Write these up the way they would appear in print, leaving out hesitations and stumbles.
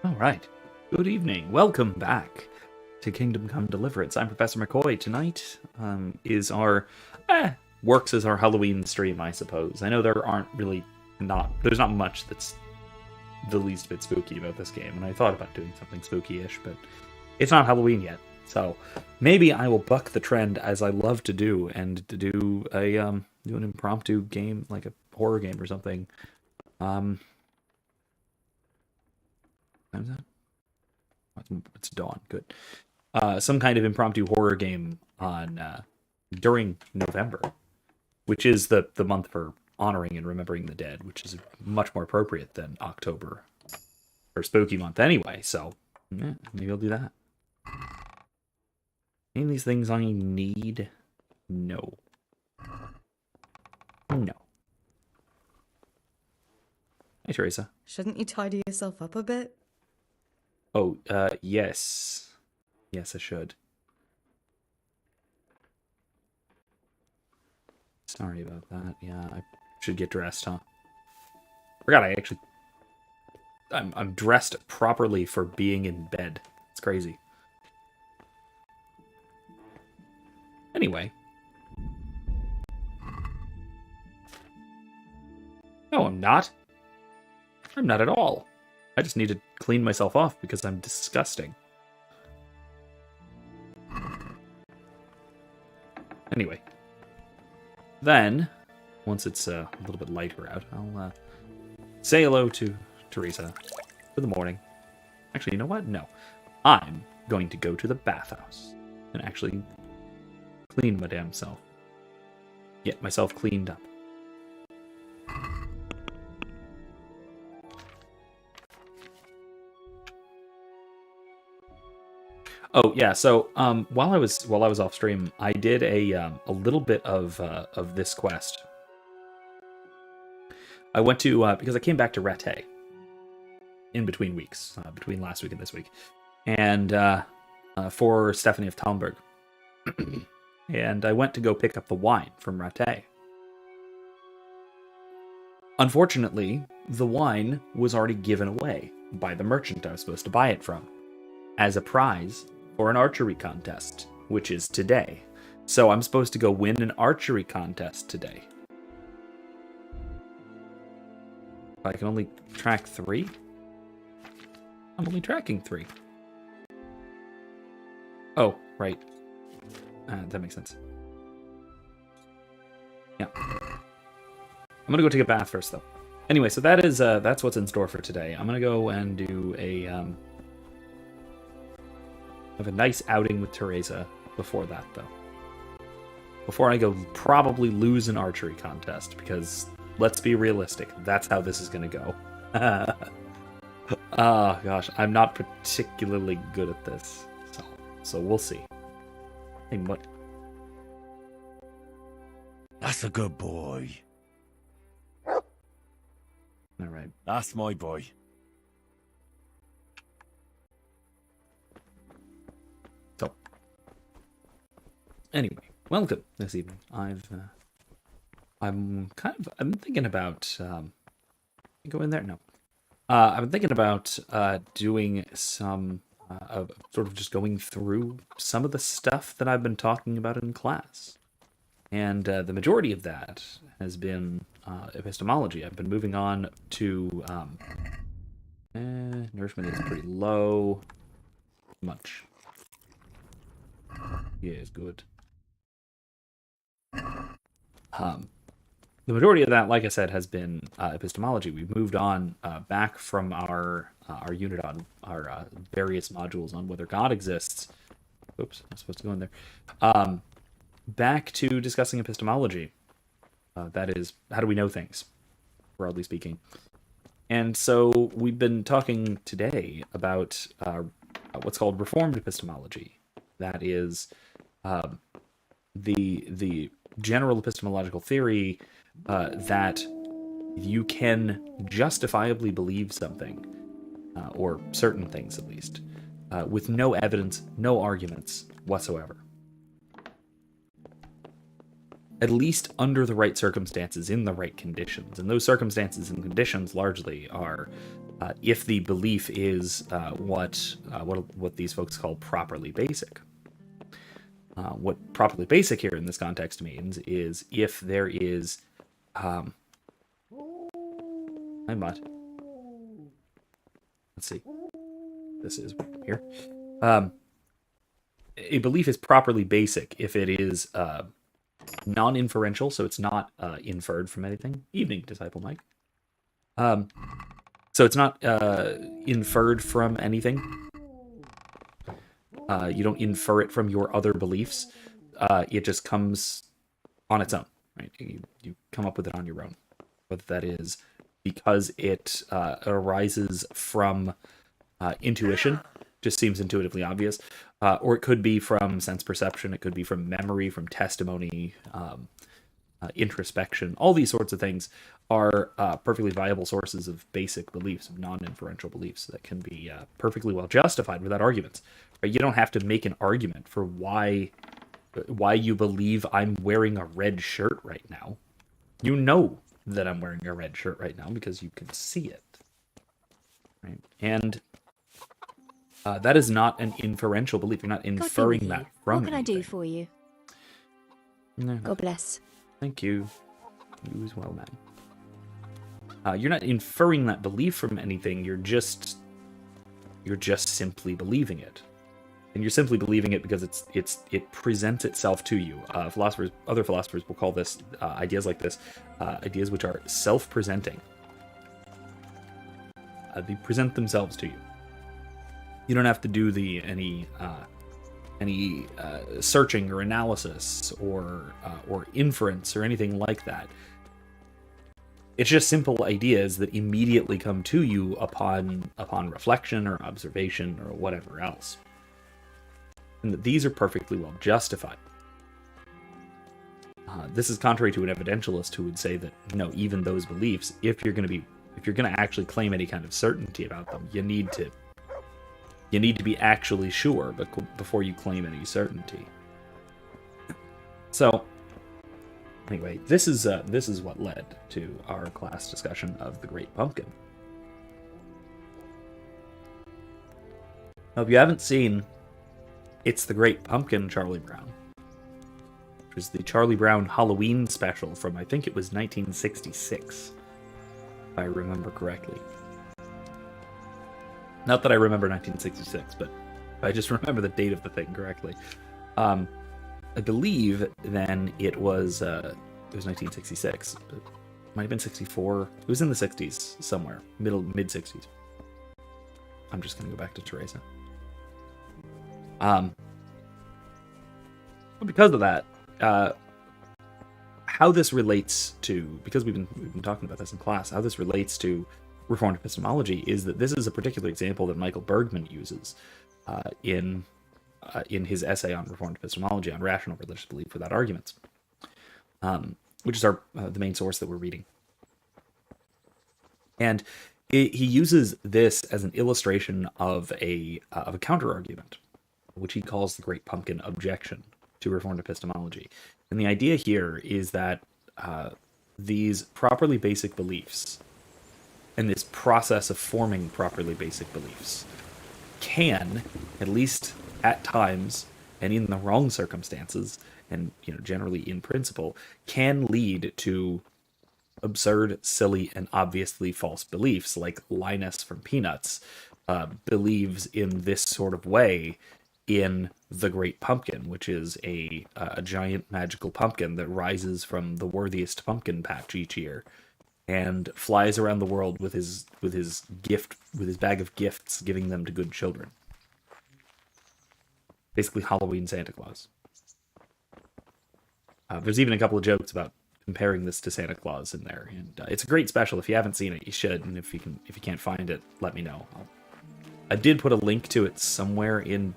All right. Good evening. Welcome back to Kingdom Come Deliverance. I'm Professor McCoy. Tonight is our works as our Halloween stream, I suppose. I know there's not much that's the least bit spooky about this game, and I thought about doing something spooky-ish, but it's not Halloween yet. So maybe I will buck the trend, as I love to do, and to do an impromptu game, like a horror game or something. Time's that? It's dawn. Good. Some kind of impromptu horror game on during November, which is the month for honoring and remembering the dead, which is much more appropriate than October or Spooky Month anyway. So yeah, maybe I'll do that. Any of these things I need? No. No. Hey, Teresa. Shouldn't you tidy yourself up a bit? Oh, yes. Yes, I should. Sorry about that. Yeah, I should get dressed, huh? Forgot I'm dressed properly for being in bed. It's crazy. Anyway. No, I'm not. I'm not at all. I just need to clean myself off because I'm disgusting. Anyway. Then, once it's a little bit lighter out, I'll say hello to Teresa for the morning. Actually, you know what? No. I'm going to go to the bathhouse and actually clean my damn self. Get myself cleaned up. Oh yeah, so while I was off stream, I did a little bit of this quest. I went to because I came back to Rattay in between weeks, between last week and this week, and for Stephanie of Talmberg, and I went to go pick up the wine from Rattay. Unfortunately, the wine was already given away by the merchant I was supposed to buy it from as a prize for an archery contest, which is today. So I'm supposed to go win an archery contest today. I can only track 3? I'm only tracking 3. Oh, right. That makes sense. Yeah. I'm gonna go take a bath first, though. Anyway, so that's what's in store for today. I'm gonna go and do have a nice outing with Teresa before that, though. Before I go probably lose an archery contest, because let's be realistic, that's how this is going to go. Oh, gosh, I'm not particularly good at this, so we'll see. Hey, what? That's a good boy. All right. That's my boy. Anyway, welcome this evening. I'm thinking about go in there. No, I've been thinking about doing some sort of just going through some of the stuff that I've been talking about in class, and the majority of that has been epistemology. I've been moving on to nourishment is pretty low. Much. Yeah, it's good. The majority of that, like I said, has been epistemology. We've moved on back from our unit on our various modules on whether God exists. Oops, I'm supposed to go in there. Back to discussing epistemology. That is, how do we know things, broadly speaking? And so we've been talking today about what's called reformed epistemology. That is the general epistemological theory that you can justifiably believe something, or certain things at least, with no evidence, no arguments whatsoever. at least under the right circumstances, in the right conditions. And those circumstances and conditions largely are if the belief is what these folks call properly basic. What properly basic here in this context means is if there is hi mutt. Let's see. This is here. A belief is properly basic if it is non-inferential, so it's not inferred from anything. Evening, Disciple Mike. So it's not inferred from anything. You don't infer it from your other beliefs. It just comes on its own, right? You come up with it on your own. Whether that is because it arises from intuition, just seems intuitively obvious, or it could be from sense perception, it could be from memory, from testimony, introspection. All these sorts of things are perfectly viable sources of basic beliefs, of non-inferential beliefs that can be perfectly well justified without arguments. Right? You don't have to make an argument for why you believe I'm wearing a red shirt right now. You know that I'm wearing a red shirt right now because you can see it. Right? And that is not an inferential belief. You're not inferring that from What can anything. I do for you? No. God bless. Thank you. You as well, man. You're not inferring that belief from anything. You're just simply believing it, and you're simply believing it because it presents itself to you. Other philosophers will call this ideas like this, ideas which are self-presenting. They present themselves to you. You don't have to do any searching or analysis or inference or anything like that. It's just simple ideas that immediately come to you upon reflection or observation or whatever else, and that these are perfectly well justified. This is contrary to an evidentialist who would say that no, even those beliefs, if you're going to actually claim any kind of certainty about them, you need to be actually sure before you claim any certainty. So, anyway, this is what led to our class discussion of the Great Pumpkin. Now, if you haven't seen It's the Great Pumpkin, Charlie Brown, which is the Charlie Brown Halloween special from, I think it was 1966, if I remember correctly. Not that I remember 1966, but I just remember the date of the thing correctly. I believe then it was 1966. But it might have been 64. It was in the 60s somewhere, mid 60s. I'm just gonna go back to Teresa. But because of that, how this relates to, because we've been talking about this in class, how this relates to Reformed epistemology is that this is a particular example that Michael Bergman uses in his essay on Reformed epistemology, on rational religious belief without arguments, which is the main source that we're reading. And he uses this as an illustration of a counter-argument, which he calls the Great Pumpkin objection to Reformed epistemology. And the idea here is that these properly basic beliefs and this process of forming properly basic beliefs can, at least at times and in the wrong circumstances, and generally in principle, can lead to absurd, silly, and obviously false beliefs, like Linus from Peanuts believes in this sort of way in the Great Pumpkin, which is a giant magical pumpkin that rises from the worthiest pumpkin patch each year and flies around the world with his bag of gifts, giving them to good children. Basically, Halloween Santa Claus. There's even a couple of jokes about comparing this to Santa Claus in there, and it's a great special. If you haven't seen it, you should. And if you can't find it, let me know. I did put a link to it somewhere in.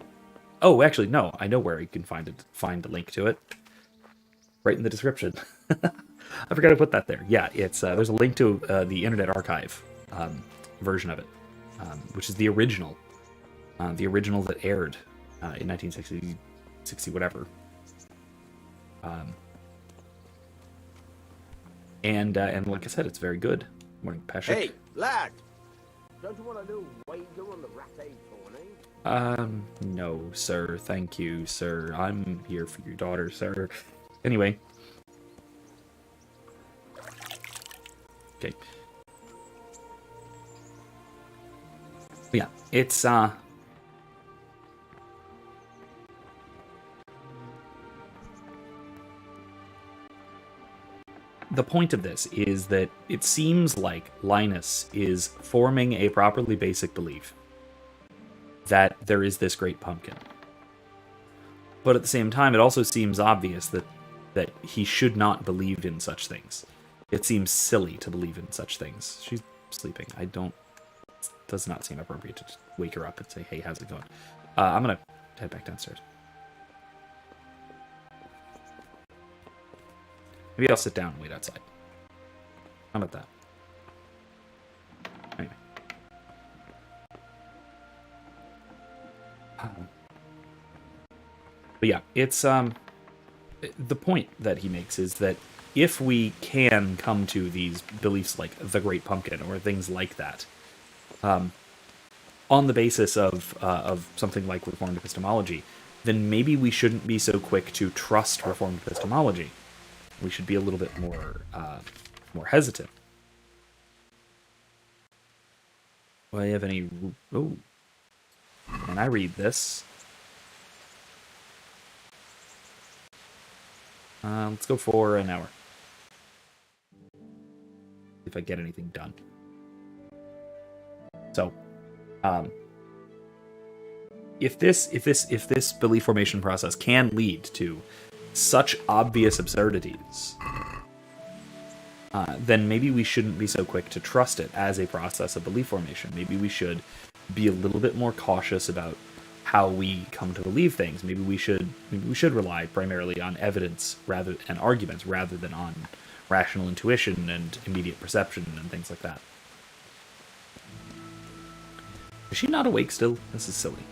Oh, actually, no. I know where you can find the link to it. Right in the description. I forgot to put that there. Yeah, it's there's a link to the Internet Archive version of it, which is the original that aired in 1960 whatever. And like I said, it's very good. Morning, Pesha. Hey, lad! Don't you want a little wager on the ratte tourney? No, sir. Thank you, sir. I'm here for your daughter, sir. Anyway. Okay. But yeah, it's, the point of this is that it seems like Linus is forming a properly basic belief that there is this great pumpkin. But at the same time, it also seems obvious that he should not believe in such things. It seems silly to believe in such things. She's sleeping. It does not seem appropriate to just wake her up and say, hey, how's it going? I'm going to head back downstairs. Maybe I'll sit down and wait outside. How about that? Anyway. But yeah, it's the point that he makes is that if we can come to these beliefs like the Great Pumpkin or things like that, on the basis of something like Reformed epistemology, then maybe we shouldn't be so quick to trust Reformed epistemology. We should be a little bit more hesitant. Do I have any? Oh, and I read this. Let's go for an hour. If I get anything done. So, if this belief formation process can lead to such obvious absurdities, then maybe we shouldn't be so quick to trust it as a process of belief formation. Maybe we should be a little bit more cautious about how we come to believe things. Maybe we should rely primarily on evidence and arguments rather than on rational intuition and immediate perception and things like that. Is she not awake still? This is silly.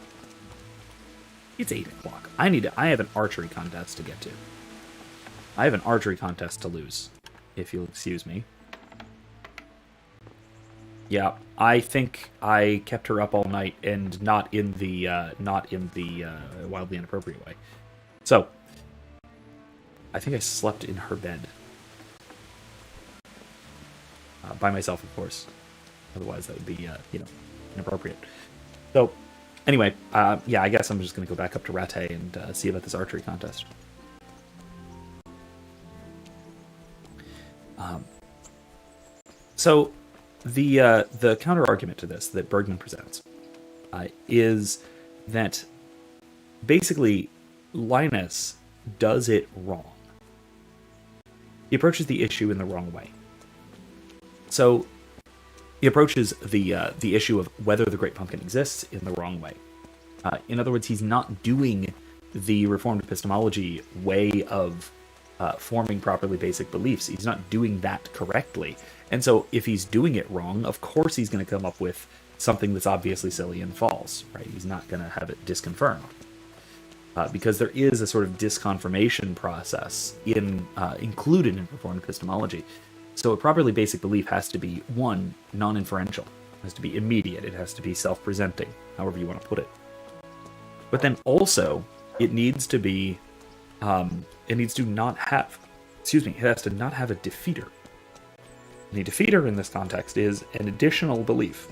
It's 8 o'clock. I have an archery contest to get to. I have an archery contest to lose, if you'll excuse me. Yeah, I think I kept her up all night, and not in the wildly inappropriate way. So, I think I slept in her bed. By myself, of course. Otherwise, that would be, inappropriate. So, anyway, yeah, I guess I'm just going to go back up to Ratte and see about this archery contest. So, the counter argument to this that Bergman presents is that basically Linus does it wrong. He approaches the issue in the wrong way. So he approaches the issue of whether the Great Pumpkin exists in the wrong way. In other words, he's not doing the Reformed epistemology way of forming properly basic beliefs. He's not doing that correctly. And so if he's doing it wrong, of course he's going to come up with something that's obviously silly and false, right? He's not going to have it disconfirmed. Because there is a sort of disconfirmation process included in Reformed epistemology. So a properly basic belief has to be, one, non-inferential. It has to be immediate. It has to be self-presenting, however you want to put it. But then also, it needs to be, it has to not have a defeater. And a defeater in this context is an additional belief,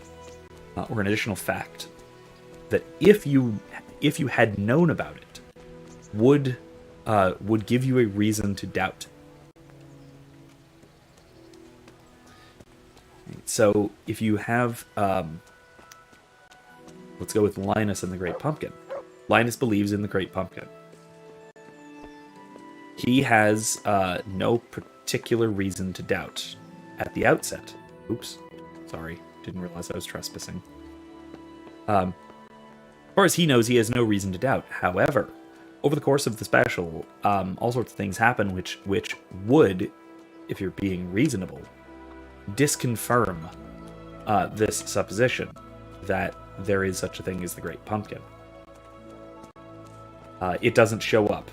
or an additional fact, that if you had known about it, would give you a reason to doubt. So if you have, let's go with Linus and the Great Pumpkin. Linus believes in the Great Pumpkin. He has no particular reason to doubt at the outset. Oops, sorry, didn't realize I was trespassing. As far as he knows, he has no reason to doubt. However, over the course of the special, all sorts of things happen which would, if you're being reasonable, disconfirm this supposition that there is such a thing as the Great Pumpkin. It doesn't show up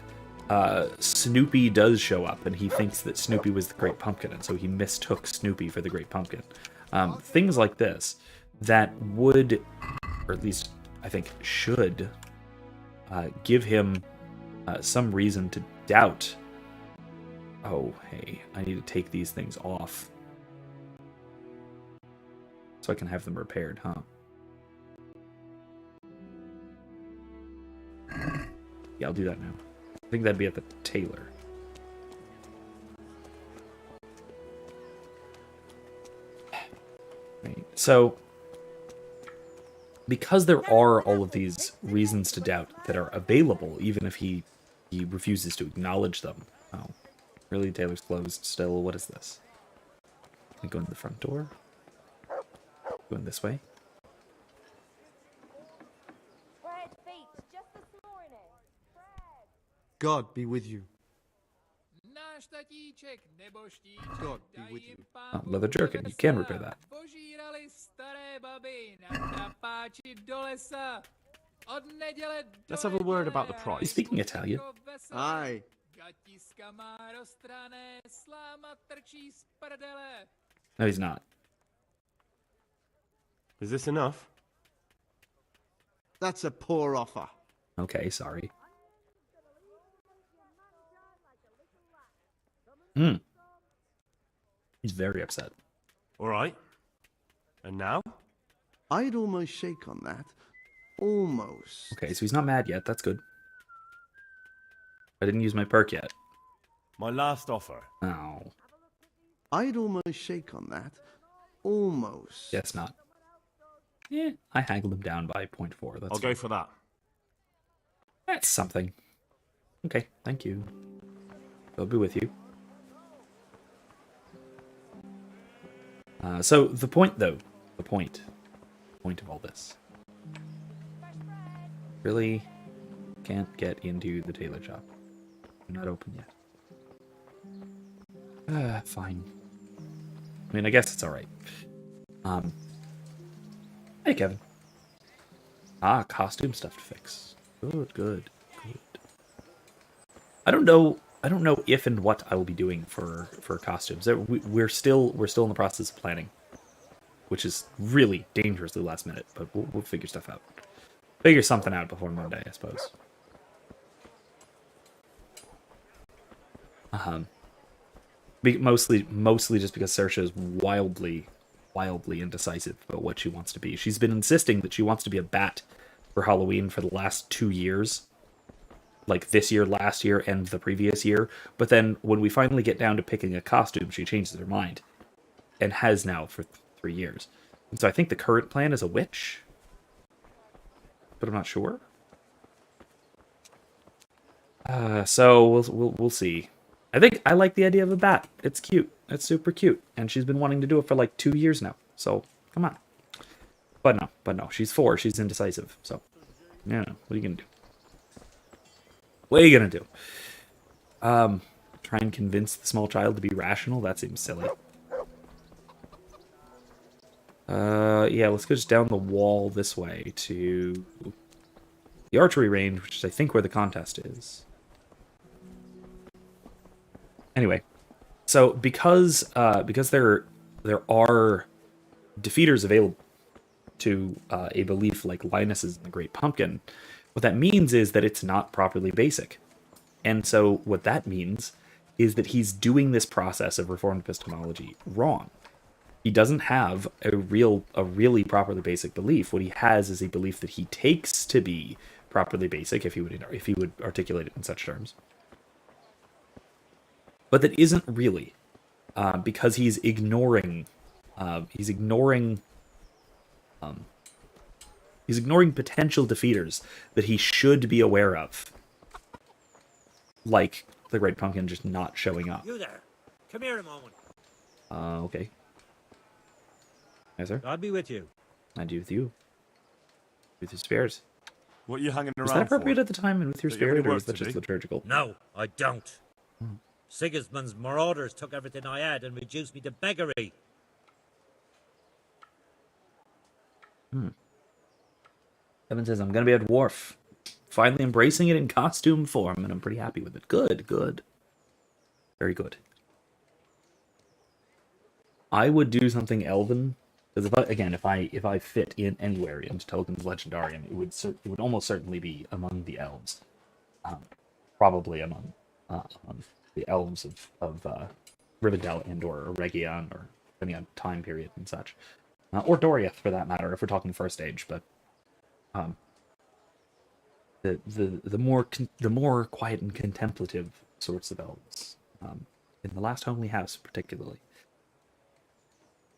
Snoopy does show up, and he thinks that Snoopy was the Great Pumpkin, and so he mistook Snoopy for the Great Pumpkin. Things like this that would, or at least I think should, give him some reason to doubt. Oh, hey, I need to take these things off so I can have them repaired, huh? Yeah, I'll do that now. I think that'd be at the tailor. Right. So, because there are all of these reasons to doubt that are available, even if he refuses to acknowledge them. Oh, really? Tailor's closed still? What is this? Can I go in the front door? Going this way? God be with you. God be with you. Oh, leather jerkin. You can repair that. Let's have a word about the price. He's speaking Italian. Aye. No, he's not. Is this enough? That's a poor offer. Okay, sorry. He's very upset. All right. And now? I'd almost shake on that. Almost. Okay, so he's not mad yet. That's good. I didn't use my perk yet. My last offer. Oh. I'd almost shake on that. Almost. Guess not. Yeah, I haggled him down by 0.4. That's I'll go for that. That's something. Okay, thank you. I'll be with you. So the point, though, the point of all this, really can't get into the tailor shop. They're not open yet. Fine. I mean, I guess it's all right. Hey, Kevin. Costume stuff to fix. Good. I don't know if and what I will be doing for costumes. We're still in the process of planning, which is really dangerously last minute. But we'll figure stuff out. Figure something out before Monday, I suppose. Mostly just because Saoirse is wildly indecisive about what she wants to be. She's been insisting that she wants to be a bat for Halloween for the last 2 years. Like this year, last year, and the previous year. But then when we finally get down to picking a costume, she changes her mind. And has now for 3 years. And so I think the current plan is a witch. But I'm not sure. So we'll see. I think I like the idea of a bat. It's cute. It's super cute. And she's been wanting to do it for like 2 years now. So, come on. But no. She's 4. She's indecisive. So, yeah, what are you going to do? What are you going to do? Try and convince the small child to be rational? That seems silly. Yeah, let's go just down the wall this way to the archery range, which is, I think, where the contest is. Anyway, so because there are defeaters available to a belief like Linus's in the Great Pumpkin, what that means is that it's not properly basic. And so what that means is that he's doing this process of reformed epistemology wrong. He doesn't have a really properly basic belief. What he has is a belief that he takes to be properly basic, if he would articulate it in such terms. But that isn't really, because he's ignoring potential defeaters that he should be aware of. Like the Great Pumpkin just not showing up. You there. Come here a moment. Okay. Yes, sir. I'll be with you. I do with you. With your spears. What are you hanging around Was that appropriate for? at the time and with your Don't you have any spirit, or work was that to just do? liturgical? No, I don't. Sigismund's marauders took everything I had and reduced me to beggary. Evan says, I'm going to be at Wharf. finally embracing it in costume form, and I'm pretty happy with it. Good, good. Very good. I would do something elven, because if I fit in anywhere into Tolkien's Legendarium, it would almost certainly be among the elves, probably among the elves of Rivendell and or Eregion, or depending on time period and such, or Doriath for that matter, if we're talking First Age. But the more quiet and contemplative sorts of elves, in the last Homely House particularly.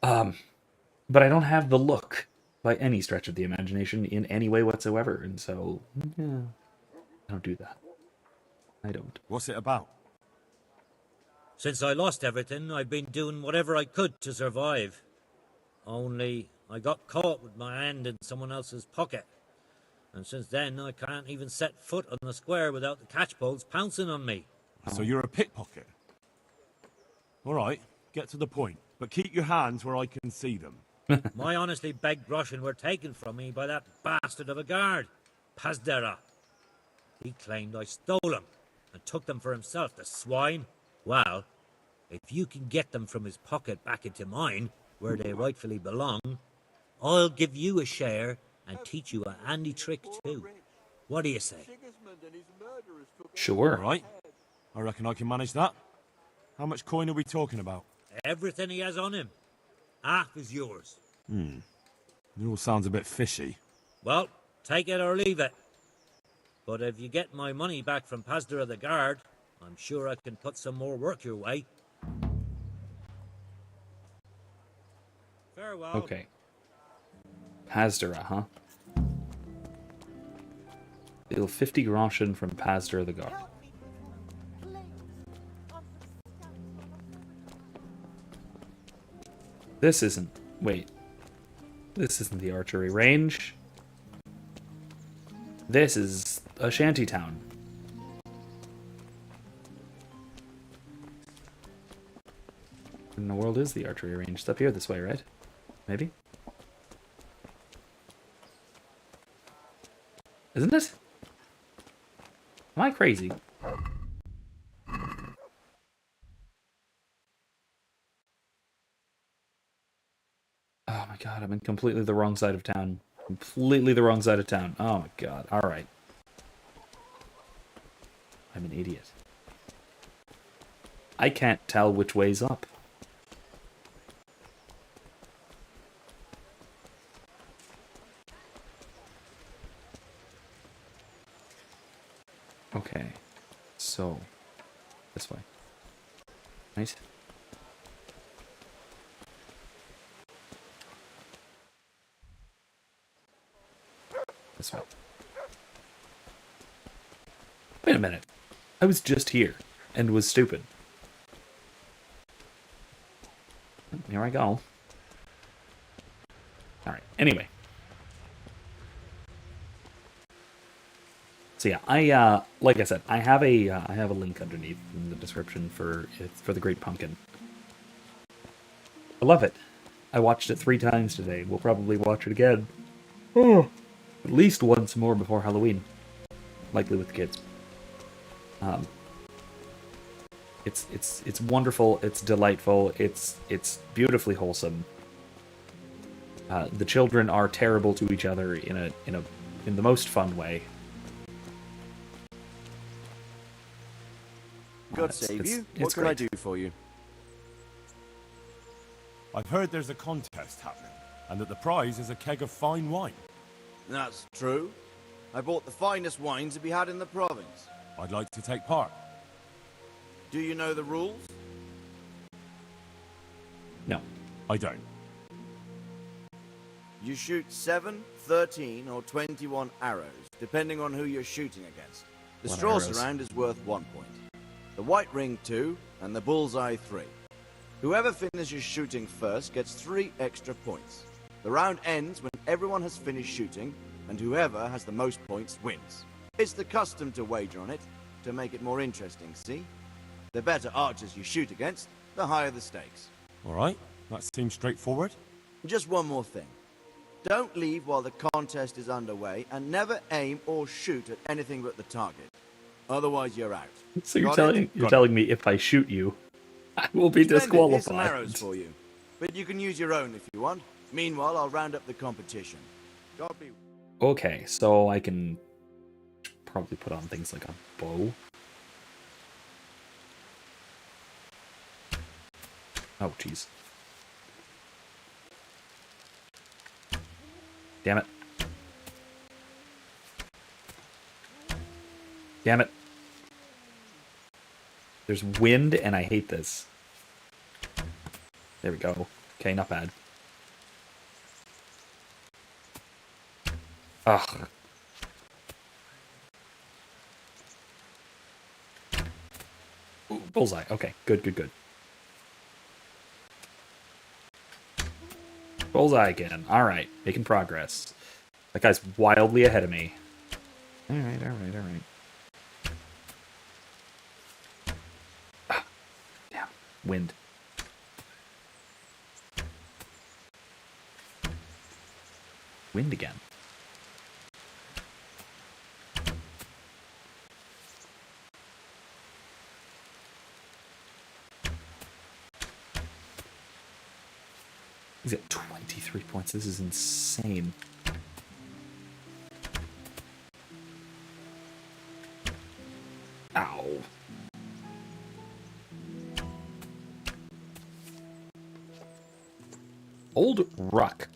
But I don't have the look by any stretch of the imagination in any way whatsoever, and so yeah, I don't do that. I don't. What's it about? Since I lost everything, I've been doing whatever I could to survive. Only I got caught with my hand in someone else's pocket. And since then, I can't even set foot on the square without the catchpoles pouncing on me. So you're a pickpocket? All right, get to the point. But keep your hands where I can see them. My honestly begged groschen were taken from me by that bastard of a guard, Pazdera. He claimed I stole them and took them for himself, the swine. Well, if you can get them from his pocket back into mine, where they rightfully belong, I'll give you a share and teach you a handy trick too. What do you say? Sure. All right, I reckon I can manage that. How much coin are we talking about? Everything he has on him. Half is yours. It all sounds a bit fishy. Well, take it or leave it. But if you get my money back from Pazdera the guard, I'm sure I can put some more work your way. Farewell. Okay. Pazdera, huh? Steal 50 groschen from Pazdera the guard. This isn't... Wait. This isn't the archery range. This is a shanty town. In the world is the archery range? It's up here this way, right? Maybe? Isn't it? Am I crazy? Oh my god, I'm in completely the wrong side of town. Completely the wrong side of town. Oh my god. Alright. I'm an idiot. I can't tell which way's up. Okay. So, this way. Right? This way. Wait a minute. I was just here and was stupid. Here I go. Alright, anyway. So yeah, I like I said, I have a link underneath in the description for the Great Pumpkin. I love it. I watched it 3 times today. We'll probably watch it again. At least once more before Halloween. Likely with the kids. It's wonderful, it's delightful, it's beautifully wholesome. The children are terrible to each other in the most fun way. God save you. What can I do for you? I've heard there's a contest happening, and that the prize is a keg of fine wine. That's true. I bought the finest wines to be had in the province. I'd like to take part. Do you know the rules? No. I don't. You shoot 7, 13, or 21 arrows, depending on who you're shooting against. The What straw arrows? surround is worth 1 point. The white ring 2, and the bullseye 3. Whoever finishes shooting first gets 3 extra points. The round ends when everyone has finished shooting, and whoever has the most points wins. It's the custom to wager on it, to make it more interesting, see? The better archers you shoot against, the higher the stakes. All right, that seems straightforward. Just one more thing. Don't leave while the contest is underway, and never aim or shoot at anything but the target. Otherwise, you're out. So you're Got it? telling me if I shoot you, I will be Splendid. Here's some disqualified. arrows for you. But you can use your own if you want. Meanwhile, I'll round up the competition. God be... Okay, so I can probably put on things like a bow. Oh, jeez. Damn it. Damn it. There's wind, and I hate this. There we go. Okay, not bad. Ugh. Ooh, bullseye. Okay, good, good, good. Bullseye again. Alright, making progress. That guy's wildly ahead of me. Alright, alright, alright. Ah, damn. Wind. Wind again. He's at 23 points. This is insane. Ow. Old Ruck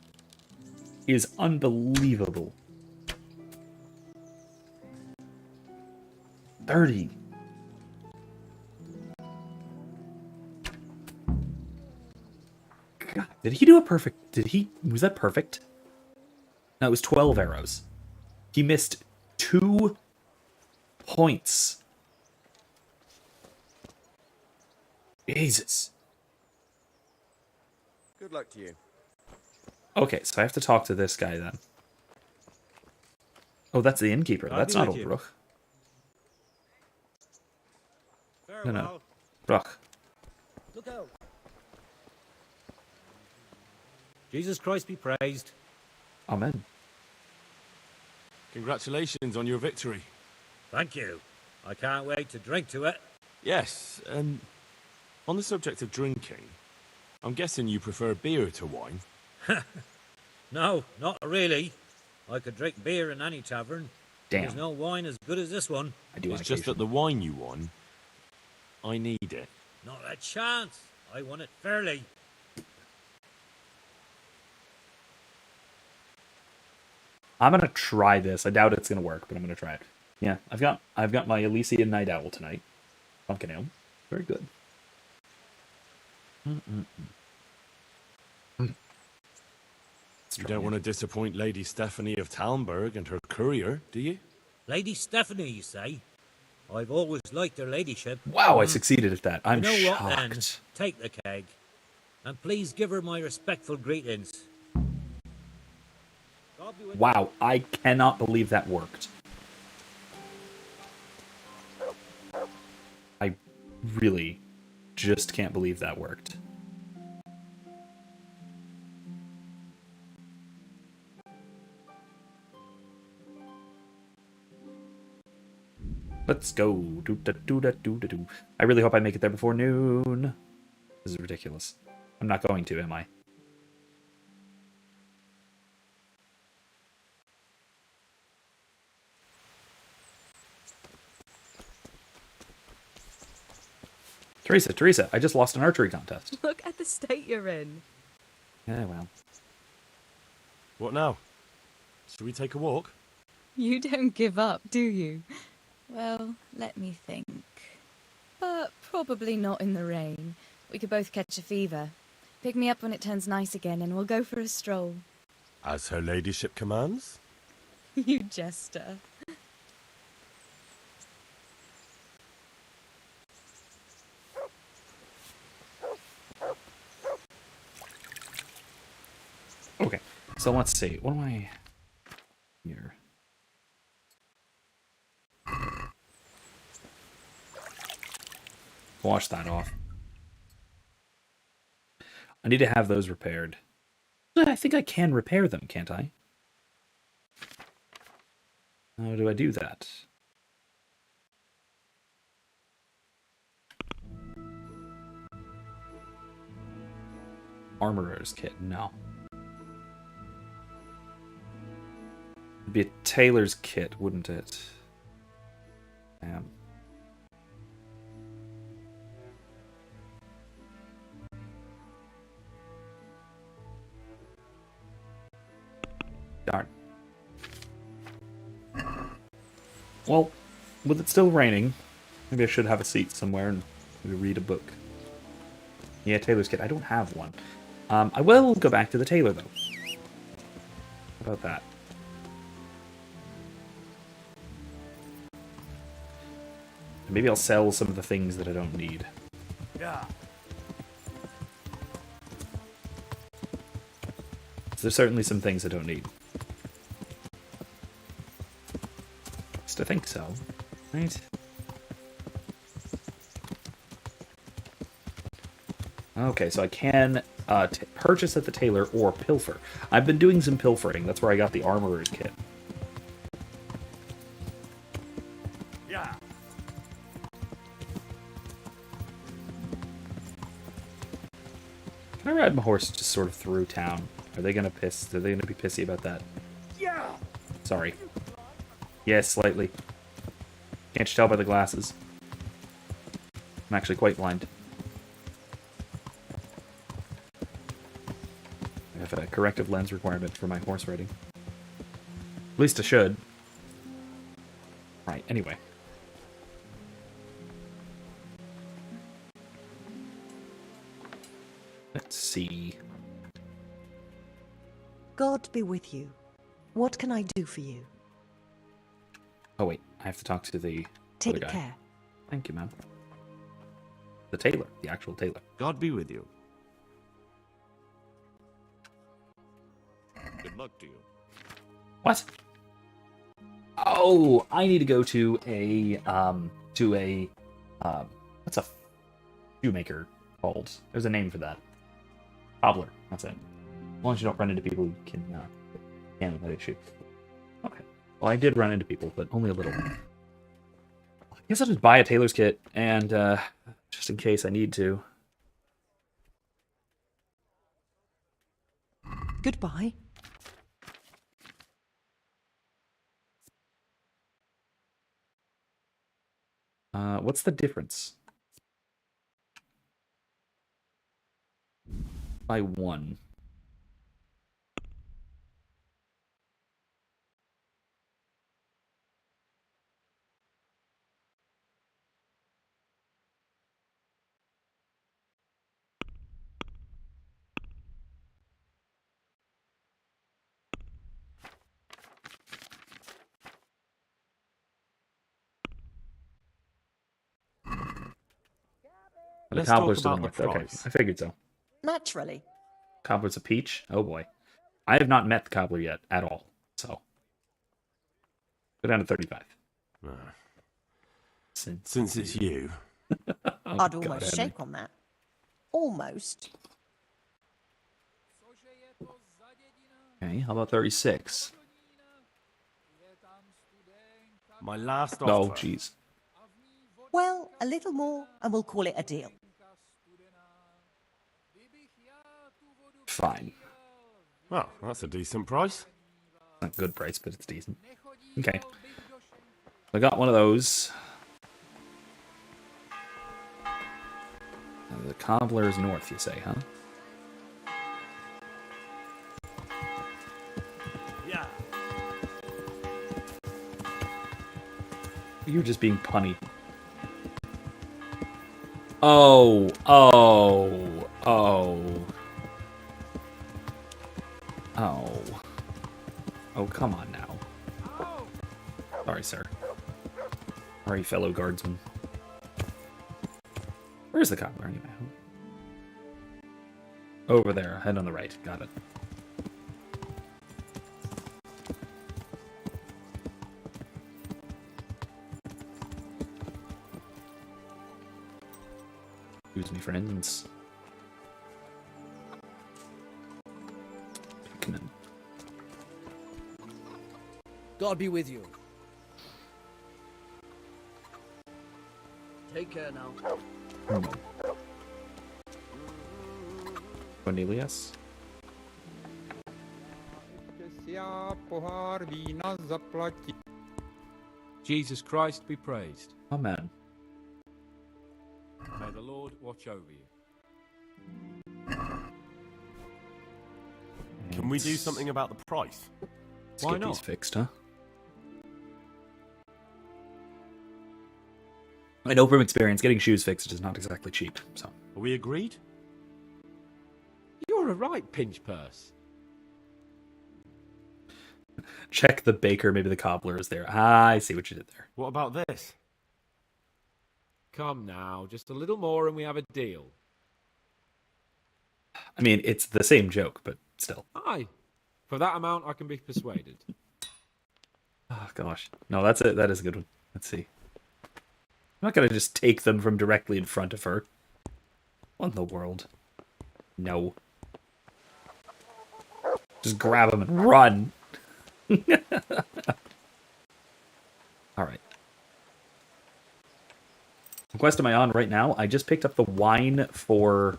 is unbelievable. 30. God, did he do a perfect? Was that perfect? No, it was 12 arrows. He missed 2 points. Jesus. Good luck to you. Okay, so I have to talk to this guy then. Oh, that's the innkeeper. That's not old Rook. No, no. Rook. Look out. Jesus Christ be praised. Amen. Congratulations on your victory. Thank you. I can't wait to drink to it. Yes, and on the subject of drinking, I'm guessing you prefer beer to wine. No, not really. I could drink beer in any tavern. Damn. There's no wine as good as this one. I do. It's just that the wine you won, I need it. Not a chance. I won it fairly. I'm gonna try this. I doubt it's gonna work, but I'm gonna try it. Yeah, I've got my Elysian Night Owl tonight. Pumpkin ale. Very good. You don't want to disappoint Lady Stephanie of Talmberg and her courier, do you? Lady Stephanie, you say? I've always liked her ladyship. Wow, I succeeded at that. I'm you know shocked. What, then? Take the keg. And please give her my respectful greetings. Wow, I cannot believe that worked. I really just can't believe that worked. Let's go. Do-da-do-da-do-da-do. I really hope I make it there before noon. This is ridiculous. I'm not going to, am I? Teresa, I just lost an archery contest. Look at the state you're in. Yeah, well. What now? Should we take a walk? You don't give up, do you? Well, let me think. But probably not in the rain. We could both catch a fever. Pick me up when it turns nice again and we'll go for a stroll. As her ladyship commands? You jester. Okay, so let's see. What am I here? Wash that off. I need to have those repaired. I think I can repair them, can't I? How do I do that? Armorer's kit, no. It'd be a tailor's kit, wouldn't it? Damn. Darn. Well, with it still raining, maybe I should have a seat somewhere and maybe read a book. Yeah, tailor's kit. I don't have one. I will go back to the tailor, though. How about that? Maybe I'll sell some of the things that I don't need. Yeah. So there's certainly some things I don't need. I think so, right? Okay, so I can purchase at the tailor or pilfer. I've been doing some pilfering. That's where I got the armorer's kit. Yeah. Can I ride my horse just sort of through town? Are they gonna be pissy about that? Yeah. Sorry. Yes, slightly. Can't you tell by the glasses? I'm actually quite blind. I have a corrective lens requirement for my horse riding. At least I should. Right, anyway. Let's see. God be with you. What can I do for you? Oh wait, I have to talk to the other Take guy. care. Thank you, ma'am. The tailor, the actual tailor. God be with you. Good luck to you. What? Oh, I need to go to a what's a shoemaker called? There's a name for that. Cobbler. That's it. As long as you don't run into people who can handle that issue. Okay. Well, I did run into people, but only a little. I guess I'll just buy a tailor's kit, and just in case I need to. Goodbye. What's the difference? By one. The Let's talk cobbler's to the about the north. Okay, price. I figured so. Naturally. Cobbler's a peach? Oh boy. I have not met the cobbler yet at all, so. Go down to 35. Since it's you. Oh, I'd God, almost Henry. shake on that. Almost. Okay, how about 36? My last Oh, offer. jeez. Well, a little more and we'll call it a deal. Fine. Well, that's a decent price. Not a good price, but it's decent. Okay. I got one of those. The cobbler's north, you say, huh? Yeah. You're just being punny. Oh, oh, oh. Oh. Oh, come on now. Sorry, sir. Sorry, fellow guardsman. Where's the cobbler anyway? Over there, head on the right. Got it. Excuse me, friends. pikemen. God be with you. Take care now. Cornelius? Jesus Christ be praised. Amen. May the Lord watch over you. Can we do something about the price? Let's Why get not? these fixed, huh? I know from experience, getting shoes fixed is not exactly cheap, so... Are we agreed? You're a right pinch purse. Check the baker, maybe the cobbler is there. Ah, I see what you did there. What about this? Come now, just a little more and we have a deal. I mean, it's the same joke, but still. Aye. For that amount, I can be persuaded. Oh, gosh. No, that's it. That is a good one. Let's see. I'm not going to just take them from directly in front of her. What in the world? No. Just grab them and run. Alright. What quest am I on right now? I just picked up the wine for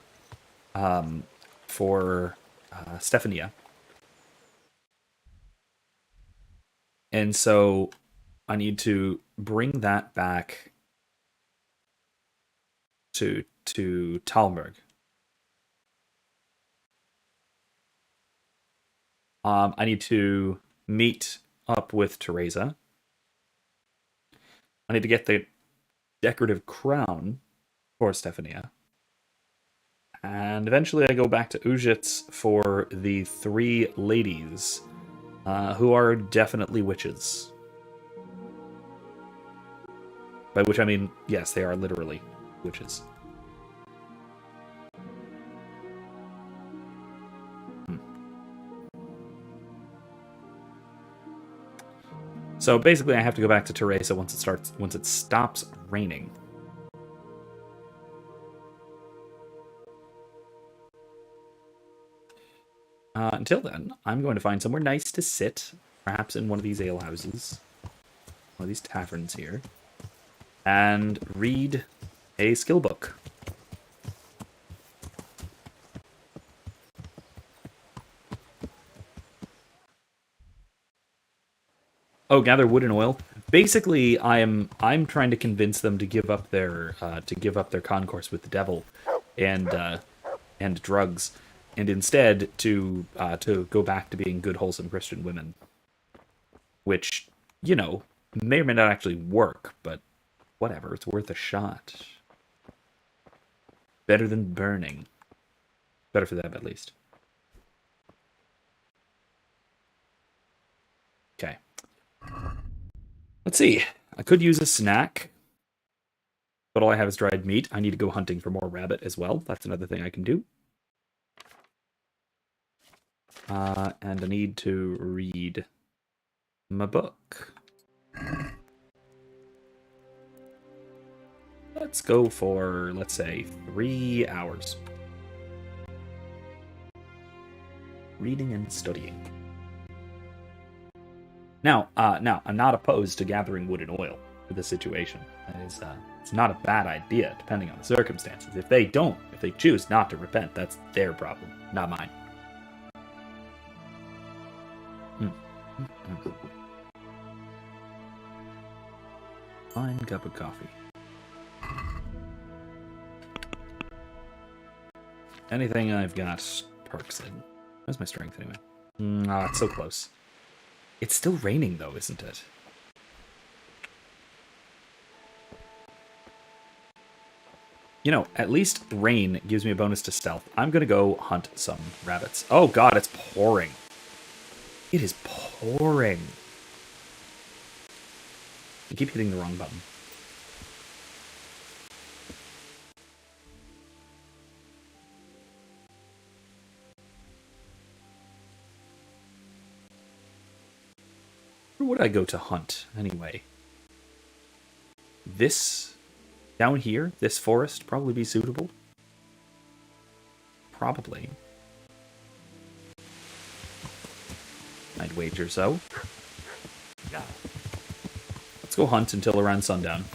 Stephania. And so I need to bring that back to Talmberg. I need to meet up with Teresa. I need to get the decorative crown for Stephania. And eventually I go back to Ujits for the 3 ladies, who are definitely witches. By which I mean, yes, they are literally witches. So basically I have to go back to Teresa once it stops raining. Until then, I'm going to find somewhere nice to sit, perhaps in one of these alehouses, one of these taverns here, and read a skill book. Oh, gather wood and oil. Basically, I'm trying to convince them to give up their concourse with the devil, and drugs, and instead to go back to being good, wholesome Christian women. Which, you know, may or may not actually work, but whatever, it's worth a shot. Better than burning. Better for them, at least. Okay. Let's see. I could use a snack, but all I have is dried meat. I need to go hunting for more rabbit as well. That's another thing I can do. And I need to read my book. Let's go for, let's say, 3 hours. Reading and studying. Now, I'm not opposed to gathering wood and oil for this situation. That is, it's not a bad idea, depending on the circumstances. If they choose not to repent, that's their problem, not mine. Fine cup of coffee. Anything I've got perks in. Where's my strength anyway? It's so close. It's still raining though, isn't it? You know, at least rain gives me a bonus to stealth. I'm gonna go hunt some rabbits. Oh god, it's pouring. It is pouring. I keep hitting the wrong button. Where would I go to hunt, anyway? This, down here, this forest, probably be suitable? I'd wager so. Let's go hunt until around sundown.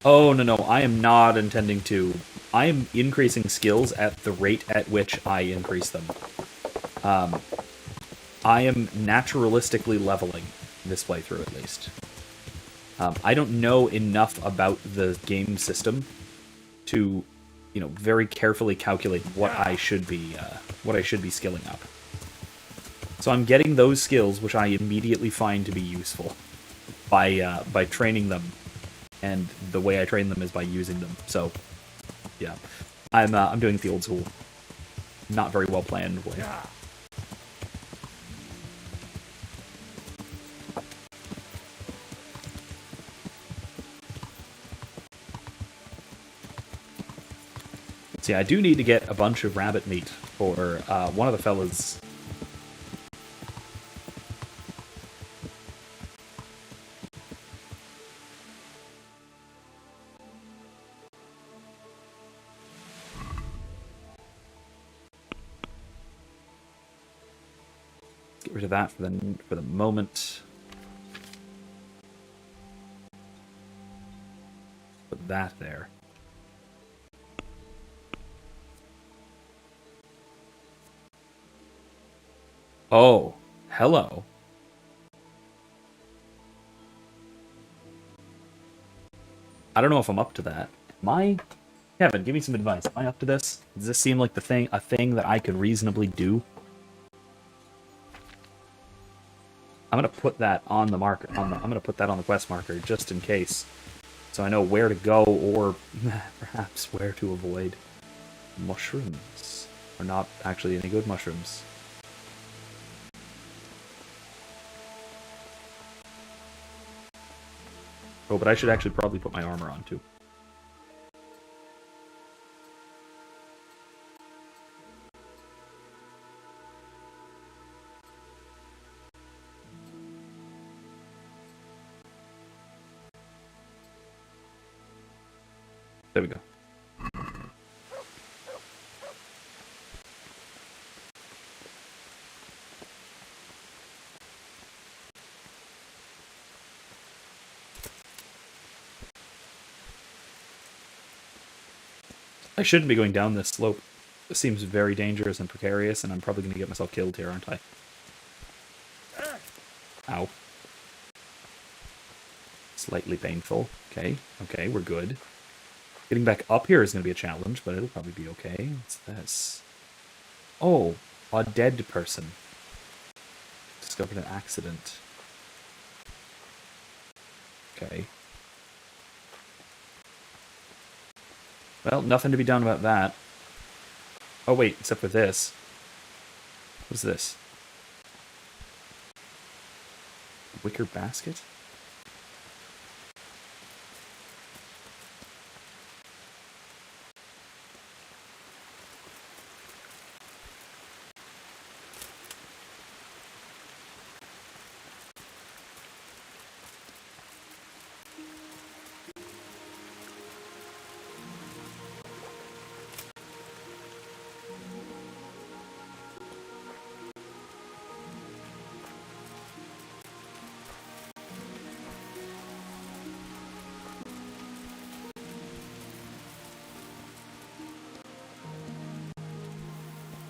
Oh, no, I am not intending to. I am increasing skills at the rate at which I increase them. I am naturalistically leveling this playthrough, at least. I don't know enough about the game system to, very carefully calculate what I should be skilling up. So I'm getting those skills, which I immediately find to be useful by training them, and the way I train them is by using them. So, yeah, I'm doing it the old school, not very well planned way. See, I do need to get a bunch of rabbit meat for one of the fellas. Get rid of that for the moment. Put that there. Oh, hello. I don't know if I'm up to that. Am I? Kevin, give me some advice. Am I up to this? Does this seem like a thing that I could reasonably do? I'm gonna put that on the marker. I'm gonna put that on the quest marker just in case, so I know where to go or perhaps where to avoid. Mushrooms are not actually any good mushrooms. Oh, but I should actually probably put my armor on, too. There we go. I shouldn't be going down this slope. It seems very dangerous and precarious, and I'm probably going to get myself killed here, aren't I? Ow. Slightly painful. Okay, we're good. Getting back up here is going to be a challenge, but it'll probably be okay. What's this? Oh, a dead person. Discovered an accident. Okay. Well, nothing to be done about that. Oh wait, except for this. What's this? Wicker basket?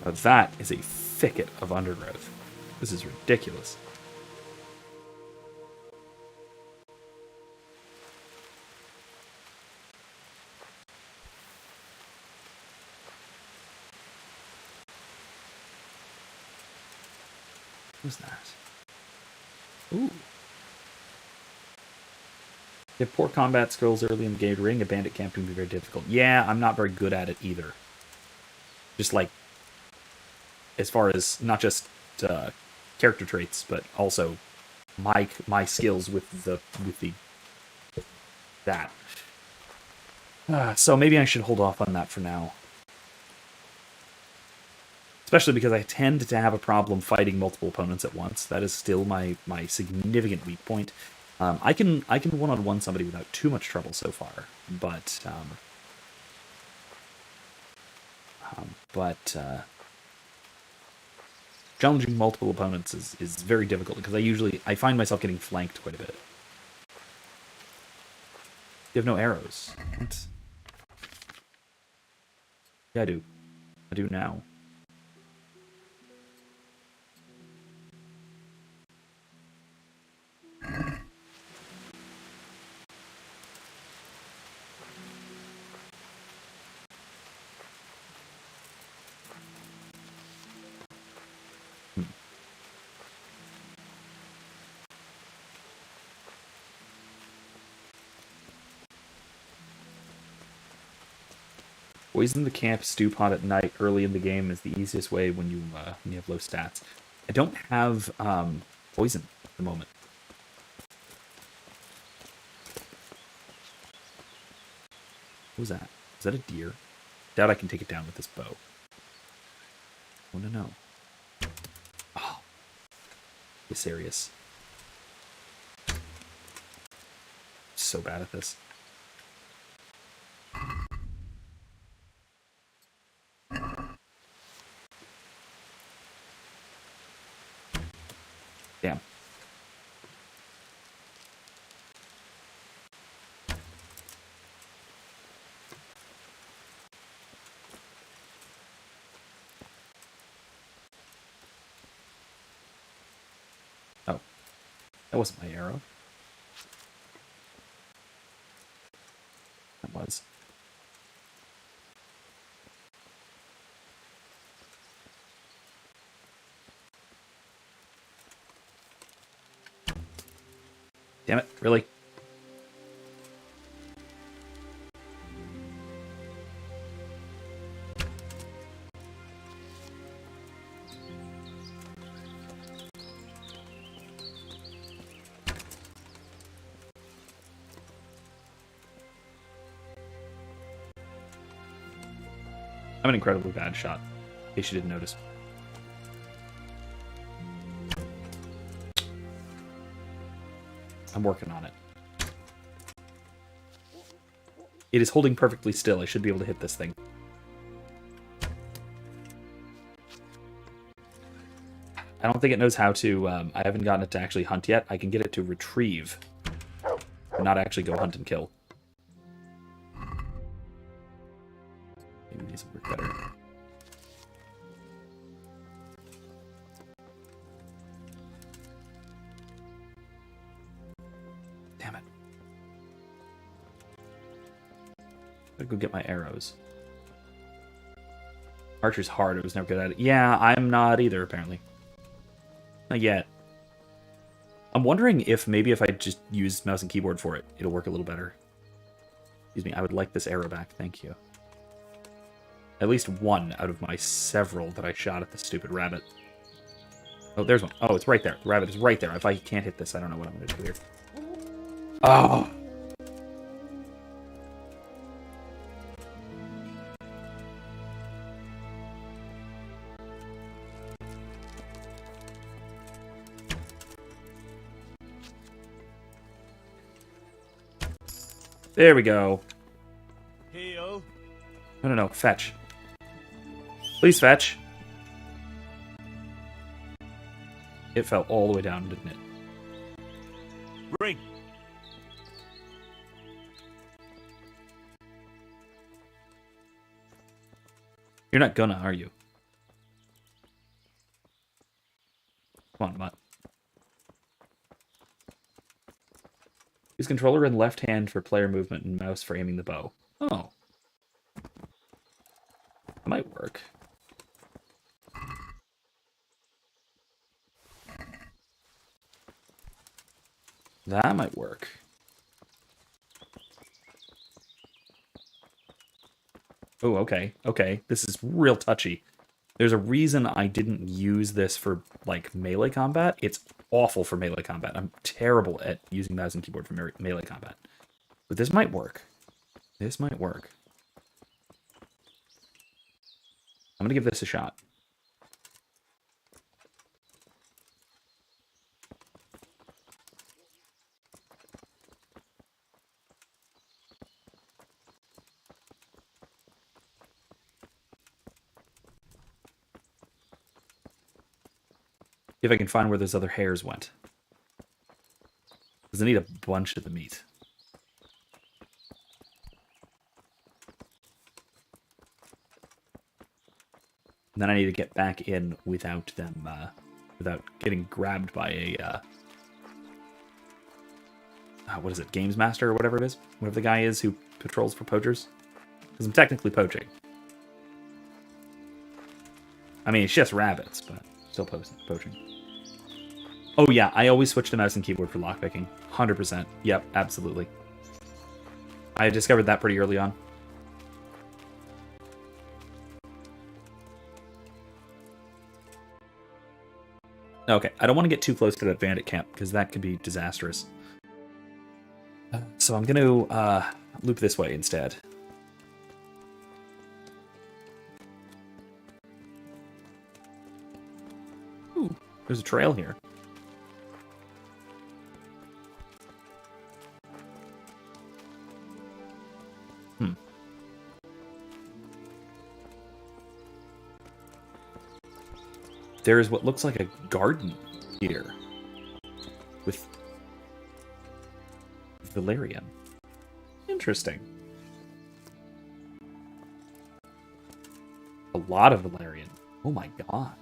Now that is a thicket of undergrowth. This is ridiculous. What's that? Ooh. If poor combat skills early in the game ring, a bandit camp can be very difficult. Yeah, I'm not very good at it either. Just like, as far as not just character traits, but also my skills with that. So maybe I should hold off on that for now. Especially because I tend to have a problem fighting multiple opponents at once. That is still my significant weak point. I can one-on-one somebody without too much trouble so far, but challenging multiple opponents is very difficult because I find myself getting flanked quite a bit. You have no arrows. What? Yeah, I do. I do now. Poison the camp stew pot at night early in the game is the easiest way when you have low stats. I don't have poison at the moment. What was that? Is that a deer? Doubt I can take it down with this bow. I want to know. Oh, be serious. So bad at this. Damn. Oh. That wasn't my arrow. That was. Damn it, really? I'm an incredibly bad shot, in case you didn't notice. I'm working on it. It is holding perfectly still. I should be able to hit this thing. I don't think it knows how to... I haven't gotten it to actually hunt yet. I can get it to retrieve, but not actually go hunt and kill. Maybe these will work better. Damn it. Gotta go get my arrows. Archer's hard. I was never good at it. Yeah, I'm not either, apparently. Not yet. I'm wondering if maybe if I just use mouse and keyboard for it, it'll work a little better. Excuse me, I would like this arrow back. Thank you. At least one out of my several that I shot at the stupid rabbit. Oh, there's one. Oh, it's right there. The rabbit is right there. If I can't hit this, I don't know what I'm going to do here. Oh! There we go. Heal. No, fetch. Please fetch. It fell all the way down, didn't it? Ring. You're not gonna, are you? Come on, Mutt. Use controller in left hand for player movement and mouse for aiming the bow. Oh. That might work. That might work. Oh, okay. Okay. This is real touchy. There's a reason I didn't use this for, like, melee combat. It's awful for melee combat. I'm terrible at using mouse and keyboard for melee combat. But this might work. This might work. I'm going to give this a shot. if I can find where those other hares went. Because I need a bunch of the meat. And then I need to get back in without them, without getting grabbed by a, what is it, Games Master or whatever it is? Whatever the guy is who patrols for poachers. Because I'm technically poaching. I mean, it's just rabbits, but still poaching. Oh yeah, I always switch to mouse and keyboard for lockpicking. 100%. Yep, absolutely. I discovered that pretty early on. Okay, I don't want to get too close to that bandit camp, because that could be disastrous. So I'm going to loop this way instead. Ooh, there's a trail here. There is what looks like a garden here with valerian. Interesting. A lot of valerian. Oh my god.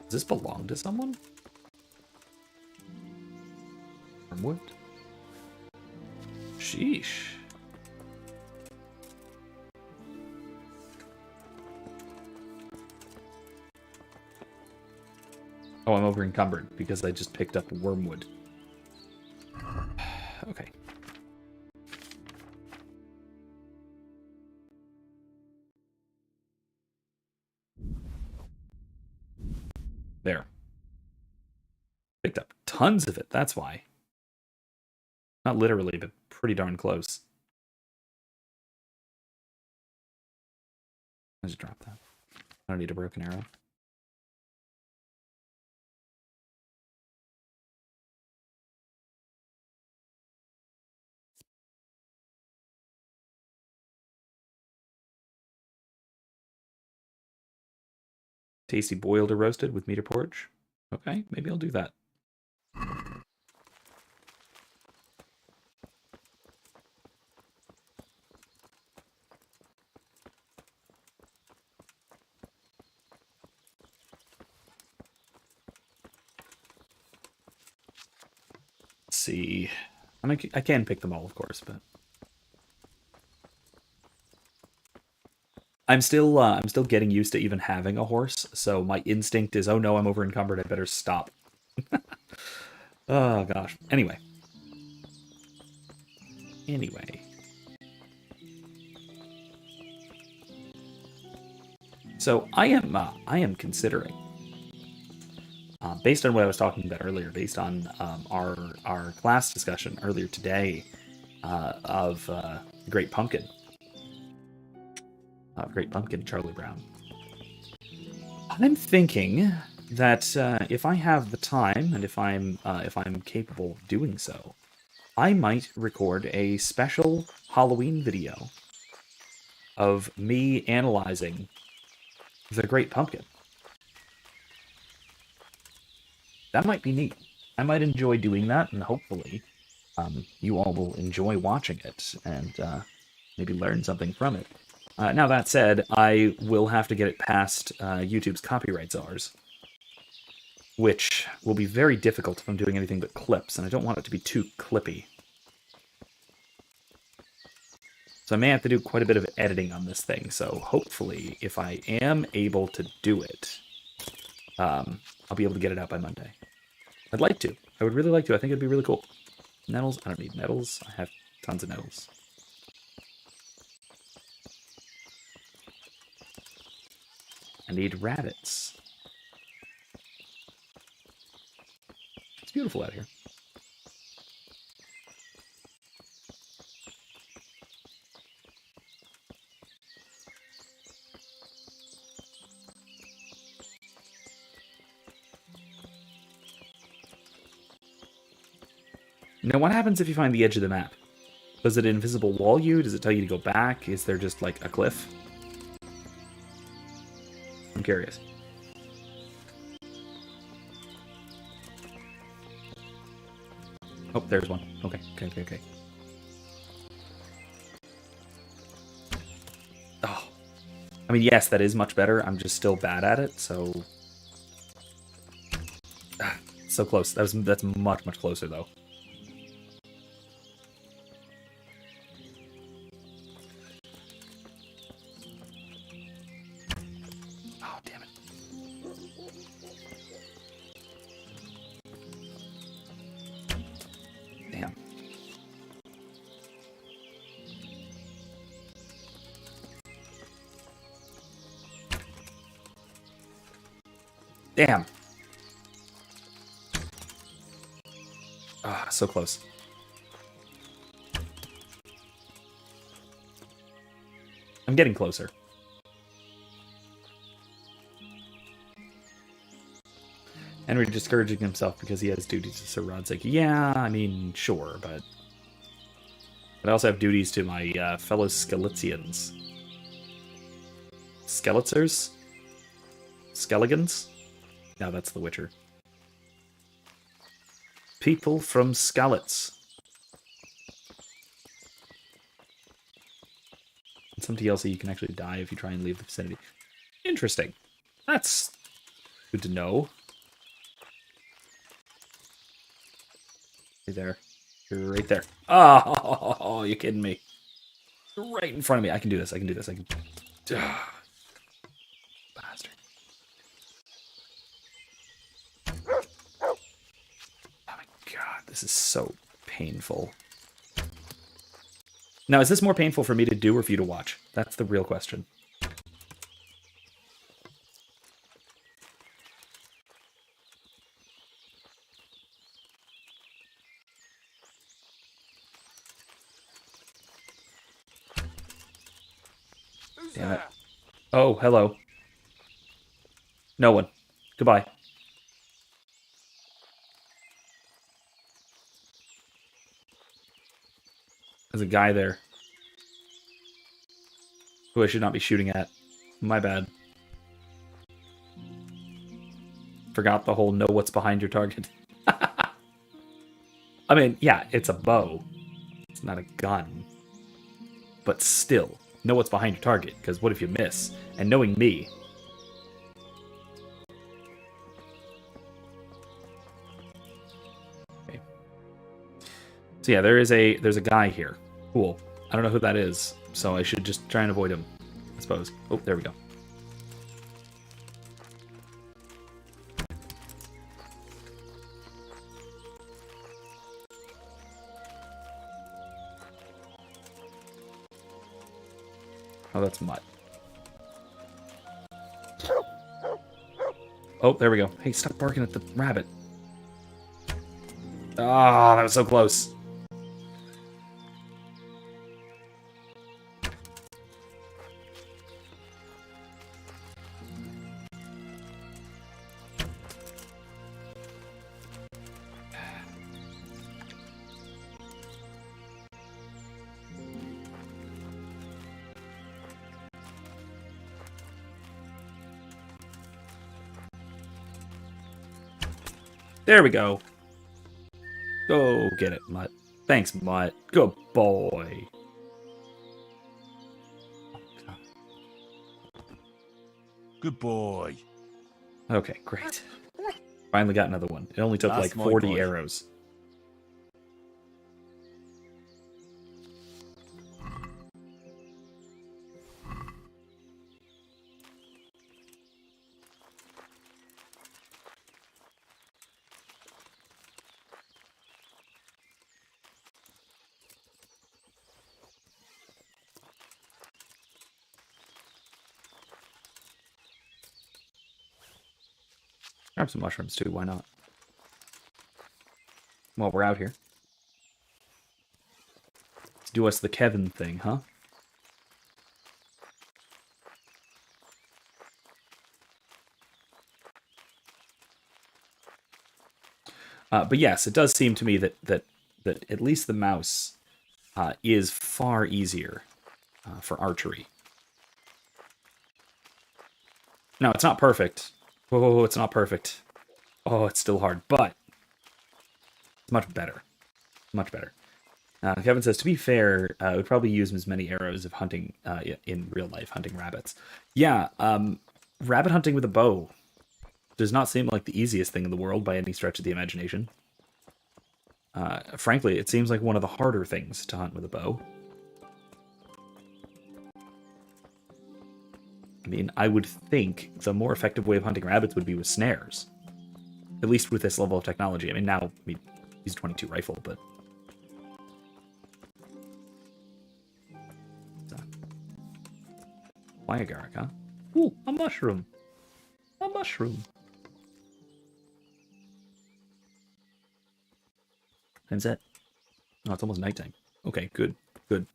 Does this belong to someone? Wormwood? Sheesh. Oh, I'm over encumbered because I just picked up wormwood. Okay. There. Picked up tons of it, that's why. Not literally, but pretty darn close. I just dropped that. I don't need a broken arrow. Tasty boiled or roasted with meat or porridge. Okay, maybe I'll do that. Let's see. I mean, I can pick them all, of course, but I'm still getting used to even having a horse, so my instinct is, oh no, I'm over encumbered, I better stop. Oh gosh. Anyway. So I am considering, based on what I was talking about earlier, based on our class discussion earlier today of the Great Pumpkin. Great Pumpkin, Charlie Brown. I'm thinking that if I have the time and if I'm capable of doing so, I might record a special Halloween video of me analyzing the Great Pumpkin. That might be neat. I might enjoy doing that, and hopefully you all will enjoy watching it and maybe learn something from it. Now, that said, I will have to get it past YouTube's copyright czars, which will be very difficult if I'm doing anything but clips, and I don't want it to be too clippy. So I may have to do quite a bit of editing on this thing, so hopefully, if I am able to do it, I'll be able to get it out by Monday. I'd like to. I would really like to. I think it'd be really cool. Nettles? I don't need nettles. I have tons of nettles. I need rabbits. It's beautiful out here. Now, what happens if you find the edge of the map? Does it invisible wall you? Does it tell you to go back? Is there just, like, a cliff? I'm curious. Oh, there's one. Okay, okay. Oh. I mean, yes, that is much better. I'm just still bad at it, so... So close. That's much, much closer, though. Oh, damn it. Damn. Damn. Ah, so close. I'm getting closer. Henry discouraging himself because he has duties to Sir Rod's like, yeah, I mean, sure, but I also have duties to my fellow Skeletians. Skeletzers? Skelligans? No, that's the Witcher. People from Skalitz. In some DLC, you can actually die if you try and leave the vicinity. Interesting. That's good to know. Hey there. You're right there. Oh, you're kidding me. You're right in front of me. I can do this. I can. Bastard. Oh my god, this is so painful. Now, is this more painful for me to do or for you to watch? That's the real question. Damn it. Oh, hello. No one. Goodbye. There's a guy there who I should not be shooting at. My bad. Forgot the whole know what's behind your target. I mean, yeah, it's a bow. It's not a gun. But still, know what's behind your target, because what if you miss? And knowing me... Okay. So yeah, there's a guy here. Cool. I don't know who that is, so I should just try and avoid him, I suppose. Oh, there we go. Oh, that's Mutt. Oh, there we go. Hey, stop barking at the rabbit. Ah, that was so close. There we go. Go get it, Mutt. Thanks, Mutt. Good boy. Good boy. Okay, great. Finally got another one. It only took That's like 40 my boy. arrows. Grab some mushrooms too, why not? While we're out here. Let's do us the Kevin thing, huh? But yes, it does seem to me that at least the mouse is far easier for archery. No, it's not perfect. Oh, it's not perfect. Oh, it's still hard, but it's much better. Much better. Kevin says, to be fair, I would probably use as many arrows of hunting in real life, hunting rabbits. Yeah, rabbit hunting with a bow does not seem like the easiest thing in the world by any stretch of the imagination. Frankly, it seems like one of the harder things to hunt with a bow. I mean, I would think the more effective way of hunting rabbits would be with snares. At least with this level of technology. I mean, now, he's a 22 rifle, but... Why agaric, huh? Ooh, a mushroom! A mushroom! Time's that? Oh, it's almost nighttime. Okay, good, good.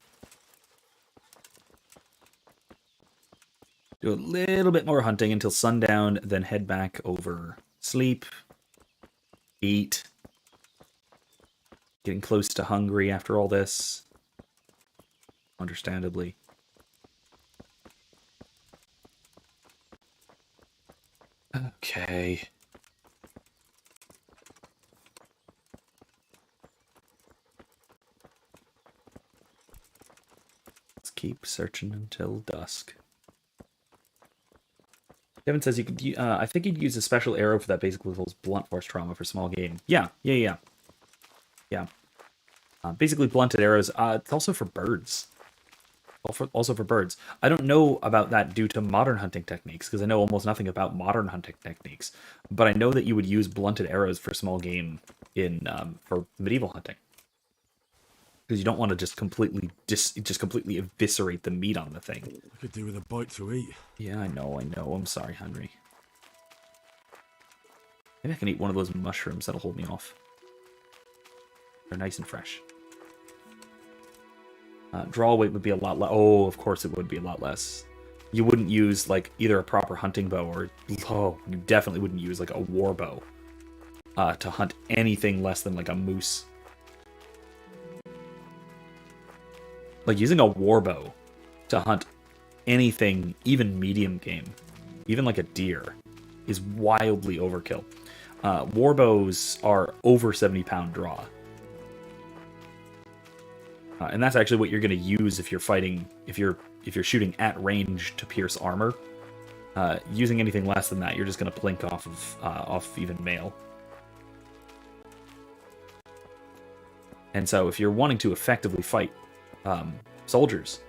Do a little bit more hunting until sundown, then head back over. Sleep. Eat. Getting close to hungry after all this. Understandably. Okay. Let's keep searching until dusk. Kevin says you could. I think you'd use a special arrow for that basic level's blunt force trauma for small game. Yeah. Basically, blunted arrows. It's also for birds. Also for birds. I don't know about that due to modern hunting techniques, because I know almost nothing about modern hunting techniques. But I know that you would use blunted arrows for small game in for medieval hunting, because you don't want to just completely eviscerate the meat on the thing. I could do with a bite to eat. Yeah, I know. I'm sorry, Henry. Maybe I can eat one of those mushrooms. That'll hold me off. They're nice and fresh. Draw weight would be a lot less. Oh, of course it would be a lot less. You wouldn't use, like, either a proper hunting bow or... Oh, you definitely wouldn't use, like, a war bow to hunt anything less than, like, a moose. Like, using a war bow to hunt anything, even medium game, even like a deer, is wildly overkill. War bows are over 70-pound draw. And that's actually what you're going to use if you're fighting, if you're shooting at range to pierce armor. Using anything less than that, you're just going to plink off even mail. And so if you're wanting to effectively fight soldiers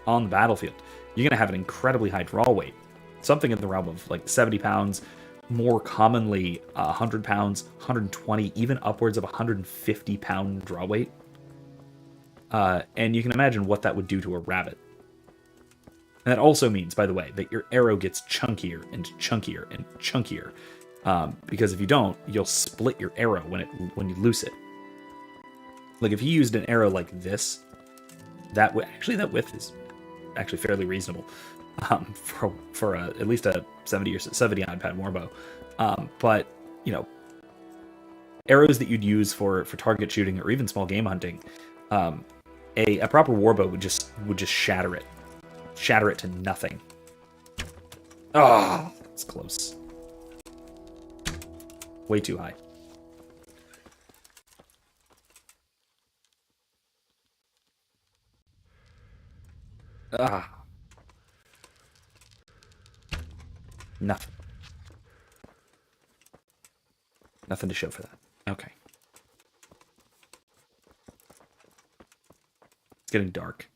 on the battlefield, you're going to have an incredibly high draw weight. Something in the realm of like 70 pounds, more commonly 100 pounds, 120, even upwards of 150-pound draw weight. And you can imagine what that would do to a rabbit. And that also means, by the way, that your arrow gets chunkier and chunkier and chunkier. Because if you don't, you'll split your arrow when you loose it. Like if you used an arrow like this, that width is actually fairly reasonable for at least a 70 odd pound warbow. But you know, arrows that you'd use for target shooting or even small game hunting, a proper warbow would just shatter it to nothing. Oh, it's close. Way too high. Nothing. Nothing to show for that. Okay. It's getting dark.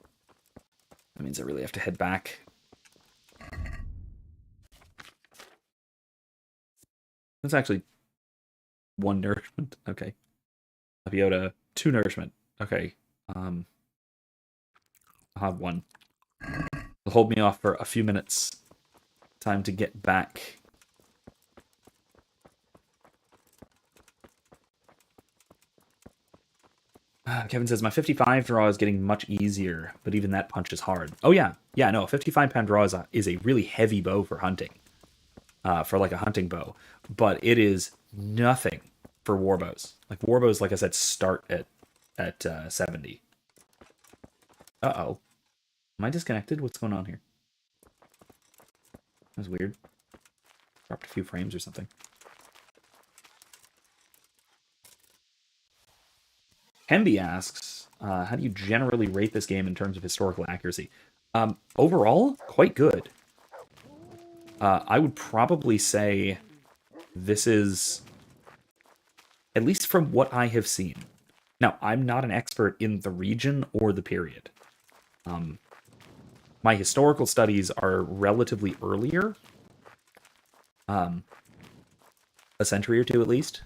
That means I really have to head back. That's actually one nourishment. Okay. Abiota, 2 nourishment. Okay. I'll have 1. It'll hold me off for a few minutes. Time to get back. Kevin says, my 55 draw is getting much easier, but even that punch is hard. Oh, yeah. Yeah, no, a 55-pound draw is a really heavy bow for hunting. For like a hunting bow. But it is nothing for warbows. Like, warbows, like I said, start at 70. Uh-oh. Am I disconnected? What's going on here? That was weird. Dropped a few frames or something. Hemby asks, how do you generally rate this game in terms of historical accuracy? Overall, quite good. I would probably say this is, at least from what I have seen. Now, I'm not an expert in the region or the period. My historical studies are relatively earlier, a century or two at least.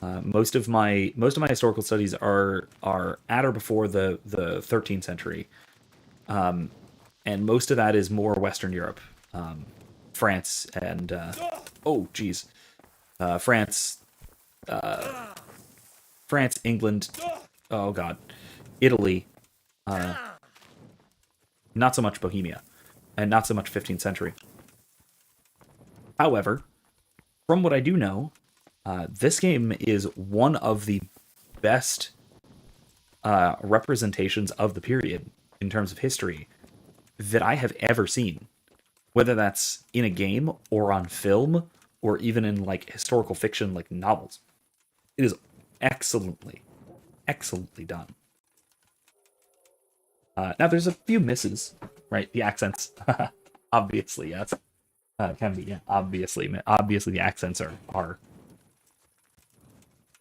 Most of my historical studies are at or before the 13th century, and most of that is more Western Europe, France and France, England, oh god, Italy, not so much Bohemia, and not so much 15th century. However, from what I do know, this game is one of the best representations of the period in terms of history that I have ever seen. Whether that's in a game or on film or even in like historical fiction like novels. It is excellently done. Now there's a few misses, right? The accents, obviously, yes. Can be, yeah. Obviously the accents are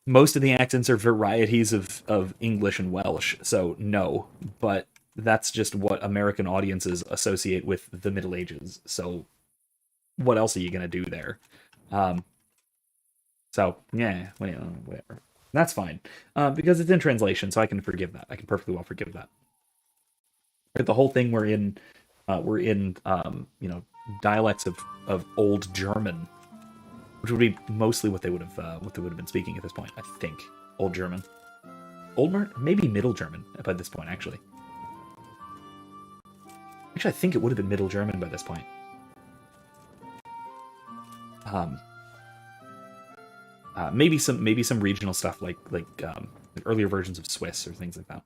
most of the accents are varieties of English and Welsh, so no, but that's just what American audiences associate with the Middle Ages, so what else are you gonna do there? So, yeah, whatever. That's fine, because it's in translation, so I can forgive that. I can perfectly well forgive that. But the whole thing we're in dialects of Old German, which would be mostly what they would have been speaking at this point. I think Old German, maybe Middle German by this point. Actually, I think it would have been Middle German by this point. Maybe some regional stuff like earlier versions of Swiss or things like that.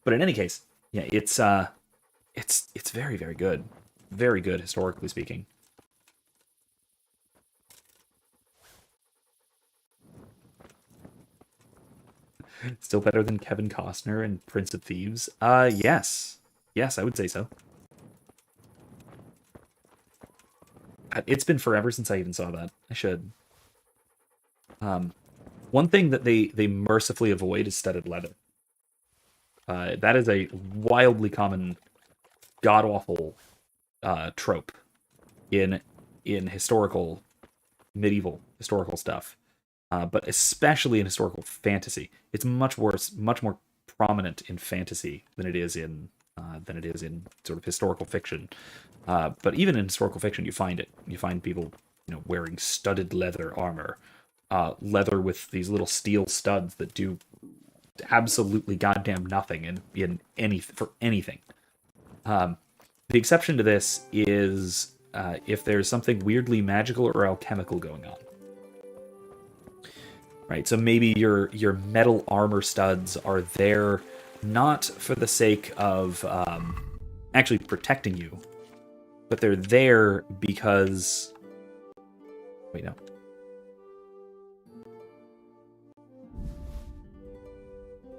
But in any case, yeah, it's very, very good, very good historically speaking. Still better than Kevin Costner in Prince of Thieves? Yes, I would say so. It's been forever since I even saw that. I should. One thing that they mercifully avoid is studded leather. That is a wildly common, god-awful trope in medieval historical stuff, but especially in historical fantasy. It's much more prominent in fantasy than it is in sort of historical fiction. But even in historical fiction, you find it. You find people, wearing studded leather armor, leather with these little steel studs that do absolutely goddamn nothing for anything. The exception to this is if there's something weirdly magical or alchemical going on. Right, so maybe your metal armor studs are there not for the sake of actually protecting you, but they're there because... Wait, no.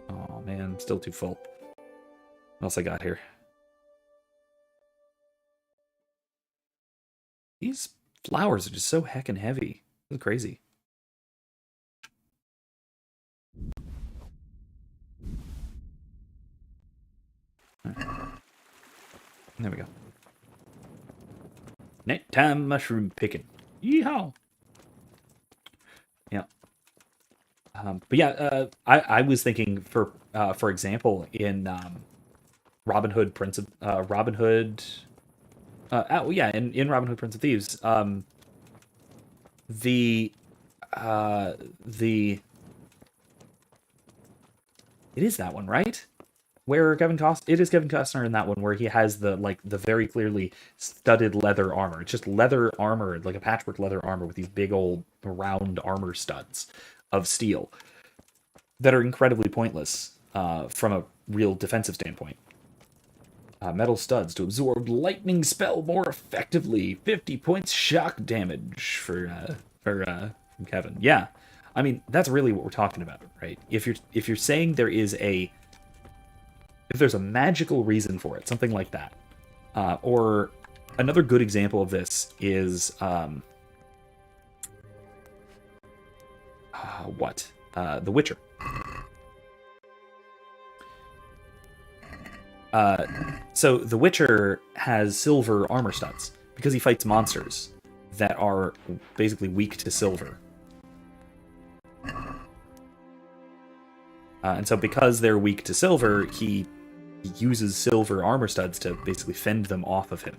Oh man, still too full. What else I got here? These flowers are just so heckin' heavy. It's crazy. There we go. Nighttime mushroom picking. Yeehaw! Yeah. But yeah, I was thinking for example in Robin Hood Prince of Robin Hood. In Robin Hood Prince of Thieves, it is that one, right? Where it is Kevin Costner in that one where he has the very clearly studded leather armor. It's just leather armor, like a patchwork leather armor with these big old round armor studs of steel that are incredibly pointless from a real defensive standpoint. Metal studs to absorb lightning spell more effectively. 50 points shock damage for Kevin. Yeah. I mean, that's really what we're talking about, right? If you're saying if there's a magical reason for it, something like that, or another good example of this is The Witcher. So The Witcher has silver armor studs because he fights monsters that are basically weak to silver. And so because they're weak to silver, he uses silver armor studs to basically fend them off of him.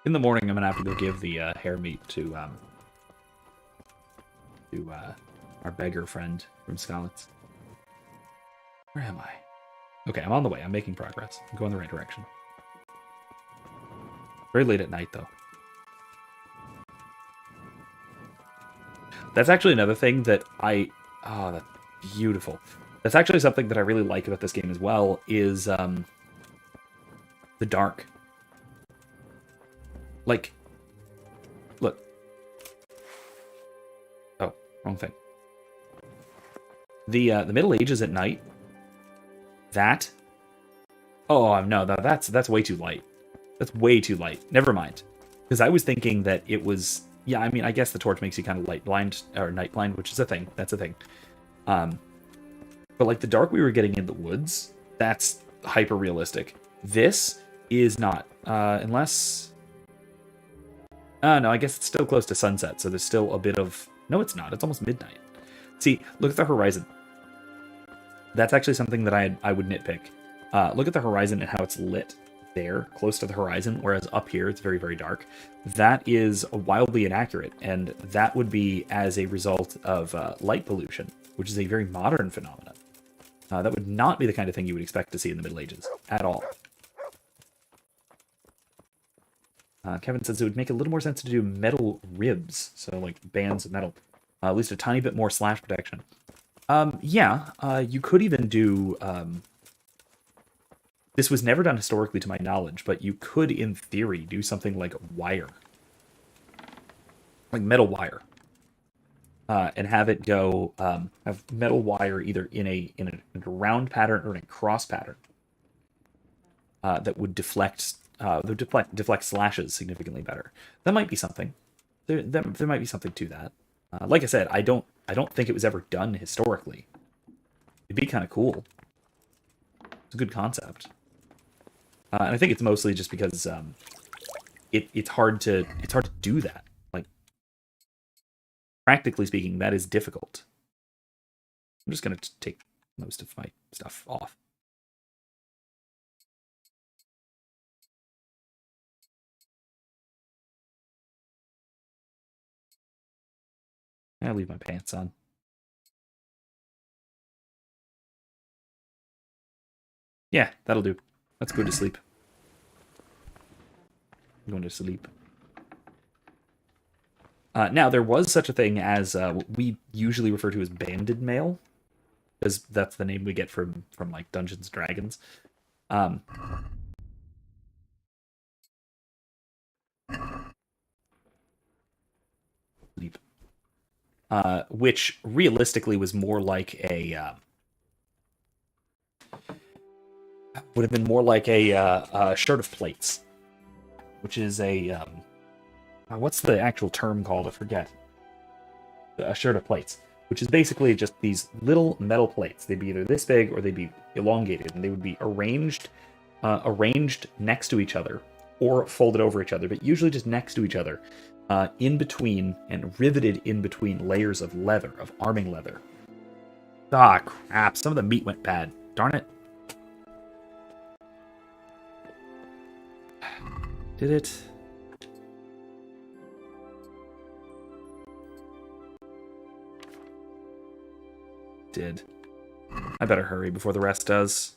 In the morning, I'm gonna have to go give the hare meat to our beggar friend from Scotland. Where am I? Okay, I'm on the way. I'm making progress. I'm going the right direction. Very late at night, though. That's actually another thing that that's beautiful. That's actually something that I really like about this game as well, is the dark. Like, look. Oh, wrong thing. The Middle Ages at night. That. Oh no, that's way too light. That's way too light. Never mind. Because I was thinking that it was. Yeah, I mean, I guess the torch makes you kind of light blind or night blind, which is a thing. That's a thing. But like the dark we were getting in the woods, that's hyper realistic. This is not, unless. No, I guess it's still close to sunset, so there's still a bit of... No, it's not. It's almost midnight. See, look at the horizon. That's actually something that I would nitpick. Look at the horizon and how it's lit there, close to the horizon, whereas up here it's very, very dark. That is wildly inaccurate, and that would be as a result of light pollution, which is a very modern phenomenon. That would not be the kind of thing you would expect to see in the Middle Ages, at all. Kevin says it would make a little more sense to do metal ribs, so like bands of metal. At least a tiny bit more slash protection. You could even do... this was never done historically to my knowledge, but you could, in theory, do something like wire. Like metal wire. And have it go... have metal wire either in a round pattern or in a cross pattern. That would deflect slashes significantly better. That might be something. There might be something to that. Like I said, I don't think it was ever done historically. It'd be kind of cool. It's a good concept. And I think it's mostly just because it's hard to do that. Like, practically speaking, that is difficult. I'm just gonna take most of my stuff off. I leave my pants on. Yeah, that'll do. Let's go to sleep. I'm going to sleep. Now, there was such a thing as what we usually refer to as banded mail, because that's the name we get from like Dungeons & Dragons. Sleep. Which realistically was more like a would have been more like a shirt of plates, which is a what's the actual term called? I forget. A shirt of plates, which is basically just these little metal plates. They'd be either this big or they'd be elongated, and they would be arranged next to each other or folded over each other, but usually just next to each other. In between and riveted in between layers of leather, of arming leather. Ah, crap. Some of the meat went bad. Darn it. Did it? did. I better hurry before the rest does.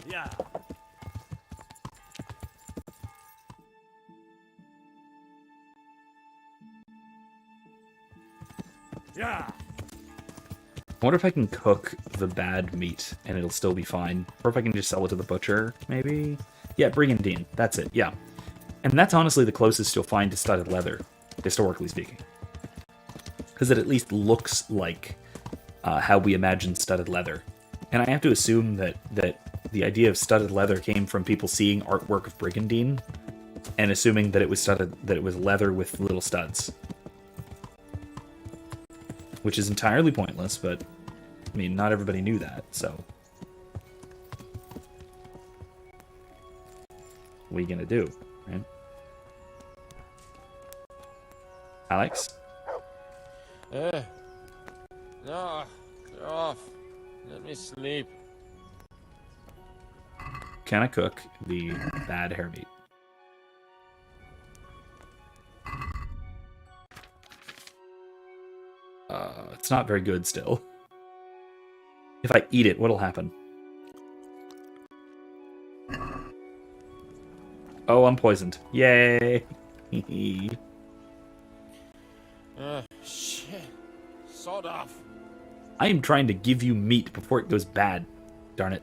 Yeah. Yeah. I wonder if I can cook the bad meat and it'll still be fine. Or if I can just sell it to the butcher, maybe? Yeah, brigandine. That's it, yeah. And that's honestly the closest you'll find to studded leather, historically speaking. Because it at least looks like how we imagine studded leather. And I have to assume that the idea of studded leather came from people seeing artwork of brigandine and assuming that it was leather with little studs. Which is entirely pointless, but I mean, not everybody knew that, so what are you gonna do, right? Alex? No, get off. Let me sleep. Can I cook the bad hair meat? It's not very good still. If I eat it, what'll happen? Oh, I'm poisoned. Yay! Shit. Sod off. I am trying to give you meat before it goes bad. Darn it.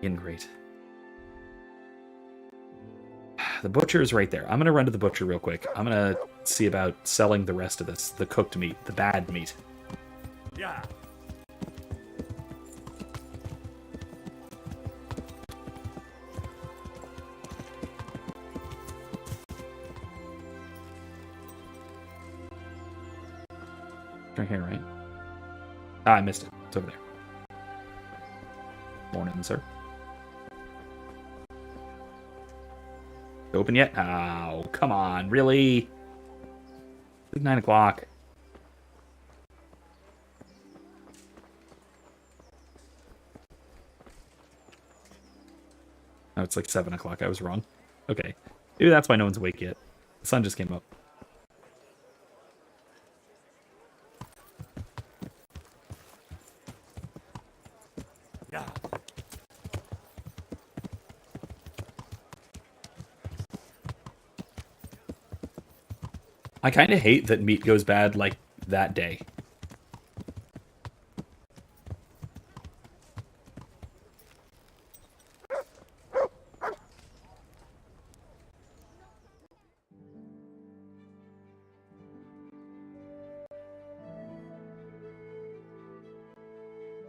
Ingrate. The butcher is right there. I'm going to run to the butcher real quick. I'm going to see about selling the rest of this. The cooked meat. The bad meat. Yeah. Right here, right? Ah, I missed it. It's over there. Morning, sir. Open yet? Oh, come on. Really? It's like 9 o'clock. Oh, it's like 7 o'clock. I was wrong. Okay. Maybe that's why no one's awake yet. The sun just came up. Yeah. I kind of hate that meat goes bad like that day.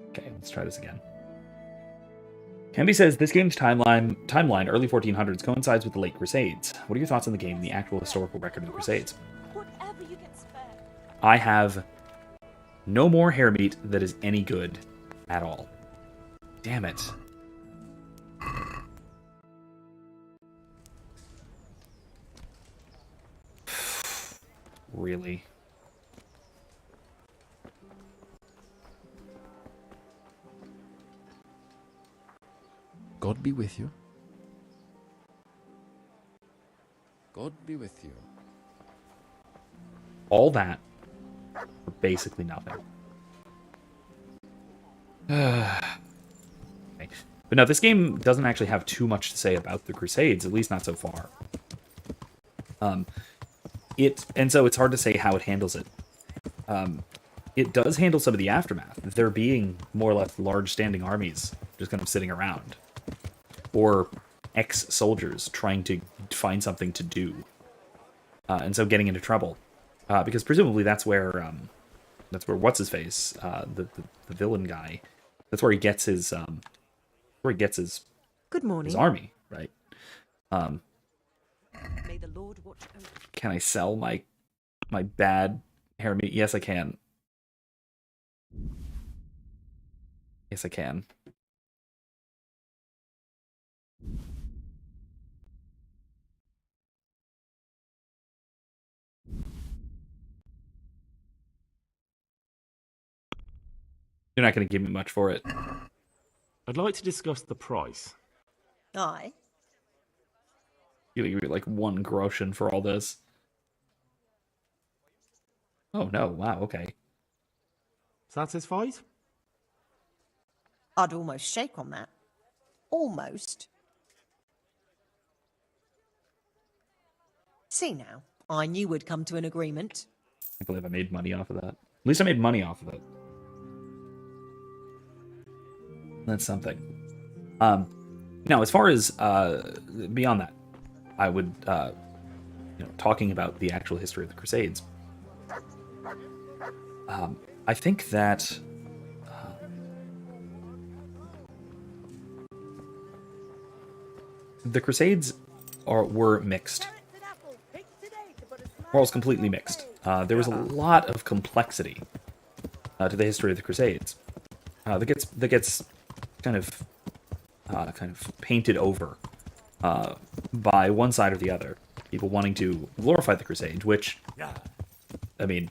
Okay, let's try this again. Camby says, this game's timeline, early 1400s, coincides with the late Crusades. What are your thoughts on the game and the actual historical record of the Crusades? Whatever you get spared. I have no more hair meat that is any good at all. Damn it. Really? God be with you. God be with you. All that for basically nothing. But no, this game doesn't actually have too much to say about the Crusades, at least not so far. And so it's hard to say how it handles it. It does handle some of the aftermath. There being more or less large standing armies just kind of sitting around. Or ex-soldiers trying to find something to do. And so getting into trouble. Because presumably that's where what's-his-face, the villain guy, that's where he gets his Good morning. his army, right? May the Lord watch over. Can I sell my bad hair meat? Yes, I can. Yes, I can. You're not going to give me much for it. I'd like to discuss the price. Aye. You give me like 1 groschen for all this. Oh no! Wow. Okay. Satisfied? I'd almost shake on that. Almost. See now, I knew we'd come to an agreement. I believe I made money off of that. At least I made money off of it. That's something. Now, as far as beyond that, I would, talking about the actual history of the Crusades. I think that the Crusades were mixed. Morals completely mixed. There was a lot of complexity to the history of the Crusades that gets kind of painted over by one side or the other. People wanting to glorify the Crusades, which, I mean,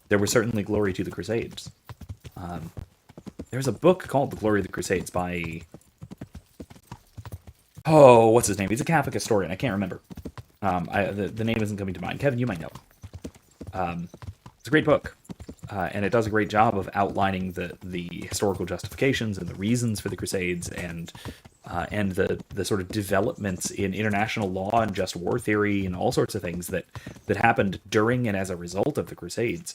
there was certainly glory to the Crusades. There's a book called The Glory of the Crusades by... Oh, what's his name? He's a Catholic historian. I can't remember. The name isn't coming to mind. Kevin, you might know. It's a great book, and it does a great job of outlining the historical justifications and the reasons for the Crusades, and the sort of developments in international law and just war theory and all sorts of things that happened during and as a result of the Crusades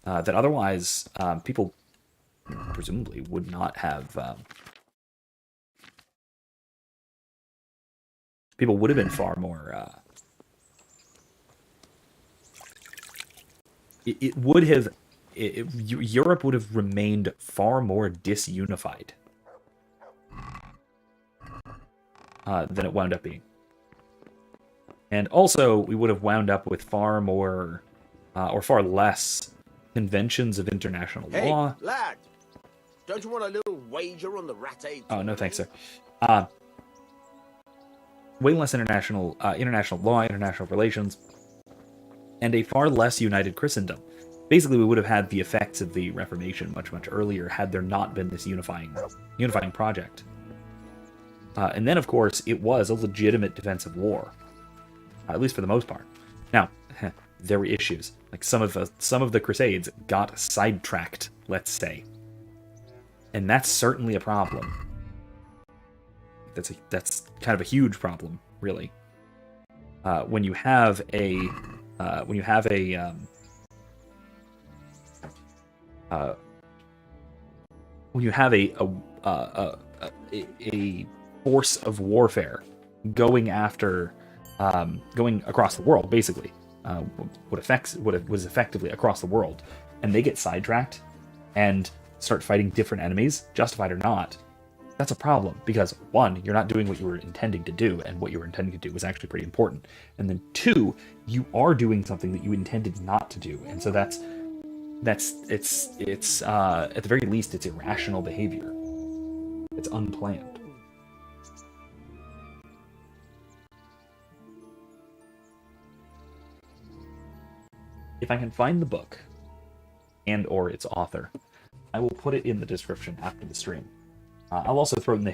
that otherwise people presumably would not have. People would have been far more. Europe would have remained far more disunified than it wound up being. And also, we would have wound up with far more, or far less, conventions of international law. Hey, lad! Don't you want a little wager on the rat-aid? Oh, no thanks, sir. Way less international law, international relations, and a far less united Christendom. Basically, we would have had the effects of the Reformation much, much earlier had there not been this unifying project. And then, of course, it was a legitimate defensive war, at least for the most part. Now, there were issues. Like some of the Crusades got sidetracked, let's say, and that's certainly a problem. That's kind of a huge problem, really. When you have a force of warfare going across the world, basically, was effectively across the world, and they get sidetracked and start fighting different enemies, justified or not, that's a problem, because one, you're not doing what you were intending to do, and what you were intending to do was actually pretty important, and then two, you are doing something that you intended not to do, and so it's at the very least, it's irrational behavior. It's unplanned. If I can find the book and or its author, I will put it in the description after the stream. I'll also throw it in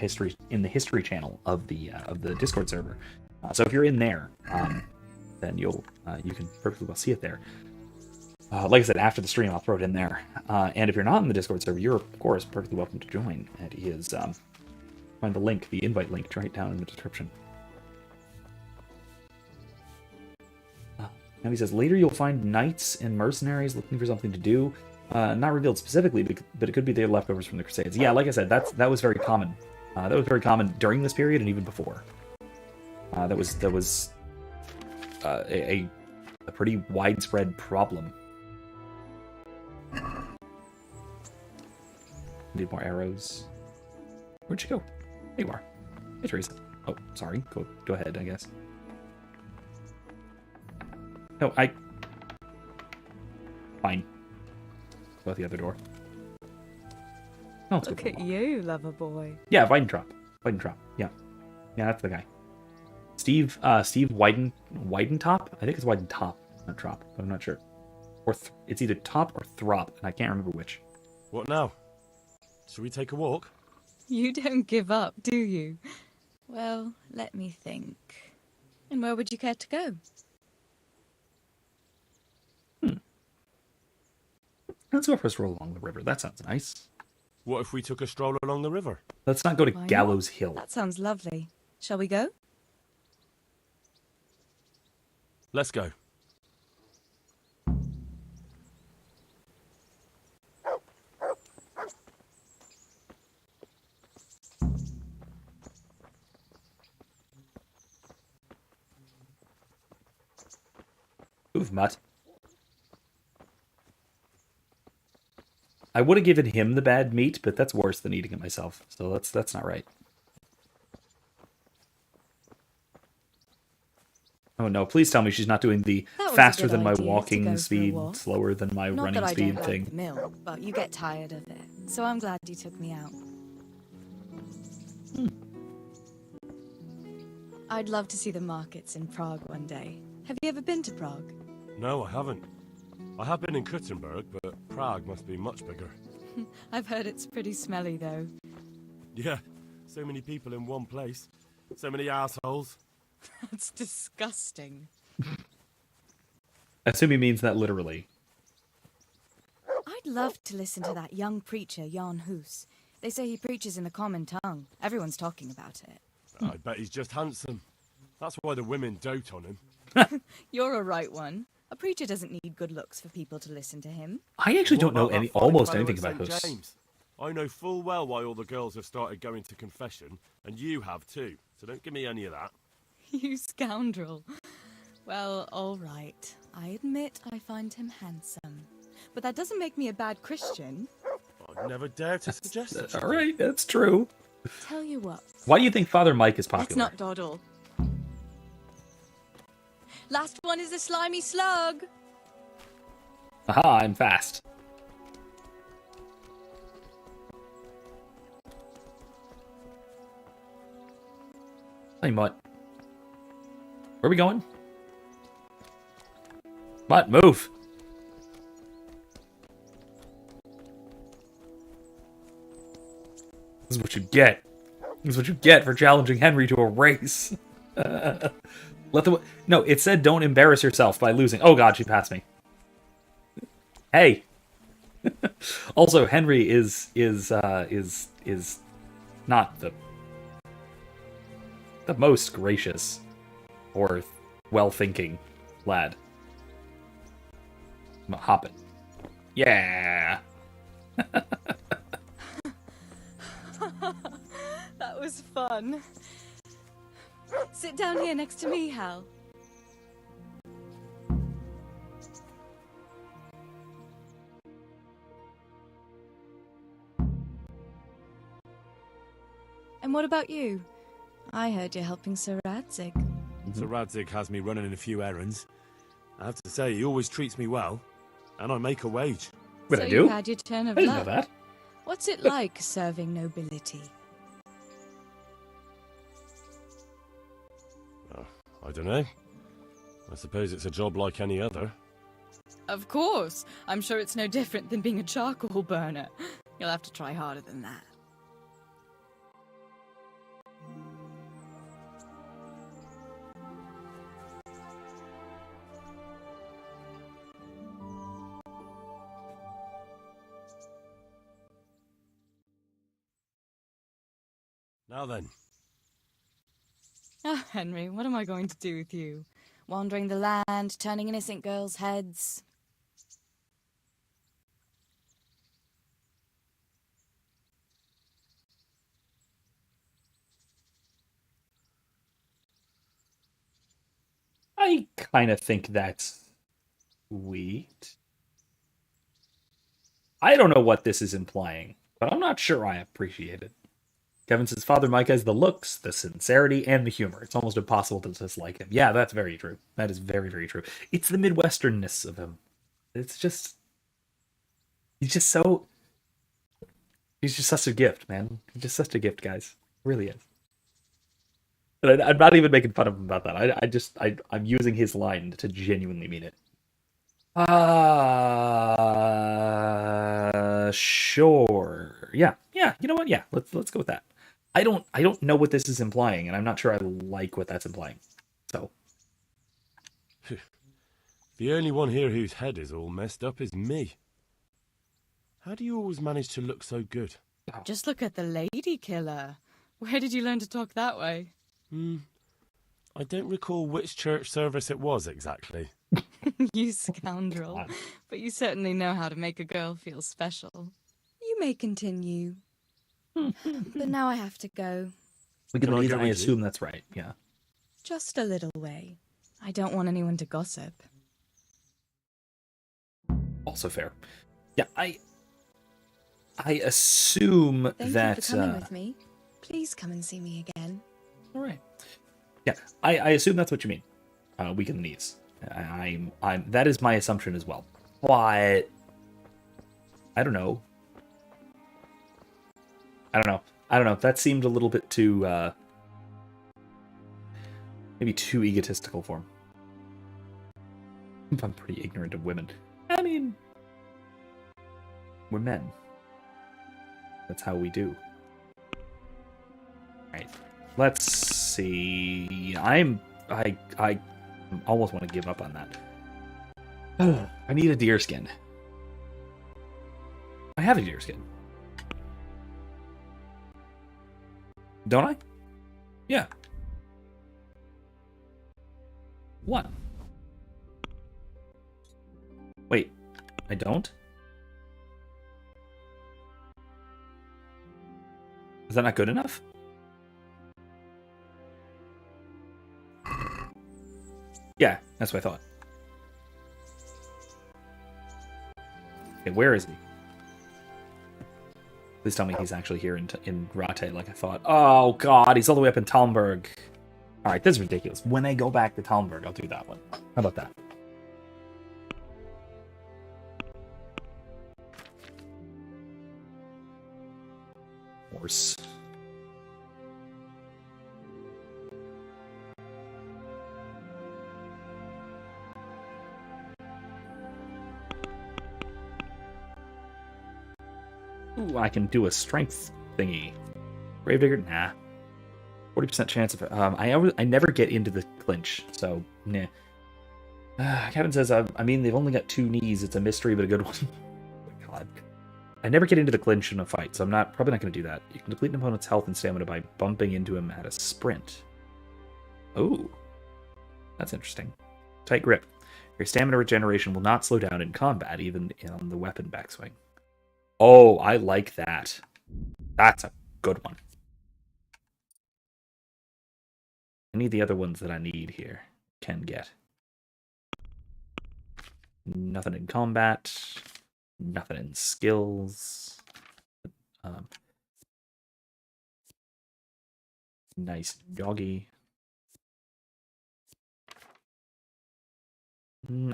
the history channel of the Discord server. So if you're in there, then you can perfectly well see it there. Like I said, after the stream, I'll throw it in there. And if you're not in the Discord server, you're of course perfectly welcome to join. And he is find the link, the invite link, right down in the description. Now he says later you'll find knights and mercenaries looking for something to do. Not revealed specifically, but it could be their leftovers from the Crusades. Yeah, like I said, that was very common. That was very common during this period and even before. That was a pretty widespread problem. Need more arrows. Where'd you go? There you are. Hey, Teresa. Oh, sorry. Go ahead, I guess. No, Fine. Go out the other door. Oh, Look at you, lover boy. Yeah, Weidentrop. Yeah, that's the guy. Steve Weidentop? I think it's Weidentop, not Trop, but I'm not sure. Or it's either Top or Throp, and I can't remember which. What now? Should we take a walk? You don't give up, do you? Well, let me think. And where would you care to go? Let's go for a stroll along the river. That sounds nice. What if we took a stroll along the river? Let's not go to Why Gallows not? Hill. That sounds lovely. Shall we go? Let's go. Move, mutt. I would have given him the bad meat, but that's worse than eating it myself. So that's not right. Oh no, please tell me she's not doing the faster than my walking speed, slower than my running speed thing. Like the mill, but you get tired of it. So I'm glad you took me out. I'd love to see the markets in Prague one day. Have you ever been to Prague? No, I haven't. I have been in Kuttenberg, but Prague must be much bigger. I've heard it's pretty smelly, though. Yeah, so many people in one place. So many assholes. That's disgusting. I assume he means that literally. I'd love to listen to that young preacher, Jan Hus. They say he preaches in the common tongue. Everyone's talking about it. I bet he's just handsome. That's why the women dote on him. You're a right one. A preacher doesn't need good looks for people to listen to him. I actually don't know almost anything about St. Hus. James. I know full well why all the girls have started going to confession, and you have too. So don't give me any of that. You scoundrel. Well, all right. I admit I find him handsome. But that doesn't make me a bad Christian. I'd never dare to suggest it. All right, that's true. Tell you what. Why do you think Father Mike is popular? Let's not dawdle. Last one is a slimy slug. Aha, I'm fast. Hey, Mutt. Where are we going? Mutt, move. This is what you get. This is what you get for challenging Henry to a race. No, it said don't embarrass yourself by losing. Oh god, she passed me. Hey. Also, Henry is not the most gracious or well-thinking lad. I'm hopping. Yeah. That was fun. Sit down here next to me, Hal. And what about you? I heard you're helping Sir Radzig. Sir Radzig has me running a few errands. I have to say, he always treats me well, and I make a wage. What so I do? You had your turn of I didn't luck. know that. What's it like serving nobility? I don't know. I suppose it's a job like any other. Of course. I'm sure it's no different than being a charcoal burner. You'll have to try harder than that. Now then. Oh, Henry, what am I going to do with you? Wandering the land, turning innocent girls' heads. I kind of think that's sweet. I don't know what this is implying, but I'm not sure I appreciate it. Kevin says Father Mike has the looks, the sincerity, and the humor. It's almost impossible to dislike him. Yeah, that's very true. That is very, very true. It's the Midwesternness of him. It's just... He's just so... He's just such a gift, man. He's just such a gift, guys. He really is. And I'm not even making fun of him about that. I'm using his line to genuinely mean it. Sure. Yeah, yeah. You know what? Yeah, let's go with that. I don't know what this is implying, and I'm not sure I like what that's implying. So The only one here whose head is all messed up is me. How do you always manage to look so good? Just look at the lady killer. Where did you learn to talk that way? I don't recall which church service it was exactly. You scoundrel. But you certainly know how to make a girl feel special. You may continue. But now I have to go. we Can I can. go I with you? assume that's right. Yeah. Just a little way. I don't want anyone to gossip. Also fair. Yeah. I assume Thank that. you for coming with me. Please come and see me again. All right. Yeah. I assume that's what you mean. Weaken the knees. I'm. That is my assumption as well. But I don't know. I don't know. That seemed a little bit too, maybe too egotistical for him. I'm pretty ignorant of women. I mean, we're men. That's how we do. Right. Let's see. I almost want to give up on that. I need a deer skin. I have a deer skin. Don't I? Yeah. One. Wait, I don't? Is that not good enough? Yeah, that's what I thought. Okay, where is he? Please tell me he's actually here in Rate like I thought. Oh god, he's all the way up in Talmberg. Alright, this is ridiculous. When I go back to Talmberg, I'll do that one. How about that? Horse. Ooh, I can do a strength thingy. Gravedigger? Nah. 40% chance of it. I never get into the clinch, so nah. Kevin says, I mean, they've only got 2 knees. It's a mystery, but a good one. Oh my god. I never get into the clinch in a fight, so I'm probably not going to do that. You can deplete an opponent's health and stamina by bumping into him at a sprint. Oh. That's interesting. Tight grip. Your stamina regeneration will not slow down in combat, even on the weapon backswing. Oh, I like that. That's a good one. I need the other ones that I need here. Can get. Nothing in combat. Nothing in skills. Nice doggy.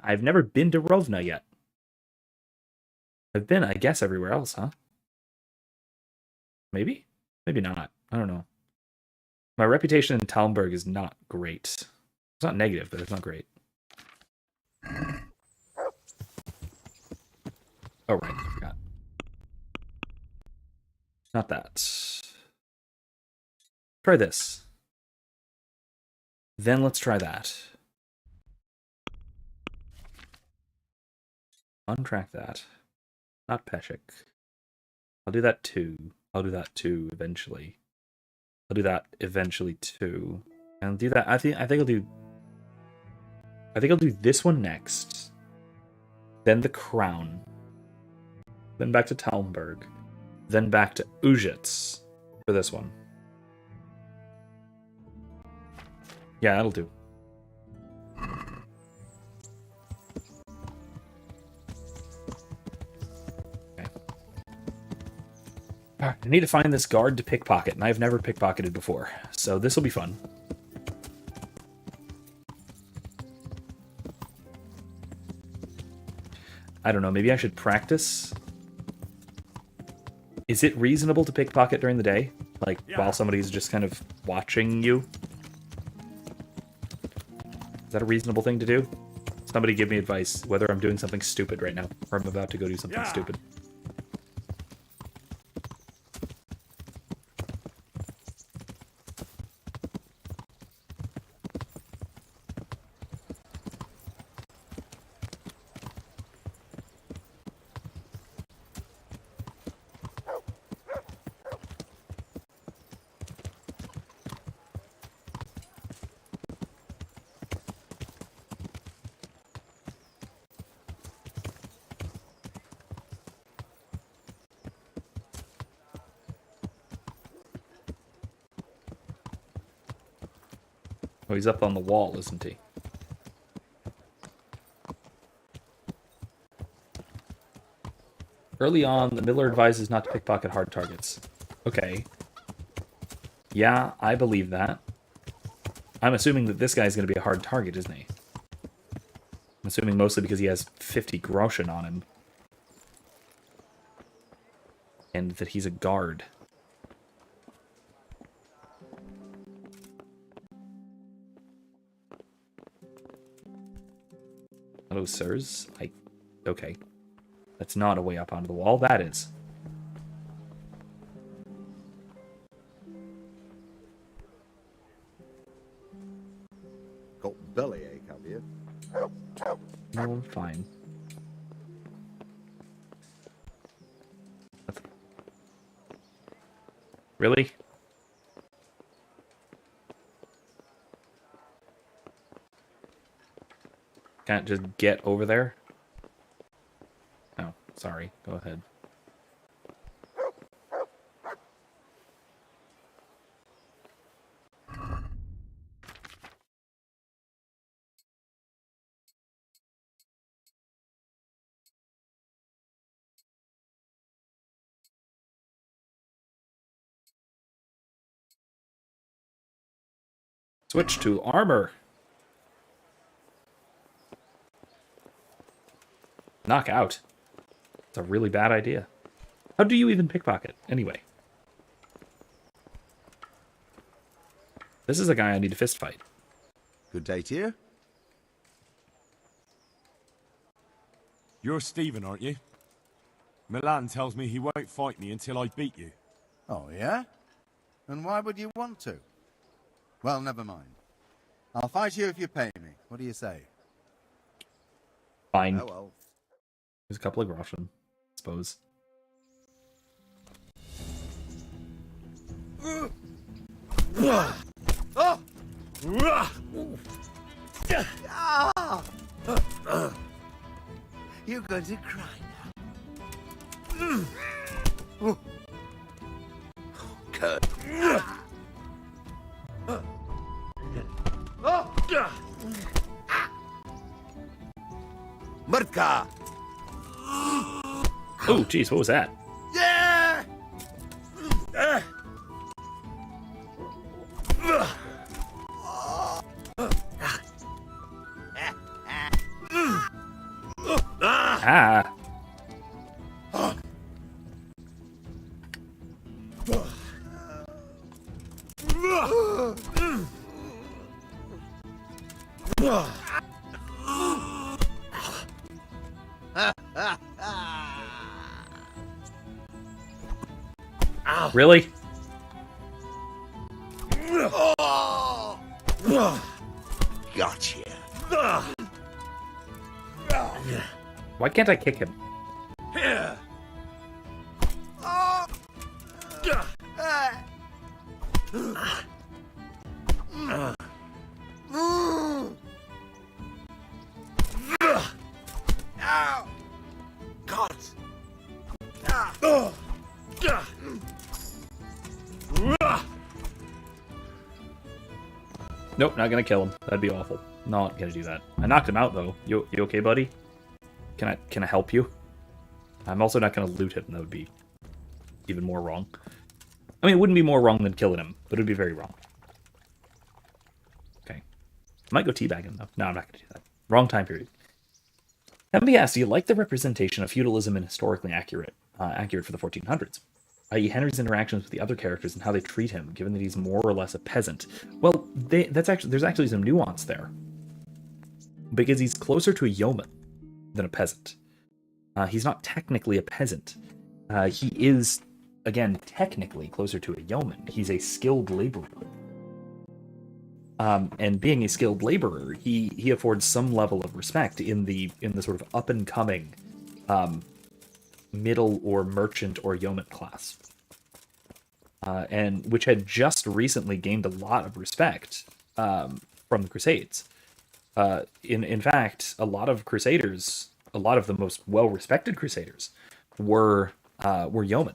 I've never been to Rovna yet. I've been, I guess, everywhere else, huh? Maybe? Maybe not. I don't know. My reputation in Talmberg is not great. It's not negative, but it's not great. Oh, right. I forgot. Not that. Try this. Then let's try that. Untrack that. Not Peshek. I'll do that too. I'll do that too eventually. I'll do that eventually too. And I'll do that. I think I'll do this one next. Then the crown. Then back to Talmberg. Then back to Ujits for this one. Yeah, that'll do. I need to find this guard to pickpocket, and I've never pickpocketed before, so this will be fun. I don't know, maybe I should practice? Is it reasonable to pickpocket during the day? Like, while somebody's just kind of watching you? Is that a reasonable thing to do? Somebody give me advice, whether I'm doing something stupid right now, or I'm about to go do something stupid. Oh, he's up on the wall, isn't he? Early on, the miller advises not to pickpocket hard targets. Okay. Yeah, I believe that. I'm assuming that this guy's going to be a hard target, isn't he? I'm assuming mostly because he has 50 groschen on him. And that he's a guard. Hello, sirs. Okay. That's not a way up onto the wall. That is. Got bellyache, have you? No, I'm fine. Really? Can't just get over there? Oh, sorry. Go ahead. Switch to armor. Knock out. It's a really bad idea. How do you even pickpocket, anyway? This is a guy I need to fist fight. Good day to you. You're Stephen, aren't you? Milan tells me he won't fight me until I beat you. Oh, yeah? And why would you want to? Well, never mind. I'll fight you if you pay me. What do you say? Fine. Oh, well. There's a couple of groschen, I suppose. You're going to cry now. Good. Murtka! Oh, jeez, what was that? Yeah! Ah! Really? Gotcha. Why can't I kick him? Here. God. Nope, not gonna kill him. That'd be awful. Not gonna do that. I knocked him out though. You okay, buddy? Can I help you? I'm also not gonna loot him. That would be even more wrong. I mean, it wouldn't be more wrong than killing him, but it would be very wrong. Okay. I might go teabag him though. No, I'm not gonna do that. Wrong time period. MB asks, do you like the representation of feudalism and historically accurate for the 1400s? I.e. Henry's interactions with the other characters and how they treat him, given that he's more or less a peasant. Well, there's actually some nuance there. Because he's closer to a yeoman than a peasant. He's not technically a peasant. He is, again, technically closer to a yeoman. He's a skilled laborer. And being a skilled laborer, he affords some level of respect in the sort of up and coming middle or merchant or yeoman class, and which had just recently gained a lot of respect from the Crusades. In fact, a lot of the most well-respected crusaders were yeomen.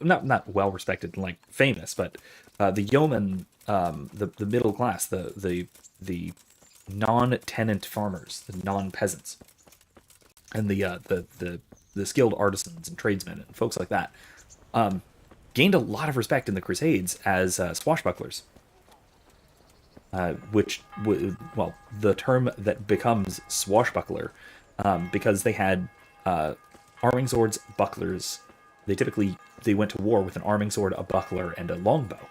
Not well-respected, like famous, but the yeoman the middle class, the non-tenant farmers, the non-peasants, and the skilled artisans and tradesmen and folks like that, gained a lot of respect in the Crusades as swashbucklers. Well, the term that becomes swashbuckler, because they had arming swords, bucklers. They went to war with an arming sword, a buckler, and a longbow.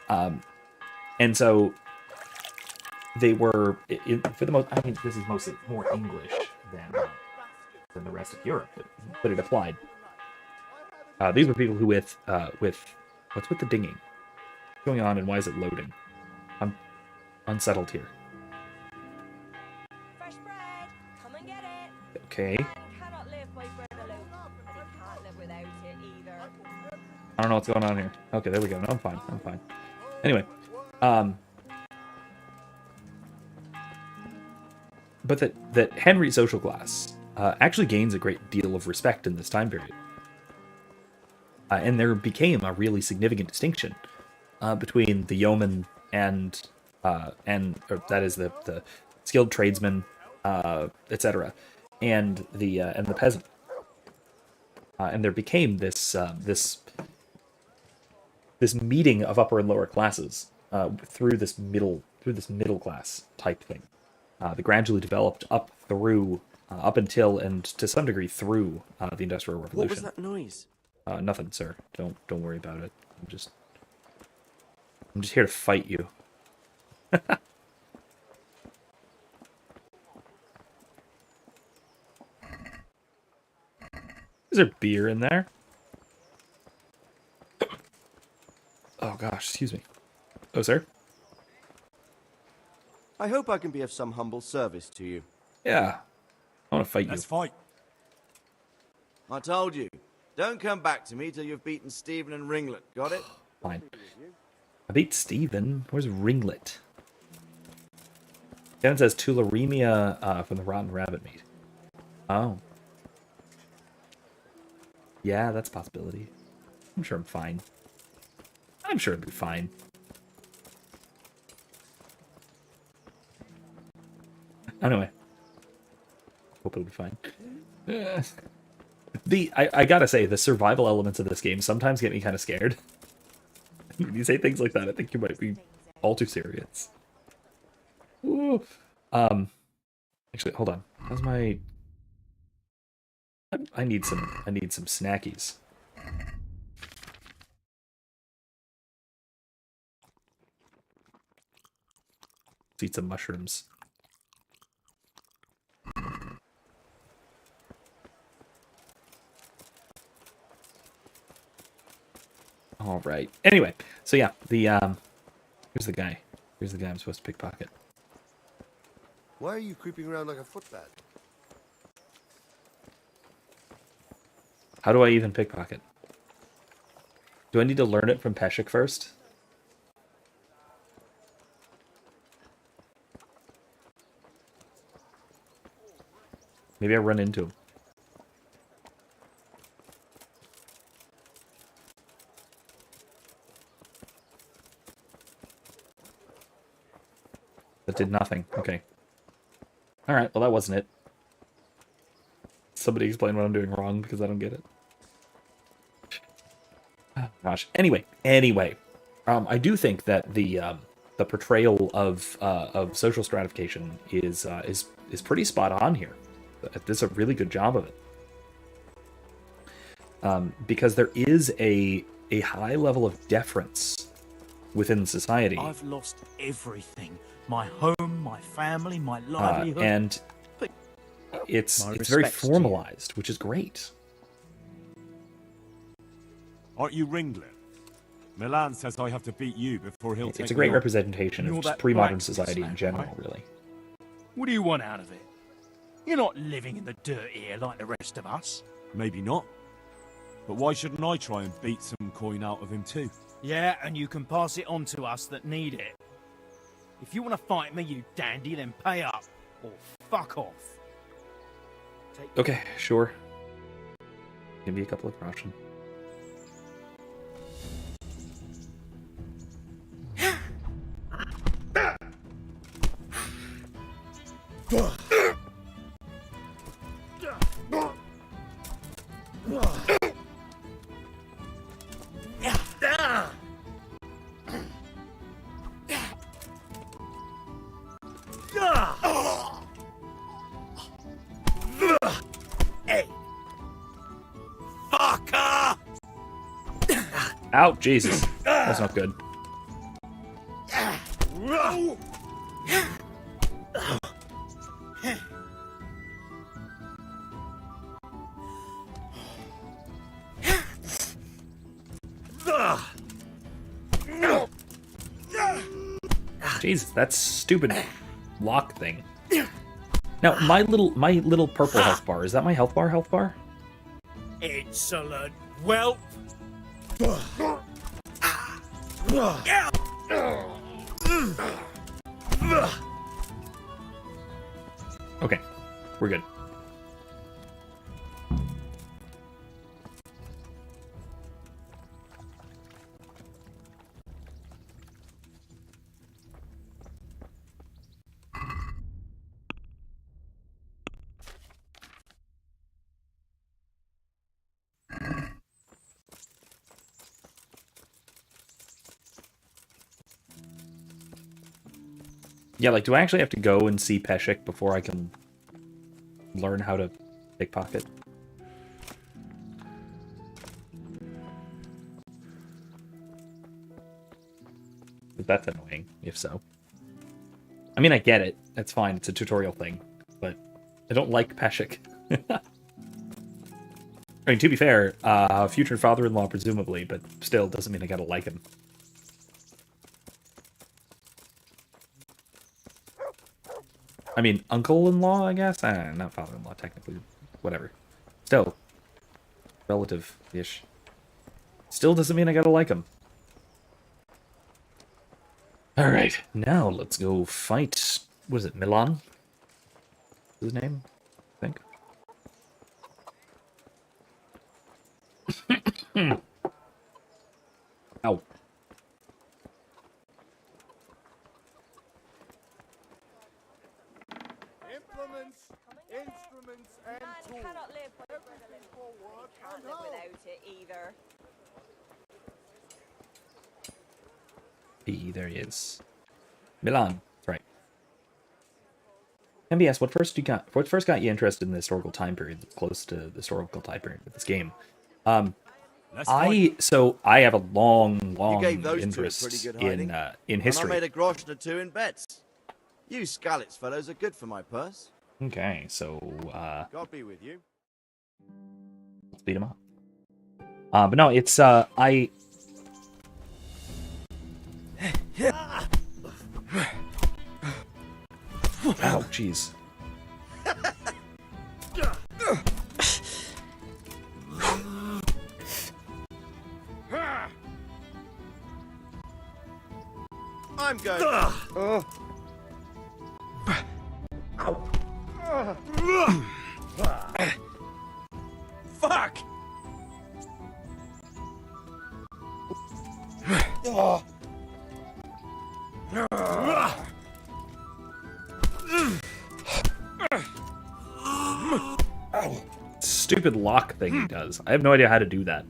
And so they were, for the most. I mean, this is mostly more English than the rest of Europe, but it applied. These were people who with what's with the dinging? What's going on, and why is it loading? I'm unsettled here. Fresh bread, come and get it. Okay. Man cannot live by bread alone, and he can't live without it either. I don't know what's going on here. Okay, there we go. No, I'm fine. I'm fine. Anyway, but that Henry's social class actually gains a great deal of respect in this time period, and there became a really significant distinction between the yeoman and that is the skilled tradesman, etc., and the peasant, and there became this meeting of upper and lower classes through this middle class type thing that gradually developed up until and to some degree through the Industrial Revolution. What was that noise? Nothing, sir. Don't worry about it. I'm just here to fight you. Is there beer in there? Oh gosh, excuse me. Oh, sir? I hope I can be of some humble service to you. Yeah. I want to fight you. Let's fight. I told you. Don't come back to me till you've beaten Stephen and Ringlet. Got it? Fine. I beat Stephen. Where's Ringlet? Then it says tularemia from the rotten rabbit meat. Oh. Yeah, that's a possibility. I'm sure I'm fine. I'm sure it'll be fine. Anyway. Hope it'll be fine. I gotta say, the survival elements of this game sometimes get me kind of scared. When you say things like that, I think you might be all too serious. Ooh. Actually, hold on. How's my... I need some snackies. Let's eat some mushrooms. All right. Anyway, so yeah, here's the guy. Here's the guy I'm supposed to pickpocket. Why are you creeping around like a footpad? How do I even pickpocket? Do I need to learn it from Peshek first? Maybe I run into him. That did nothing. Okay. Alright, well that wasn't it. Somebody explain what I'm doing wrong because I don't get it. Oh, gosh. Anyway. I do think that the portrayal of social stratification is pretty spot on here. It does a really good job of it. Because there is a high level of deference within society. I've lost everything. My home, my family, my livelihood. And it's very formalized, which is great. Aren't you Ringlet? Milan says I have to beat you before he'll take It's a great me on. representation of just pre-modern society in general, really. What do you want out of it? You're not living in the dirt here like the rest of us. Maybe not. But why shouldn't I try and beat some coin out of him too? Yeah, and you can pass it on to us that need it. If you want to fight me, you dandy, then pay up. Or fuck off. Okay, sure. Give me a couple of groschen. Hey! Fucker! Ow, Jesus. That's not good. Jesus, that stupid lock thing. Now, my little purple health bar, is that my health bar? Excellent. Well. Okay, we're good. Yeah, like, do I actually have to go and see Peshek before I can learn how to pickpocket? But that's annoying, if so. I mean, I get it. That's fine. It's a tutorial thing. But I don't like Peshek. I mean, to be fair, future father-in-law, presumably, but still doesn't mean I gotta like him. I mean, uncle-in-law, I guess? Not father-in-law, technically. Whatever. Still. Relative-ish. Still doesn't mean I gotta like him. Alright, now let's go fight... What is it, Milan? His name? I think. Ow. Implements, instruments, and tools. Cannot live can't live without it either. There he is. Milan. That's right. MBS, what first got you interested in the historical time period that's close to the historical time period of this game? I have a long interest in history. And I made a grosh or two in bets. You Scalitz fellows are good for my purse. Okay, so God be with you. Let's beat him up. But no, it's I. Oh, jeez. I'm going. Fuck! Stupid lock thing he does. I have no idea how to do that.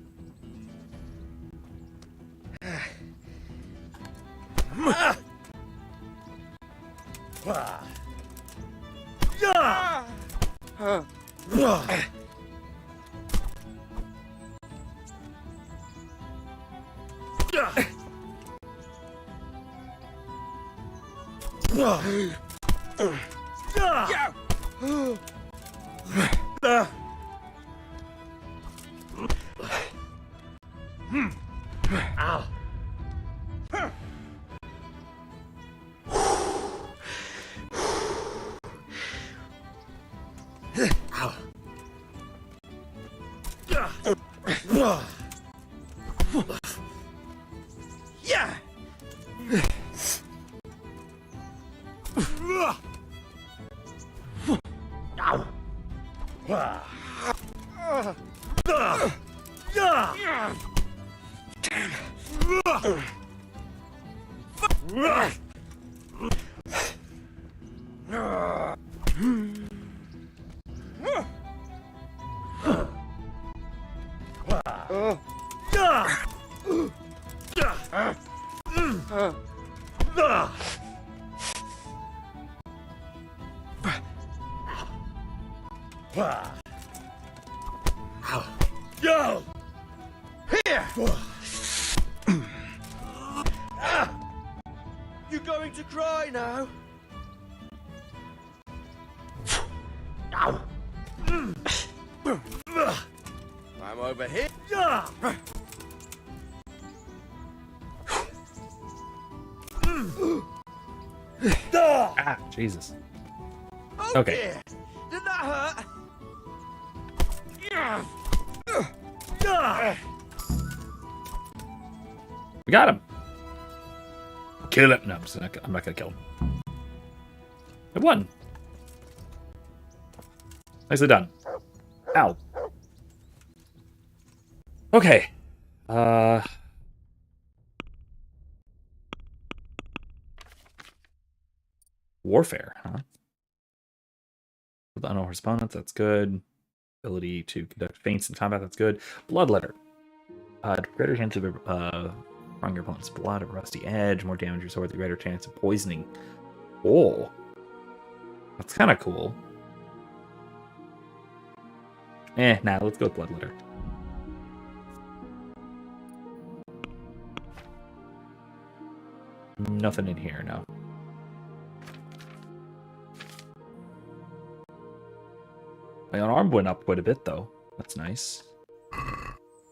Yo! Here! You going to cry now? I'm over here. Ah, Jesus. Okay. Dear. Did that hurt? We got him. Kill him. No, I'm not gonna kill him. I won. Nicely done. Ow. Okay. Warfare, huh? With unknown opponents, that's good. Ability to conduct feints in combat, that's good. Bloodletter. Greater chance of wrong your opponent's blood, a rusty edge, more damage your sword, the greater chance of poisoning. Oh. That's kind of cool. Nah, let's go with Bloodletter. Nothing in here, no. My arm went up quite a bit, though. That's nice.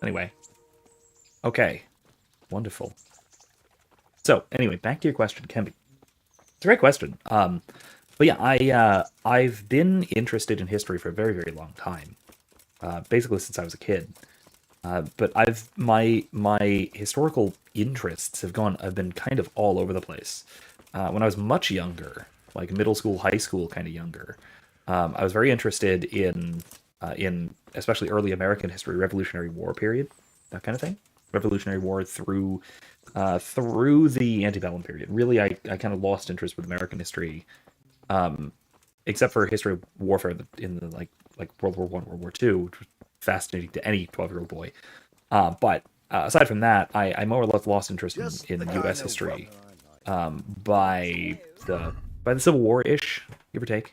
Anyway. Okay. Wonderful. So, anyway, back to your question, Kemby. It's a great question. But yeah, I've been interested in history for a very, very long time. Basically since I was a kid. But my historical interests have been kind of all over the place. When I was much younger, like middle school, high school, kind of younger, I was very interested in especially early American history, Revolutionary War period, that kind of thing. Revolutionary War through the antebellum period. Really, I kind of lost interest with American history, except for history of warfare in the like World War I, World War II, which was fascinating to any 12-year-old boy. But aside from that, I more or less lost interest in U.S. history by the Civil War-ish, give or take.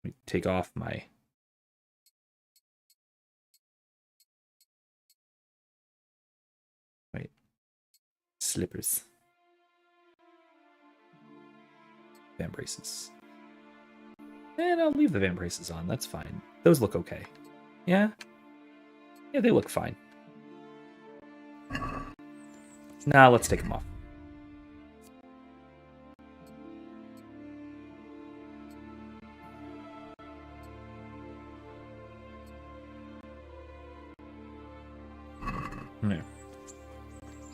Let me take off my slippers. Van braces. And I'll leave the van braces on, that's fine. Those look okay. Yeah? Yeah, they look fine. Now let's take them off. Yeah.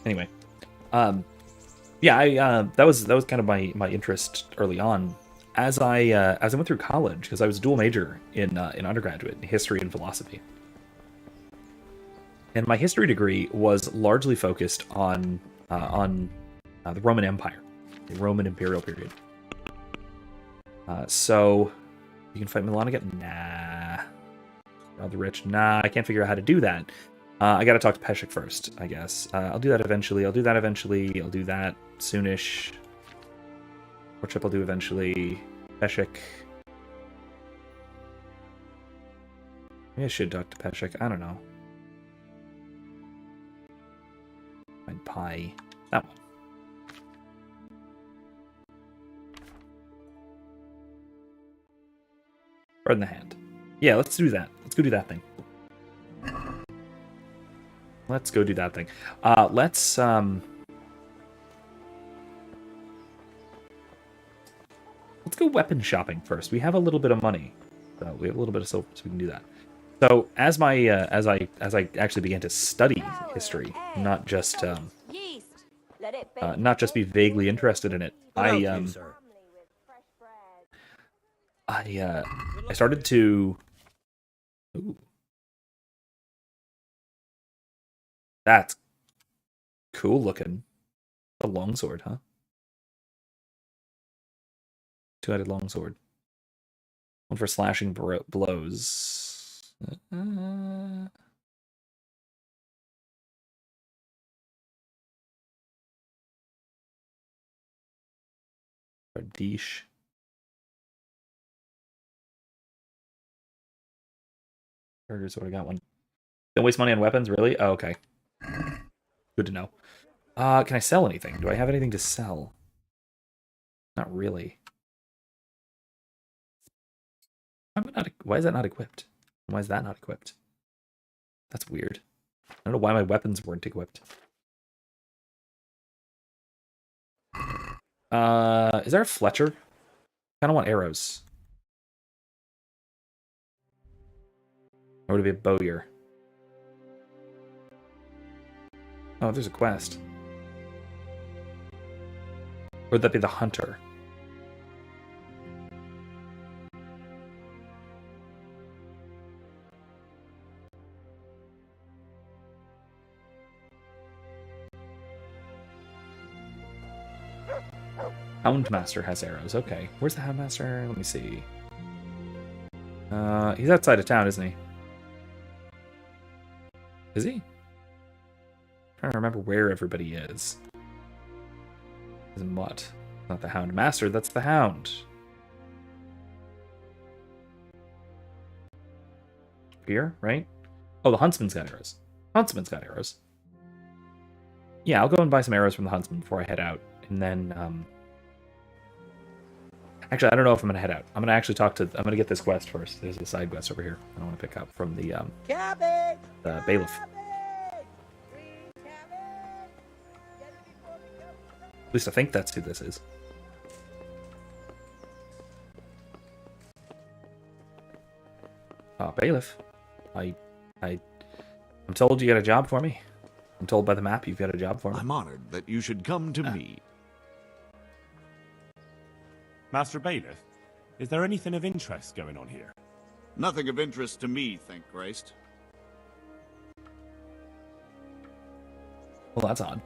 Anyway, yeah, that was kind of my interest early on. As I went through college, because I was a dual major in undergraduate, in history and philosophy, and my history degree was largely focused on the Roman Empire, the Roman imperial period. So you can fight Milan again? Nah. Rather rich? Nah, I can't figure out how to do that. I gotta talk to Peshek first, I guess. I'll do that eventually. I'll do that soonish. Worship I'll do eventually. Peshek. Maybe I should talk to Peshek. I don't know. Find pie. That one. Bird in the hand. Yeah, let's do that. Let's go do that thing. Let's go do that thing. Let's go weapon shopping first. We have a little bit of money. So we have a little bit of silver, so we can do that. So as my as I actually began to study history, not just be vaguely interested in it, I started to. Ooh. That's cool looking. A longsword, huh? Two-headed longsword. One for slashing blows. Radish. Burgers, what I got one. Don't waste money on weapons, really? Oh, okay. Good to know. Can I sell anything? Do I have anything to sell? Not really. Why is that not equipped? Why is that not equipped? That's weird. I don't know why my weapons weren't equipped. Is there a Fletcher? I kind of want arrows. Or would it be a bowyer? Oh, there's a quest. Or would that be the hunter? Houndmaster has arrows. Okay. Where's the Houndmaster? Let me see. He's outside of town, isn't he? Is he? I'm trying to remember where everybody is. Isn't what? Not the Houndmaster, that's the Hound. Here, right? Oh, the Huntsman's got arrows. Huntsman's got arrows. Yeah, I'll go and buy some arrows from the Huntsman before I head out. And then, actually, I don't know if I'm gonna head out. I'm gonna actually I'm gonna get this quest first. There's a side quest over here I want to pick up from the bailiff. At least I think that's who this is. Bailiff. I'm told you got a job for me. I'm told by the map you've got a job for me. I'm honored that you should come to me. Master Bailiff, is there anything of interest going on here? Nothing of interest to me, thank Christ. Well, that's odd.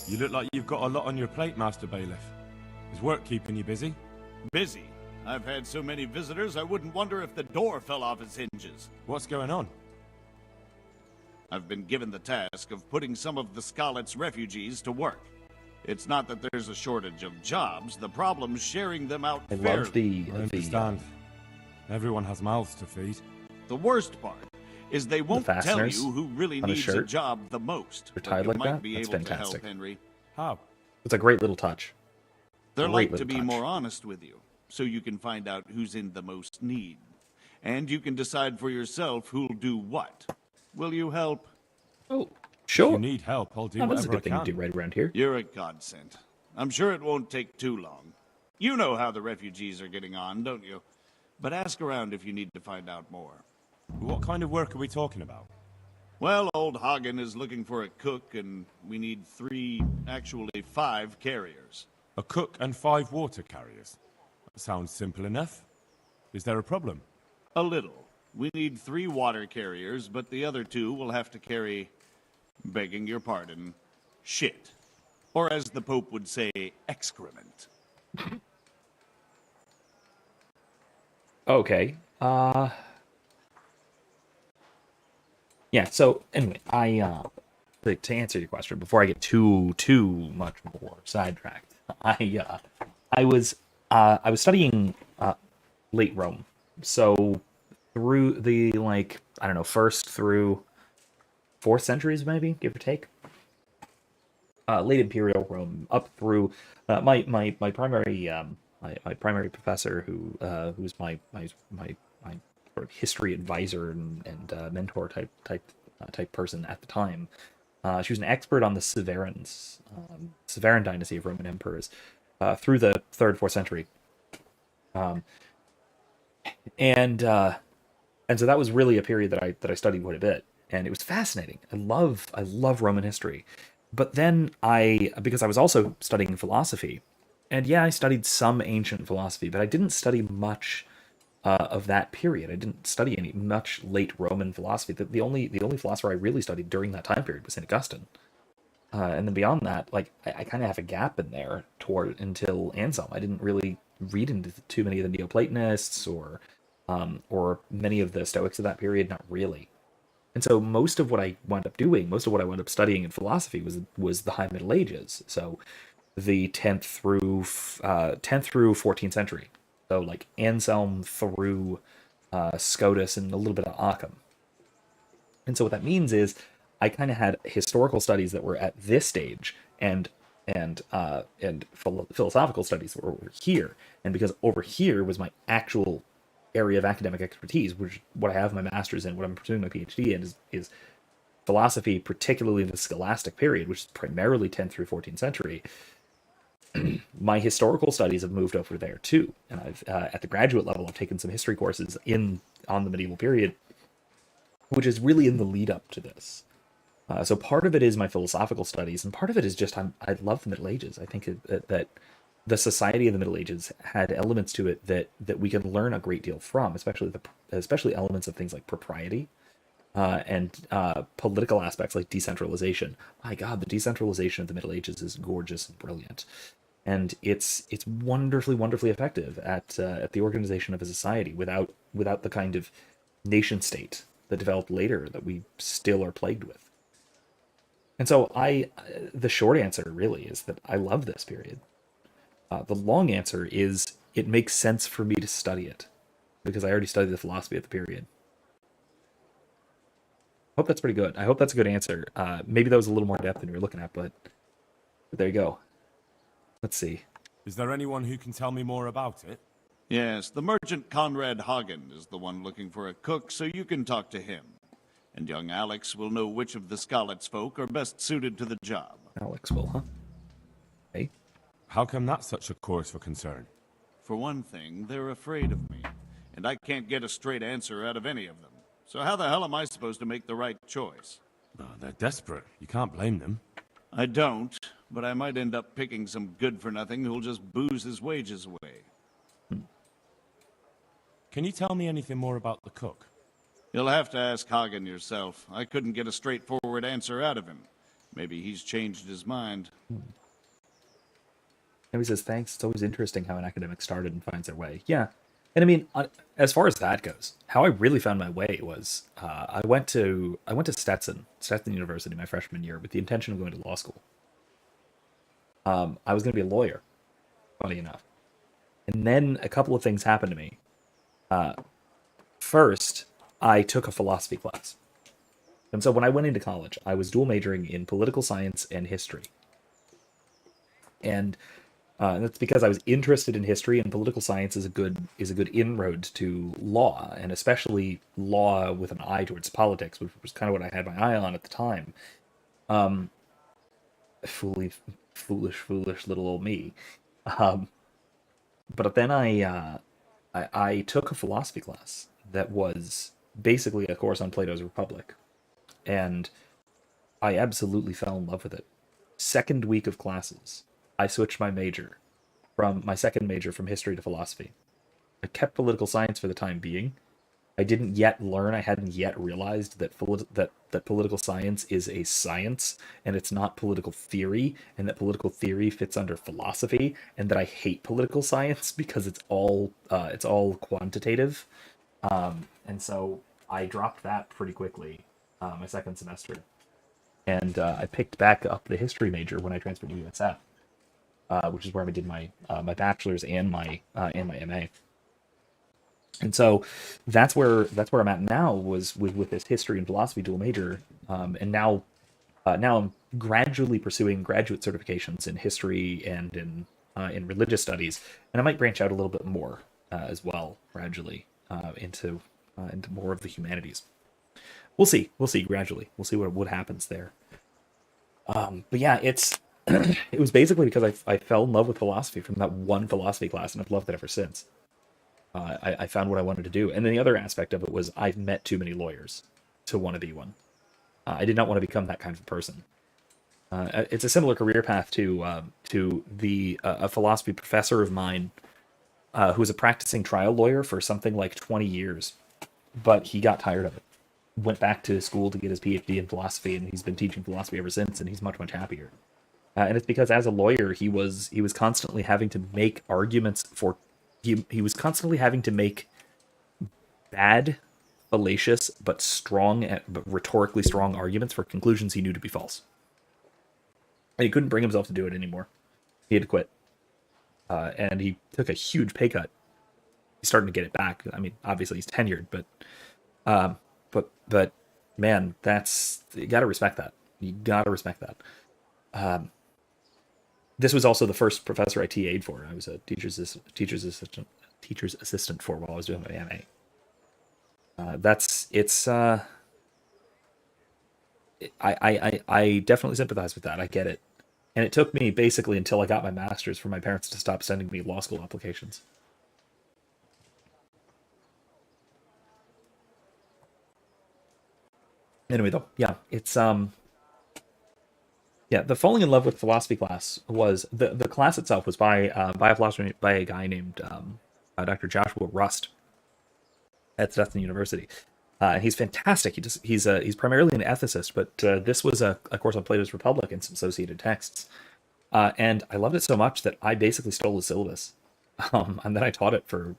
You look like you've got a lot on your plate, Master Bailiff. Is work keeping you busy? Busy? I've had so many visitors, I wouldn't wonder if the door fell off its hinges. What's going on? I've been given the task of putting some of the Scarlet's refugees to work. It's not that there's a shortage of jobs, the problem's sharing them out fairly. I love the... I understand. Everyone has mouths to feed. The worst part is they won't tell you who really needs a job the most. They're tied like that? Be That's able fantastic. To help, Henry. How? It's a great little touch. They're like to be more honest with you, so you can find out who's in the most need. And you can decide for yourself who'll do what. Will you help? Oh, sure. If you need help, I'll do whatever that's a good thing to do right around here. You're a godsend. I'm sure it won't take too long. You know how the refugees are getting on, don't you? But ask around if you need to find out more. What kind of work are we talking about? Well, old Hagen is looking for a cook, and we need 5 carriers. A cook and 5 water carriers? That sounds simple enough. Is there a problem? A little. We need 3 water carriers, but the other 2 will have to carry, begging your pardon, shit. Or as the Pope would say, excrement. Okay. Yeah, so anyway, to answer your question, before I get too much more sidetracked, I was studying late Rome. So through the, like, I don't know, 1st through 4th centuries, maybe, give or take. Late Imperial Rome, up through my primary my primary professor, who's my sort of history advisor and mentor type person at the time. She was an expert on the Severans, Severan dynasty of Roman emperors, through the 3rd, 4th century. And so that was really a period that I studied quite a bit, and it was fascinating. I love Roman history. But then because I was also studying philosophy, and yeah, I studied some ancient philosophy, but I didn't study much of that period. I didn't study much late Roman philosophy. The only philosopher I really studied during that time period was St. Augustine. And then beyond that, like, I kind of have a gap in there until Anselm. I didn't really read into too many of the Neoplatonists or many of the Stoics of that period, not really. And so most of what I wound up studying in philosophy was the High Middle Ages. So the 10th through 14th century. So like Anselm through Scotus and a little bit of Occam. And so what that means is I kind of had historical studies that were at this stage and philosophical studies that were over here. And because over here was my actual area of academic expertise, which what I have my master's in, what I'm pursuing my PhD in is philosophy, particularly the scholastic period, which is primarily 10th through 14th century. My historical studies have moved over there too, and I've at the graduate level I've taken some history courses on the medieval period, which is really in the lead up to this. So part of it is my philosophical studies, and part of it is just I love the Middle Ages. I think that the society of the Middle Ages had elements to it that we can learn a great deal from, especially elements of things like propriety and political aspects like decentralization. My God, the decentralization of the Middle Ages is gorgeous and brilliant, and it's wonderfully effective at the organization of a society without the kind of nation state that developed later that we still are plagued with. And so the short answer really is that I love this period. The long answer is it makes sense for me to study it because I already studied the philosophy of the period. Hope that's pretty good. I hope that's a good answer. Maybe that was a little more depth than you were looking at, but there you go. Let's see. Is there anyone who can tell me more about it? Yes, the merchant Conrad Hagen is the one looking for a cook, so you can talk to him. And young Alex will know which of the Scarlet's folk are best suited to the job. Alex will, huh? Hey? How come that's such a cause for concern? For one thing, they're afraid of me, and I can't get a straight answer out of any of them. So how the hell am I supposed to make the right choice? Oh, they're desperate. You can't blame them. I don't, but I might end up picking some good-for-nothing who'll just booze his wages away. Can you tell me anything more about the cook? You'll have to ask Hagen yourself. I couldn't get a straightforward answer out of him. Maybe he's changed his mind. And he says, thanks. It's always interesting how an academic started and finds their way. Yeah. And I mean, as far as that goes, how I really found my way was I went to Stetson University my freshman year with the intention of going to law school. I was going to be a lawyer, funny enough. And then a couple of things happened to me. First, I took a philosophy class. And so when I went into college, I was dual majoring in political science and history. And that's because I was interested in history, and political science is a good inroad to law, and especially law with an eye towards politics, which was kind of what I had my eye on at the time. Foolish little old me. But then I took a philosophy class that was basically a course on Plato's Republic, and I absolutely fell in love with it. Second week of classes, I switched my major from my second major from history to philosophy. I kept political science for the time being. I hadn't yet realized that political science is a science and it's not political theory, and that political theory fits under philosophy, and that I hate political science because it's all quantitative. And so I dropped that pretty quickly my second semester. And I picked back up the history major when I transferred to USF. Which is where I did my bachelor's and my MA. And so that's where I'm at now, was with this history and philosophy dual major, and now I'm gradually pursuing graduate certifications in history and in religious studies, and I might branch out a little bit more as well gradually into more of the humanities. We'll see gradually. We'll see what happens there. But yeah, it was basically because I fell in love with philosophy from that one philosophy class, and I've loved it ever since. I found what I wanted to do. And then the other aspect of it was I've met too many lawyers to want to be one. I did not want to become that kind of person. It's a similar career path to a philosophy professor of mine who was a practicing trial lawyer for something like 20 years, but he got tired of it. Went back to school to get his PhD in philosophy, and he's been teaching philosophy ever since, and he's much happier. And it's because as a lawyer, he was constantly having to make arguments for... He was constantly having to make bad, fallacious, but rhetorically strong arguments for conclusions he knew to be false. And he couldn't bring himself to do it anymore. He had to quit, and he took a huge pay cut. He's starting to get it back. I mean, obviously he's tenured, but man, that's, you got to respect that. You got to respect that. This was also the first professor I TA'd for. I was a teacher's assistant for while I was doing my MA. I definitely sympathize with that. I get it. And it took me basically until I got my master's for my parents to stop sending me law school applications. Anyway, though, yeah, it's yeah, the falling in love with philosophy class was the class itself was by a philosopher, by a guy named Dr. Joshua Rust at Stetson University. He's fantastic. He's primarily an ethicist, but this was a course on Plato's Republic and some associated texts. And I loved it so much that I basically stole the syllabus, and then I taught it for,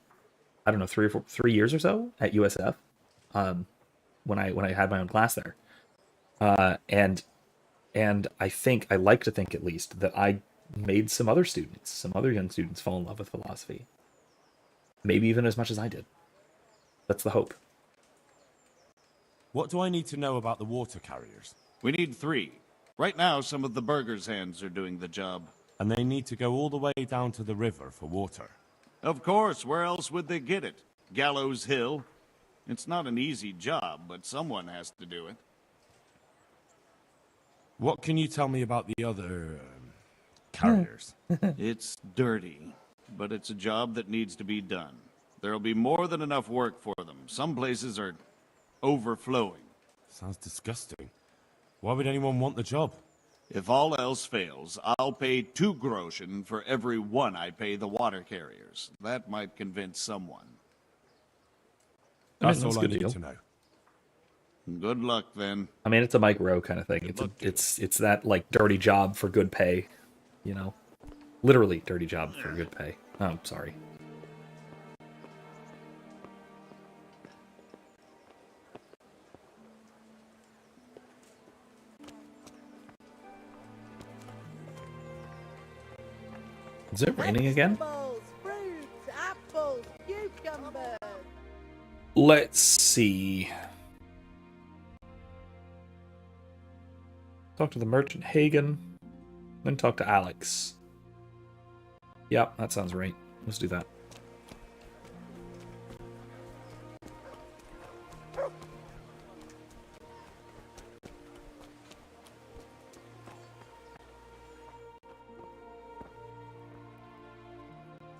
I don't know, 3 years or so at USF, when I had my own class there. And I like to think, at least, that I made some other young students fall in love with philosophy. Maybe even as much as I did. That's the hope. What do I need to know about the water carriers? We need 3. Right now, some of the burgers' hands are doing the job. And they need to go all the way down to the river for water. Of course, where else would they get it? Gallows Hill? It's not an easy job, but someone has to do it. What can you tell me about the other carriers? It's dirty, but it's a job that needs to be done. There'll be more than enough work for them. Some places are overflowing. Sounds disgusting. Why would anyone want the job? If all else fails, I'll pay 2 groschen for every 1 I pay the water carriers. That might convince someone. That's all I need to know. Good luck, then. I mean, it's a Mike Rowe kind of thing. It's that, like, dirty job for good pay, you know? Literally dirty job for good pay. Oh, I'm sorry. Is it raining again? Vegetables, fruits, apples, cucumbers. Let's see. Talk to the merchant Hagen, then talk to Alex. Yep, that sounds right. Let's do that.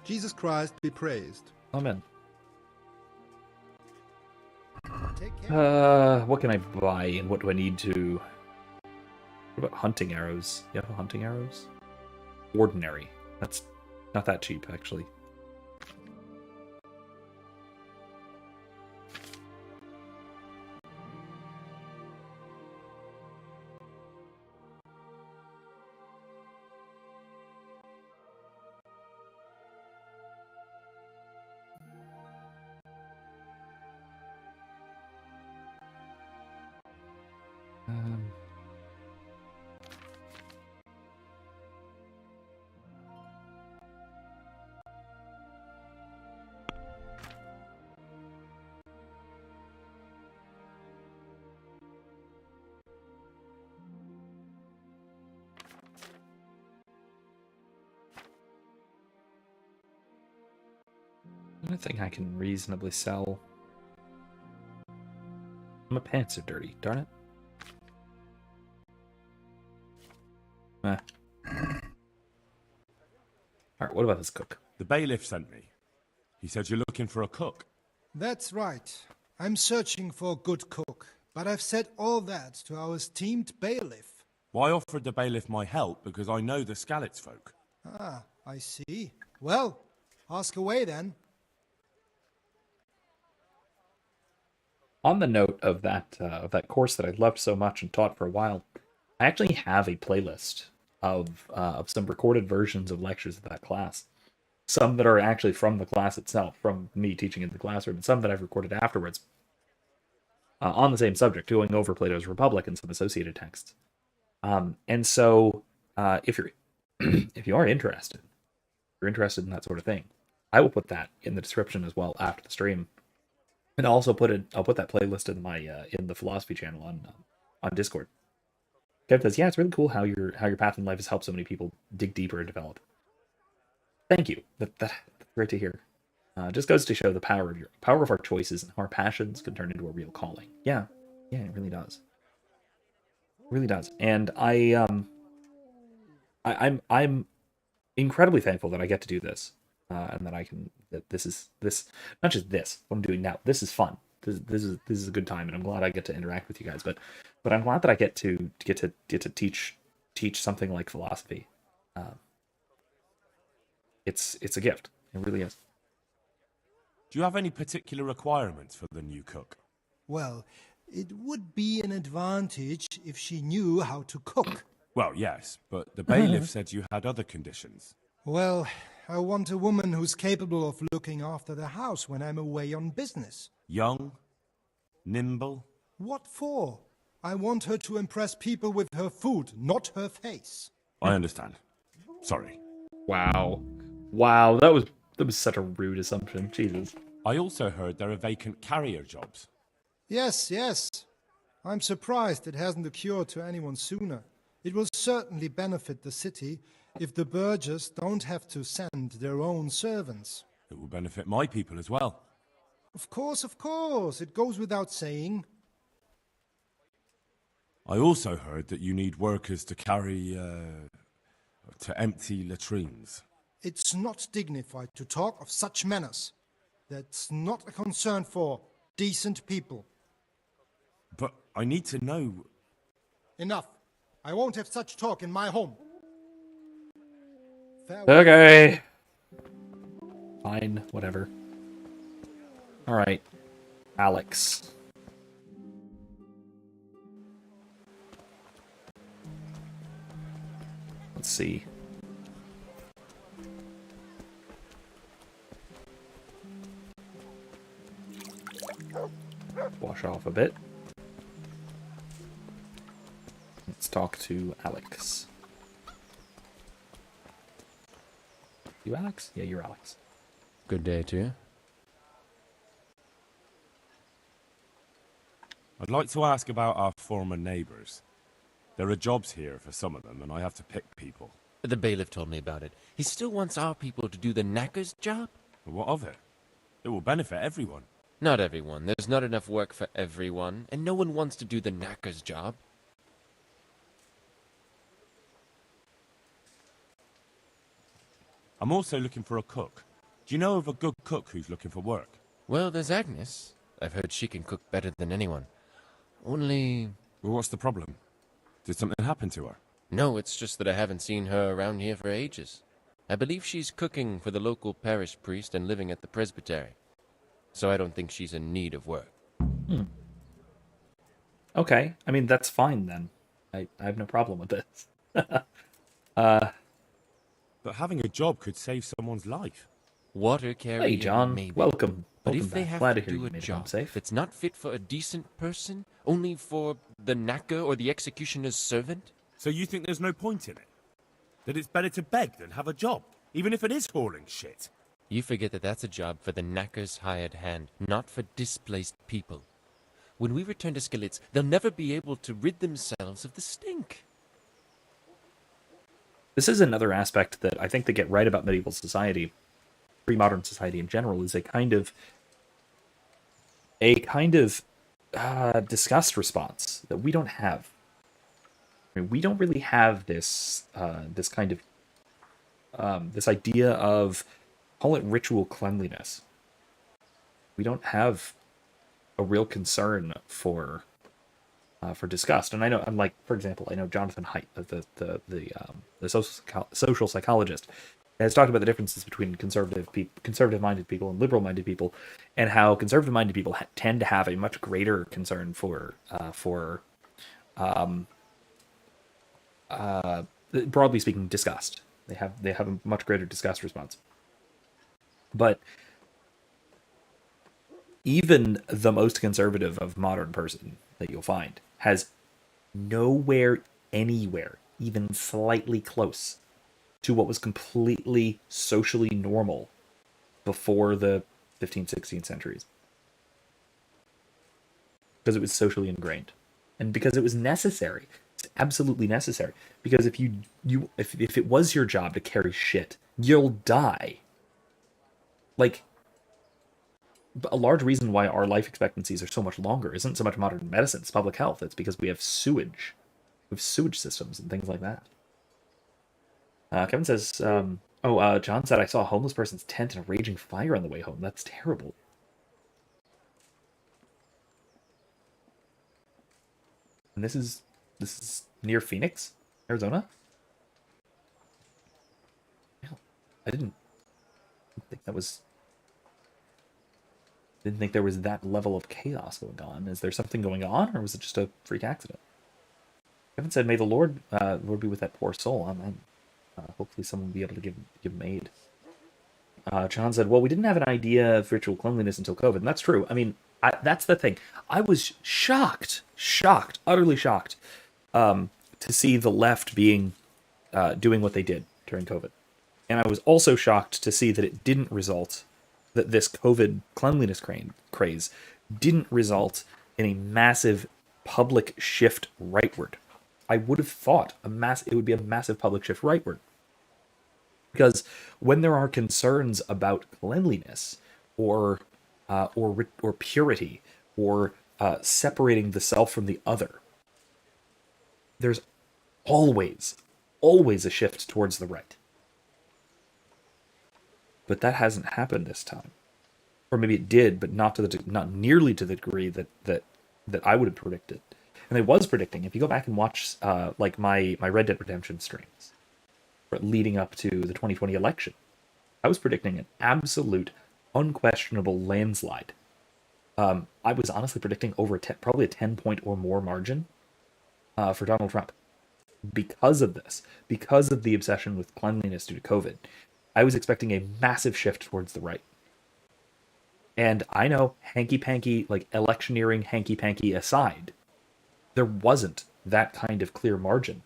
Jesus Christ be praised. Amen. Take care. What can I buy and what do I need to... What about hunting arrows? You have hunting arrows? Ordinary. That's not that cheap, actually. I don't think I can reasonably sell. My pants are dirty, darn it. Alright, what about this cook? The bailiff sent me. He said you're looking for a cook. That's right. I'm searching for a good cook, but I've said all that to our esteemed bailiff. Well, I offered the bailiff my help because I know the Skalitz folk. Ah, I see. Well, ask away then. On the note of that course that I loved so much and taught for a while, I actually have a playlist of some recorded versions of lectures of that class. Some that are actually from the class itself, from me teaching in the classroom, and some that I've recorded afterwards on the same subject, going over Plato's Republic and some associated texts. And so, if you're if you are interested, you're interested in that sort of thing, I will put that in the description as well after the stream, and I'll also I'll put that playlist in my in the philosophy channel on Discord. Kev says, yeah, it's really cool how your path in life has helped so many people dig deeper and develop. Thank you. That's great to hear. Just goes to show the power of our choices and how our passions can turn into a real calling. Yeah, it really does. It really does. And I'm incredibly thankful that I get to do this, and that this is not just this what I'm doing now. This is fun. This is a good time, and I'm glad I get to interact with you guys. But I'm glad that I get to teach something like philosophy. It's a gift. It really is. Do you have any particular requirements for the new cook? Well, it would be an advantage if she knew how to cook. Well, yes, but the bailiff said you had other conditions. Well, I want a woman who's capable of looking after the house when I'm away on business. Young? Nimble? What for? I want her to impress people with her food, not her face. I understand. Sorry. Wow, that was such a rude assumption. Jesus. I also heard there are vacant carrier jobs. Yes. I'm surprised it hasn't occurred to anyone sooner. It will certainly benefit the city if the burghers don't have to send their own servants. It will benefit my people as well. Of course. It goes without saying. I also heard that you need workers to carry, to empty latrines. It's not dignified to talk of such manners. That's not a concern for decent people. But I need to know... Enough. I won't have such talk in my home. Farewell. Okay. Fine, whatever. Alright. Alex. Let's see. Wash off a bit. Let's talk to Alex. You Alex? Yeah, you're Alex. Good day to you. I'd like to ask about our former neighbours. There are jobs here for some of them, and I have to pick people. The bailiff told me about it. He still wants our people to do the knacker's job? What of it? It will benefit everyone. Not everyone. There's not enough work for everyone, and no one wants to do the knacker's job. I'm also looking for a cook. Do you know of a good cook who's looking for work? Well, there's Agnes. I've heard she can cook better than anyone. Only... Well, what's the problem? Did something happen to her? No, it's just that I haven't seen her around here for ages. I believe she's cooking for the local parish priest and living at the presbytery. So I don't think she's in need of work. Okay, I mean, that's fine then. I have no problem with this. But having a job could save someone's life. Water carrier, Hey, John. maybe. Welcome. But Welcome if they back. have Glad to to hear do you a made it home job safe. that's not fit for a decent person, only for the knacker or the executioner's servant? So you think there's no point in it? That it's better to beg than have a job, even if it is hauling shit? You forget that that's a job for the knacker's hired hand, not for displaced people. When we return to Skillets, they'll never be able to rid themselves of the stink. This is another aspect that I think they get right about medieval society, pre-modern society in general, is a kind of disgust response that we don't have. I mean, we don't really have this this kind of this idea of, call it ritual cleanliness. We don't have a real concern for disgust. And I know, unlike, for example, I know Jonathan Haidt, the social psychologist, has talked about the differences between conservative-minded people and liberal-minded people, and how conservative-minded people tend to have a much greater concern for broadly speaking, disgust. They have a much greater disgust response. But even the most conservative of modern person that you'll find has nowhere, anywhere, even slightly close to what was completely socially normal before the 15th, 16th centuries. Because it was socially ingrained. And because it was necessary. It's absolutely necessary. Because if if it was your job to carry shit, you'll die. Like, a large reason why our life expectancies are so much longer isn't so much modern medicine, it's public health. It's because we have sewage. We have sewage systems and things like that. Kevin says, John said, I saw a homeless person's tent and a raging fire on the way home. That's terrible. And this is near Phoenix, Arizona? I didn't think there was that level of chaos going on. Is there something going on, or was it just a freak accident? Kevin said, may the Lord be with that poor soul. Amen. Hopefully someone will be able to give him aid. John said, well, we didn't have an idea of ritual cleanliness until COVID, and that's true. I mean, that's the thing. I was utterly shocked, to see the left doing what they did during COVID. And I was also shocked to see that it didn't result, that this COVID cleanliness craze didn't result in a massive public shift rightward. I would have thought it would be a massive public shift rightward. Because when there are concerns about cleanliness or purity or separating the self from the other, there's always a shift towards the right. But that hasn't happened this time, or maybe it did, but not nearly to the degree that I would have predicted. And I was predicting. If you go back and watch like my Red Dead Redemption streams leading up to the 2020 election, I was predicting an absolute, unquestionable landslide. I was honestly predicting over probably a 10-point or more margin for Donald Trump because of this, because of the obsession with cleanliness due to COVID. I was expecting a massive shift towards the right. And I know, hanky-panky, like electioneering hanky-panky aside, there wasn't that kind of clear margin.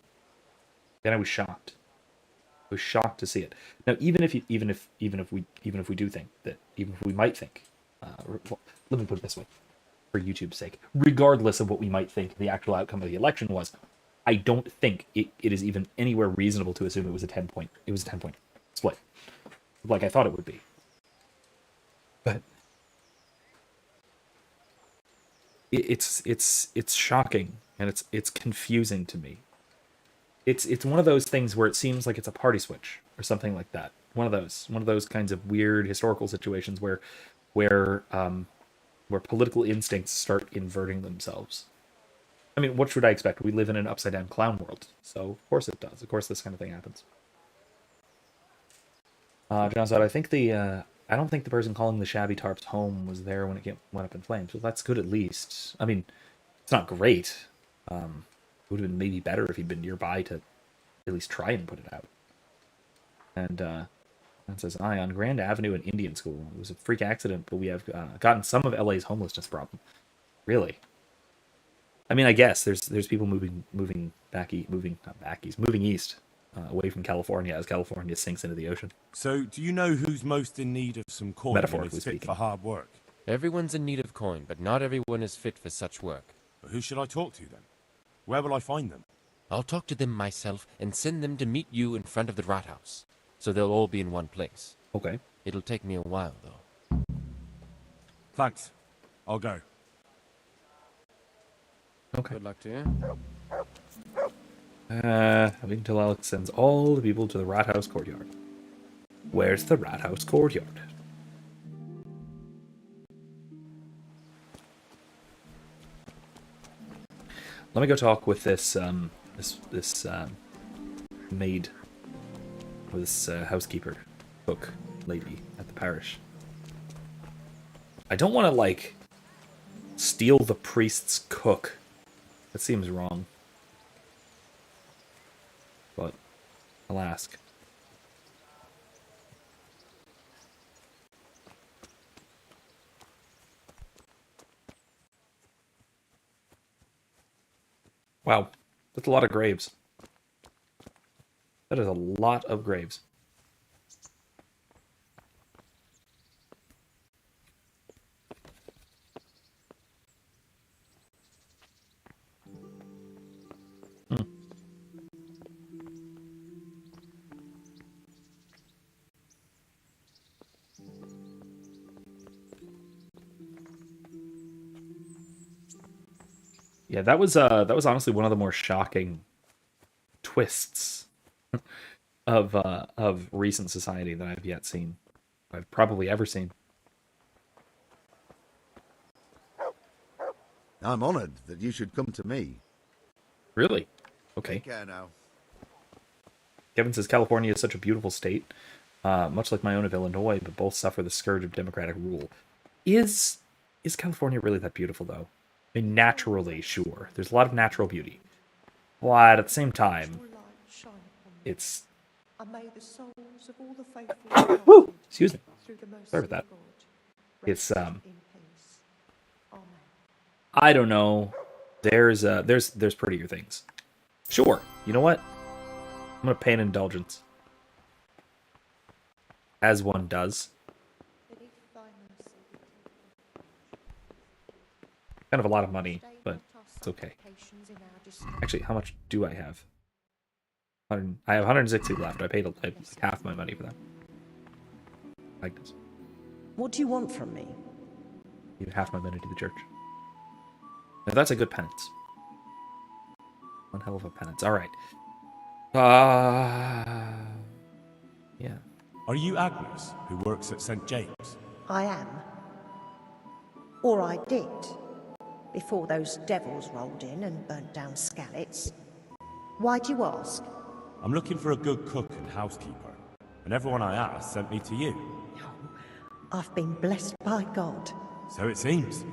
And I was shocked. I was shocked to see it. Now, even if we do think that, even if we might think, let me put it this way, for YouTube's sake, regardless of what we might think the actual outcome of the election was, I don't think it is even anywhere reasonable to assume it was a 10-point split, like I thought it would be. But it's shocking, and it's confusing to me. It's one of those things where it seems like it's a party switch or something like that. One of those kinds of weird historical situations where political instincts start inverting themselves. I mean, what should I expect? We live in an upside down clown world, so of course it does. Of course this kind of thing happens. John said, I don't think the person calling the shabby tarps home was there when it went up in flames. Well, that's good at least. I mean, it's not great. It would have been maybe better if he'd been nearby to at least try and put it out. And it says, on Grand Avenue in Indian School. It was a freak accident, but we have gotten some of LA's homelessness problem. Really? I mean, I guess there's people moving east, away from California as California sinks into the ocean. So, do you know who's most in need of some coin and is fit for hard work? Everyone's in need of coin, but not everyone is fit for such work. But who should I talk to then? Where will I find them? I'll talk to them myself and send them to meet you in front of the rat house, so they'll all be in one place. Okay. It'll take me a while, though. Thanks. I'll go. Okay. Good luck to you. Wait until Alex sends all the people to the rat house courtyard. Where's the rat house courtyard? Let me go talk with this maid, or this housekeeper, cook lady at the parish. I don't want to, like, steal the priest's cook. That seems wrong. But I'll ask. Wow, that's a lot of graves. That is a lot of graves. Yeah, that was honestly one of the more shocking twists of recent society that I've yet seen. I've probably ever seen. I'm honored that you should come to me. Really? Okay. Take care now. Kevin says California is such a beautiful state, much like my own of Illinois, but both suffer the scourge of democratic rule. Is California really that beautiful, though? I mean, naturally, sure. There's a lot of natural beauty. But at the same time, it's... Woo! Excuse me. Sorry about that. It's, I don't know. There's prettier things. Sure. You know what? I'm gonna pay an indulgence. As one does. Kind of a lot of money, but it's okay. Actually, how much do I have? I have 160 left. I paid like half my money for that. Like this. What do you want from me? Give half my money to the church. Now that's a good penance. One hell of a penance. All right. Yeah. Are you Agnes, who works at St. James? I am. Or I did. Before those devils rolled in and burnt down Skalitz. Why do you ask? I'm looking for a good cook and housekeeper, and everyone I asked sent me to you. I've been blessed by God. So it seems.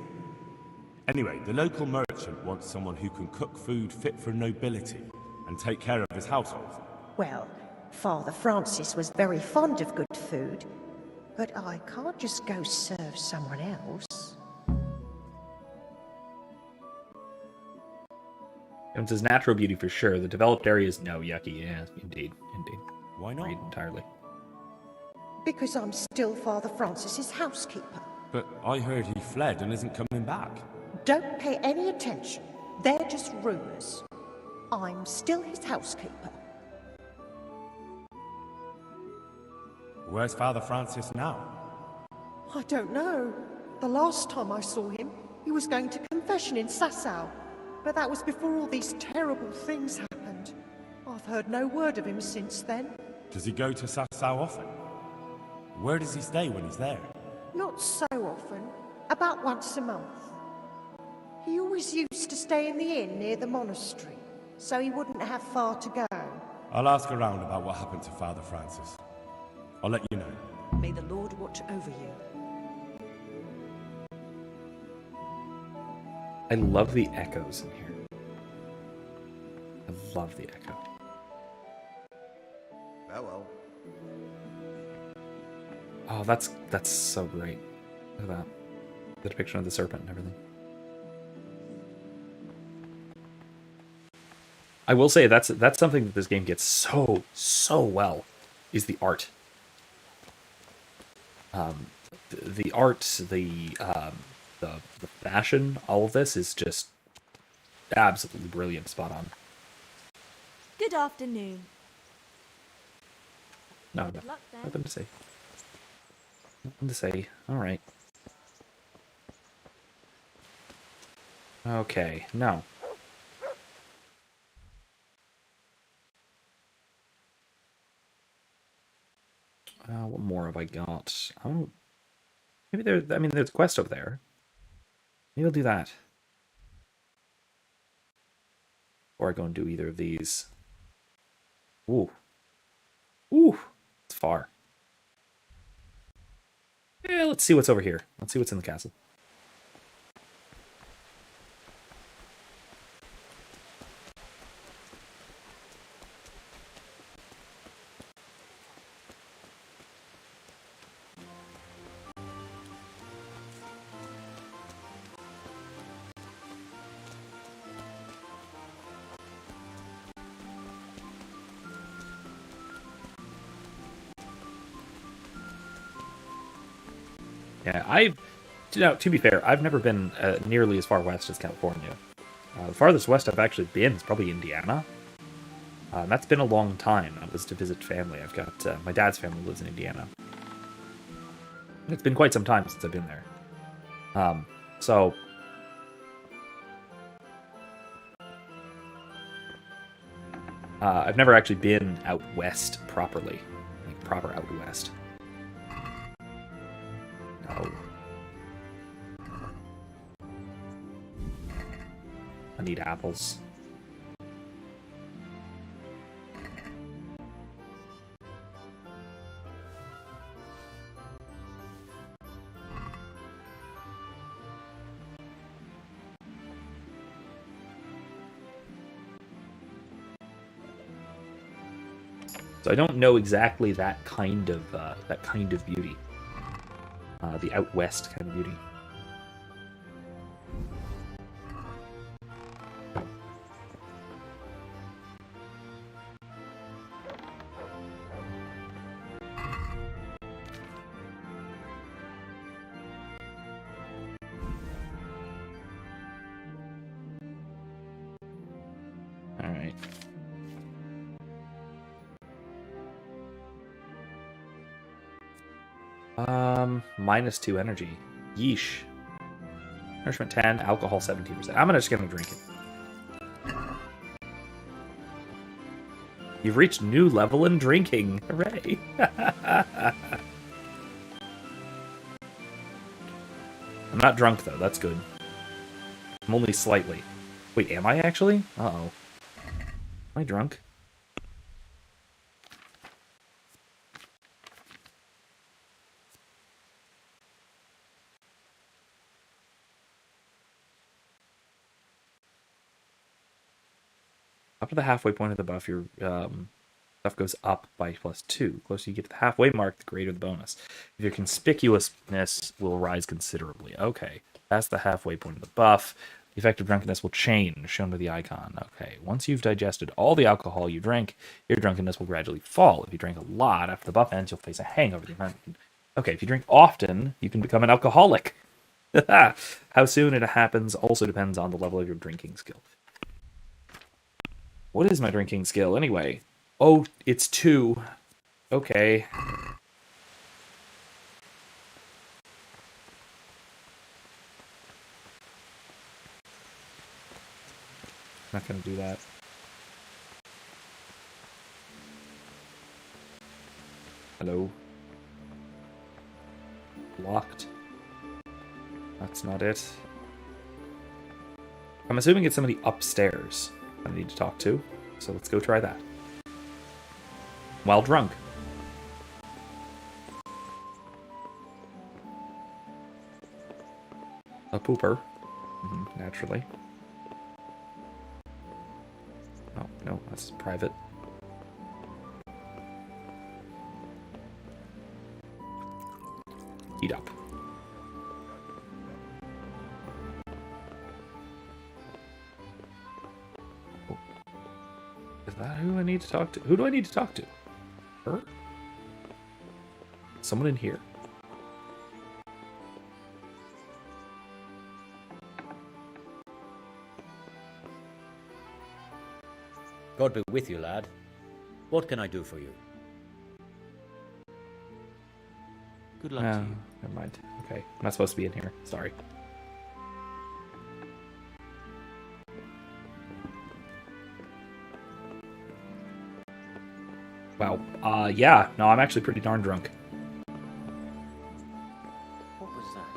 Anyway, the local merchant wants someone who can cook food fit for nobility and take care of his household. Well, Father Francis was very fond of good food, but I can't just go serve someone else. It says natural beauty for sure. The developed areas, no, yucky. Yeah, indeed. Why not? Agreed entirely. Because I'm still Father Francis's housekeeper. But I heard he fled and isn't coming back. Don't pay any attention. They're just rumors. I'm still his housekeeper. Where's Father Francis now? I don't know. The last time I saw him, he was going to confession in Sasau. But that was before all these terrible things happened. I've heard no word of him since then. Does he go to Sasau often? Where does he stay when he's there? Not so often. About once a month. He always used to stay in the inn near the monastery, so he wouldn't have far to go. I'll ask around about what happened to Father Francis. I'll let you know. May the Lord watch over you. I love the echoes in here. I love the echo. Farewell. Oh, that's so great. Look at that. The depiction of the serpent and everything. I will say that's something that this game gets so well is the art. The art, the fashion, all of this is just absolutely brilliant, spot on. Good afternoon. No, Good luck, then. nothing to say. Nothing to say. All right. Okay, now. What more have I got? Oh, maybe there's a quest over there. Maybe I'll do that. Or I go and do either of these. Ooh. Ooh, it's far. Yeah, let's see what's over here. Let's see what's in the castle. Yeah, to be fair, I've never been nearly as far west as California. The farthest west I've actually been is probably Indiana. That's been a long time. That was to visit family. I've got my dad's family lives in Indiana. It's been quite some time since I've been there. So I've never actually been out west properly, like proper out west. No. I need apples. So I don't know exactly that kind of beauty, the out west kind of beauty. All right. -2 energy. Yeesh. Nourishment 10, alcohol 17%. I'm just gonna drink it. You've reached new level in drinking. Hooray! I'm not drunk though, that's good. I'm only slightly. Wait, am I actually? Uh-oh. Am I drunk? Up to the halfway point of the buff, your stuff goes up by +2. The closer you get to the halfway mark, the greater the bonus. If your conspicuousness will rise considerably. Okay, that's the halfway point of the buff. The effective drunkenness will change, shown by the icon. Okay, once you've digested all the alcohol you drank, your drunkenness will gradually fall. If you drink a lot, after the buff ends, you'll face a hangover. Okay, if you drink often, you can become an alcoholic. How soon it happens also depends on the level of your drinking skill. What is my drinking skill, anyway? Oh, it's 2. Okay. Not gonna do that. Hello? Locked. That's not it. I'm assuming it's somebody upstairs I need to talk to, so let's go try that. While drunk. A pooper. Naturally. Oh, no, that's private. Eat up. Is that who I need to talk to? Who do I need to talk to? Her? Someone in here? God be with you, lad. What can I do for you? Good luck to you. Never mind. Okay, I'm not supposed to be in here. Sorry. Wow. Yeah. No, I'm actually pretty darn drunk. What was that?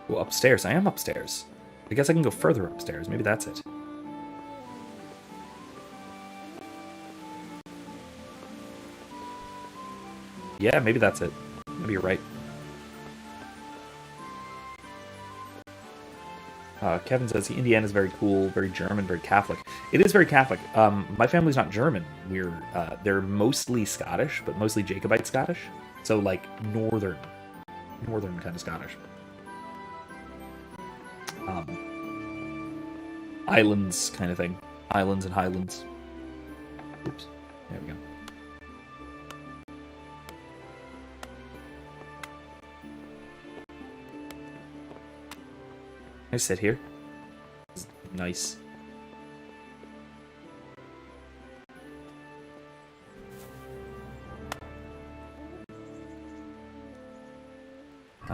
Well, upstairs. I am upstairs. I guess I can go further upstairs. Maybe that's it. Yeah, maybe that's it. Maybe you're right. Kevin says Indiana's very cool, very German, very Catholic. It is very Catholic. My family's not German. They're mostly Scottish, but mostly Jacobite Scottish. So like northern kind of Scottish. Islands kind of thing. Islands and Highlands. Oops. There we go. I sit here. Nice.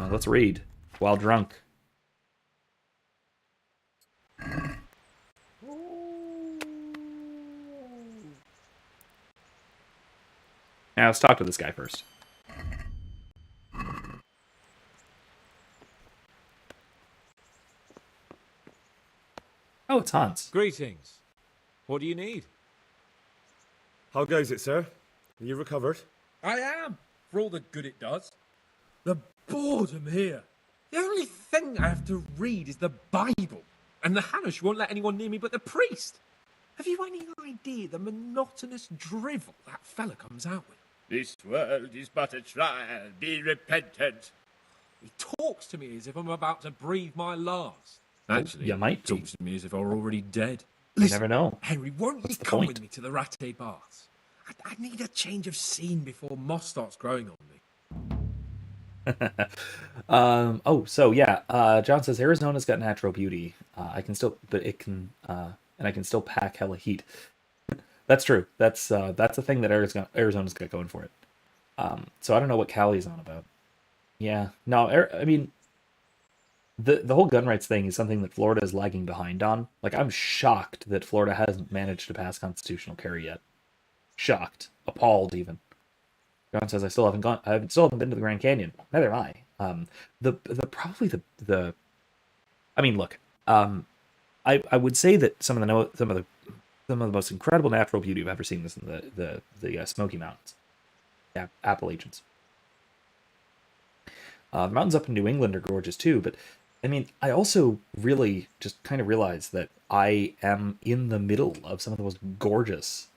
Let's read while drunk. Now let's talk to this guy first. Oh, it's Hans. Greetings. What do you need? How goes it, sir? Are you recovered? I am, for all the good it does. The boredom here. The only thing I have to read is the Bible, and the Hanush won't let anyone near me but the priest. Have you any idea the monotonous drivel that fella comes out with? This world is but a trial. Be repentant. He talks to me as if I'm about to breathe my last. Actually, you might he talks to me as if I were already dead. You never know. Henry, won't What's you the come point? with me to the Ratte Baths? I need a change of scene before moss starts growing on me. So yeah, John says Arizona's got natural beauty. I can still, but it can, and I can still pack hella heat. That's true. That's the thing that Arizona's got going for it. So I don't know what Cali's on about. Yeah, no, I mean, the whole gun rights thing is something that Florida is lagging behind on. Like, I'm shocked that Florida hasn't managed to pass constitutional carry yet. Shocked, appalled even. John says I still haven't been to the Grand Canyon. Neither am I. I mean, look. I would say that some of the most incredible natural beauty I've ever seen is in the Smoky Mountains, Appalachians. The mountains up in New England are gorgeous too, but I mean, I also really just kind of realized that I am in the middle of some of the most gorgeous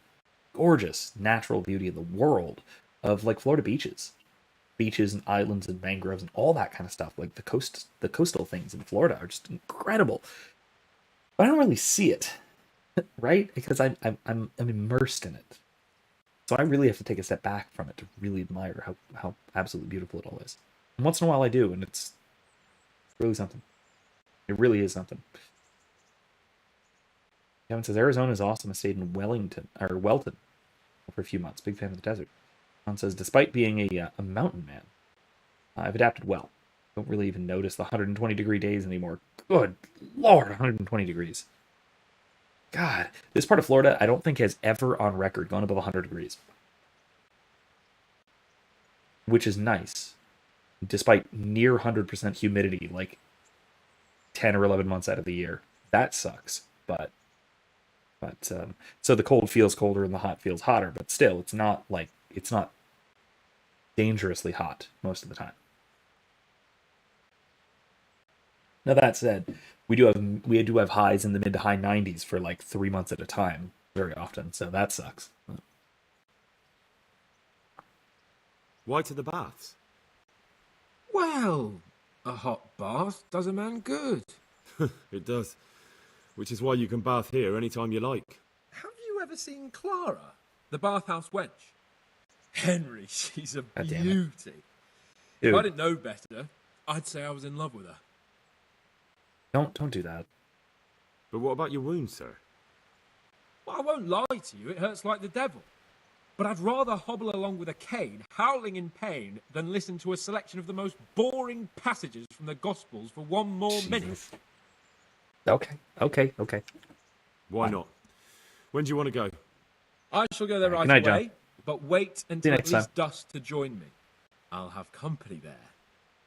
natural beauty in the world, of like Florida beaches and islands and mangroves and all that kind of stuff. Like the coastal things in Florida are just incredible. But I don't really see it, right? Because I'm immersed in it. So I really have to take a step back from it to really admire how absolutely beautiful it all is. And once in a while I do, and it's really something. It really is something. Kevin says Arizona is awesome. I stayed in Welton for a few months. Big fan of the desert. John says, despite being a mountain man, I've adapted well. Don't really even notice the 120 degree days anymore. Good Lord, 120 degrees. God, this part of Florida I don't think has ever on record gone above 100 degrees. Which is nice. Despite near 100% humidity, like 10 or 11 months out of the year. That sucks. But so the cold feels colder and the hot feels hotter, but still, it's not dangerously hot most of the time. Now that said, we do have highs in the mid to high 90s for like 3 months at a time very often, so that sucks. Why to the baths? Well, a hot bath does a man good. It does. Which is why you can bath here anytime you like. Have you ever seen Clara, the bathhouse wench? Henry, she's a beauty. If I didn't know better, I'd say I was in love with her. Don't do that. But what about your wound, sir? Well, I won't lie to you, it hurts like the devil. But I'd rather hobble along with a cane, howling in pain, than listen to a selection of the most boring passages from the Gospels for one more minute. Okay. Why not? When do you want to go? I shall go there right night, away, John. but wait until next at least time. dusk to join me. I'll have company there.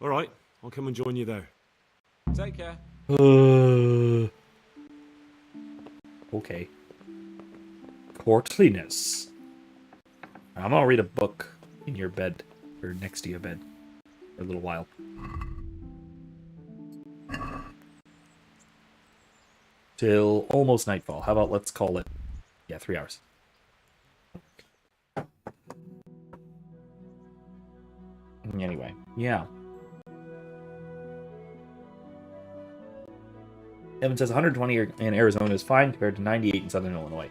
All right, I'll come and join you there. Take care. Okay. Courtliness. I'm gonna read a book in your bed, or next to your bed, for a little while. Till almost nightfall. How about let's call it, 3 hours. Anyway, yeah. Evan says 120 in Arizona is fine compared to 98 in Southern Illinois.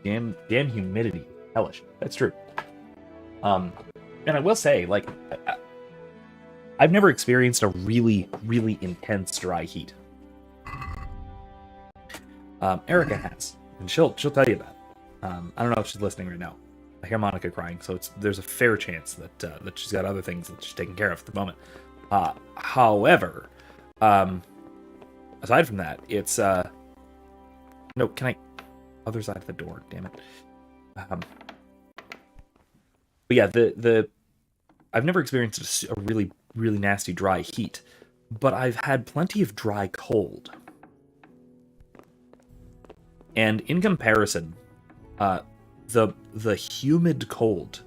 Damn humidity. Hellish. That's true. And I will say, like, I've never experienced a really, really intense dry heat. Erica has, and she'll tell you that. I don't know if she's listening right now. I hear Monica crying, so there's a fair chance that that she's got other things that she's taking care of at the moment. However, aside from that, it's no. Can I? Other side of the door. Damn it. But yeah, I've never experienced a really nasty dry heat, but I've had plenty of dry cold. And in comparison, the humid cold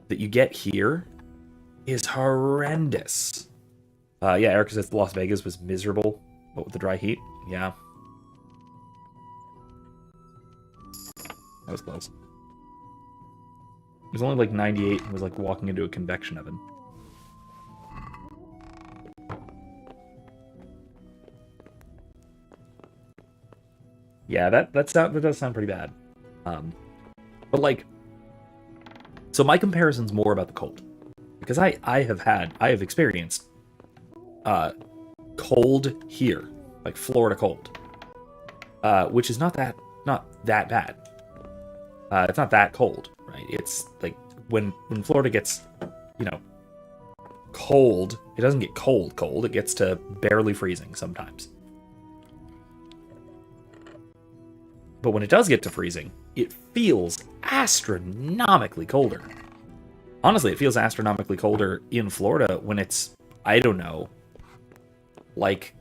that you get here is horrendous. Yeah, Erica says Las Vegas was miserable, but with the dry heat, yeah. That was close. It was only like 98 and was like walking into a convection oven. Yeah, that does sound pretty bad. But like, so my comparison's more about the cold, because I have experienced cold here, like Florida cold, which is not that bad. It's not that cold, right? It's like when Florida gets, cold, it doesn't get cold. It gets to barely freezing sometimes. But when it does get to freezing, it feels astronomically colder. Honestly, it feels astronomically colder in Florida when it's, I don't know, like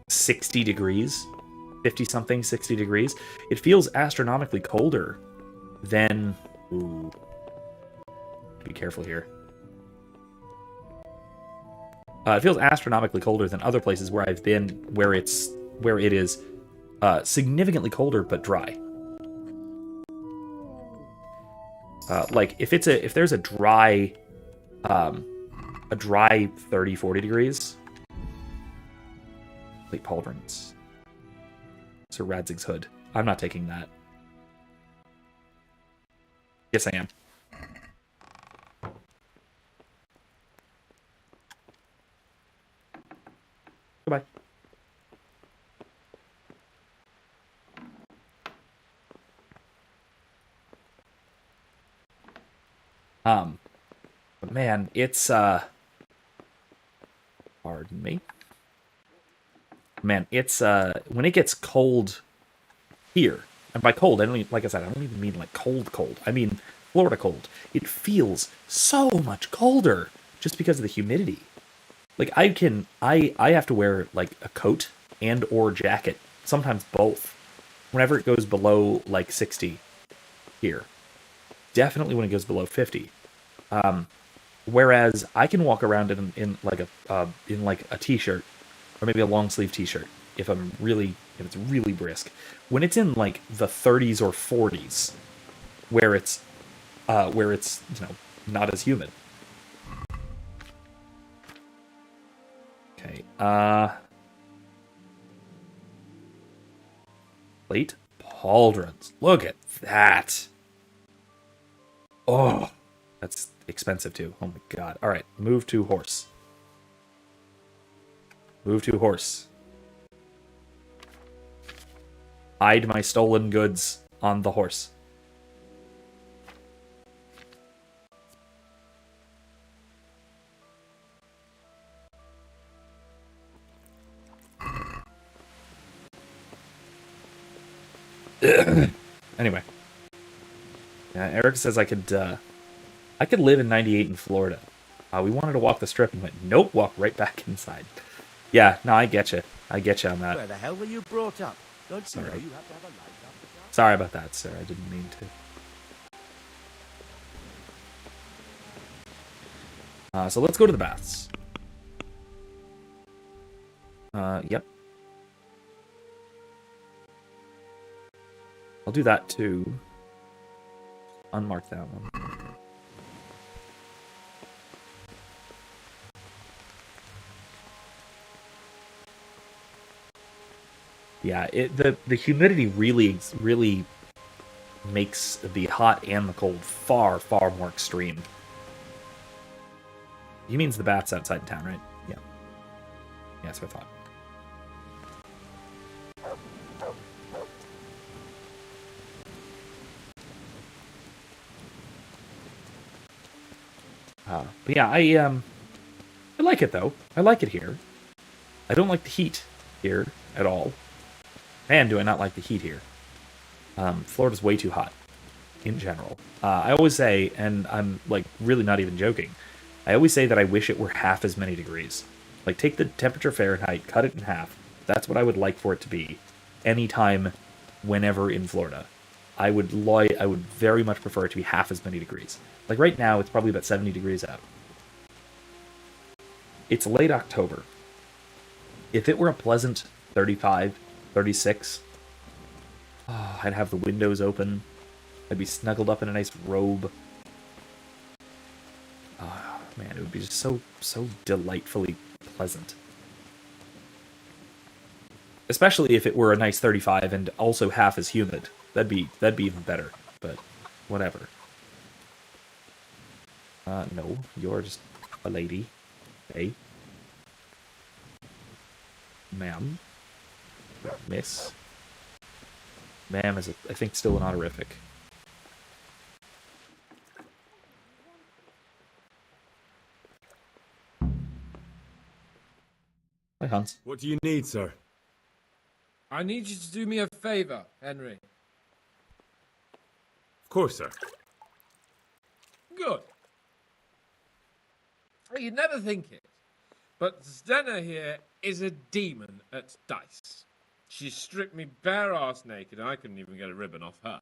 60 degrees, 50-something, 60 degrees. It feels astronomically colder than... Ooh. Be careful here. It feels astronomically colder than other places where I've been, where it is significantly colder but dry. Like if there's a dry 30-40 degrees. Complete pauldrons. Sir Radzig's hood. I'm not taking that. Yes, I am. Goodbye. But man, it's pardon me. Man, it's when it gets cold here, and by cold I don't even, like I said, I don't even mean like cold. I mean Florida cold. It feels so much colder just because of the humidity. Like I have to wear like a coat and or jacket, sometimes both, whenever it goes below like 60 here. Definitely when it goes below 50. Whereas I can walk around in like a t-shirt, or maybe a long sleeve t-shirt if it's really brisk. When it's in like the 30s or 40s, where it's not as humid. Okay. Plate pauldrons. Look at that. Oh, that's expensive too. Oh my god. All right, move to horse. Move to horse. Hide my stolen goods on the horse. Anyway. Eric says I could live in 98 in Florida. We wanted to walk the strip and went, nope, walk right back inside. Yeah, no, I get you. I get you on that. Where the hell were you brought up? Don't you Sorry. know you have to have a light up? Sorry about that, sir. I didn't mean to. So let's go to the baths. Yep. I'll do that too. Unmark that one. Yeah, the humidity really makes the hot and the cold far more extreme. He means the baths outside town, right? Yeah. Yeah, that's what I thought. But yeah, I like it though. I like it here. I don't like the heat here at all. Man, do I not like the heat here. Florida's way too hot in general. I always say, and I'm like really not even joking, I always say that I wish it were half as many degrees. Like take the temperature Fahrenheit, cut it in half. That's what I would like for it to be anytime, whenever in Florida. I would very much prefer it to be half as many degrees. Like right now, it's probably about 70 degrees out. It's late October. If it were a pleasant 35, 36, I'd have the windows open. I'd be snuggled up in a nice robe. Oh, man, it would be just so delightfully pleasant. Especially if it were a nice 35 and also half as humid. That'd be even better, but whatever. No, you're just a lady. Hey. Ma'am. Miss. Ma'am is, I think, still an honorific. Hi, Hans. What do you need, sir? I need you to do me a favour, Henry. Of course, sir. Good. You'd never think it, but Stenna here is a demon at dice. She stripped me bare ass naked, and I couldn't even get a ribbon off her.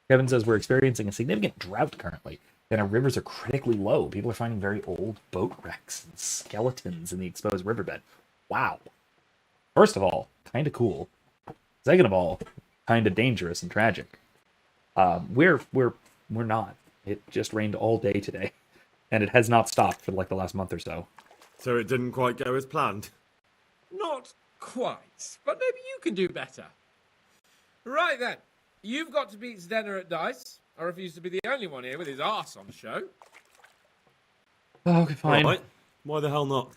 Kevin says we're experiencing a significant drought currently, and our rivers are critically low. People are finding very old boat wrecks and skeletons in the exposed riverbed. Wow. First of all, kind of cool. Second of all, kind of dangerous and tragic. We're not. It just rained all day today, and it has not stopped for like the last month or so. So it didn't quite go as planned? Not quite, but maybe you can do better. Right then, you've got to beat Stenna at dice. I refuse to be the only one here with his arse on show. Oh, okay, fine. Right. Why the hell not?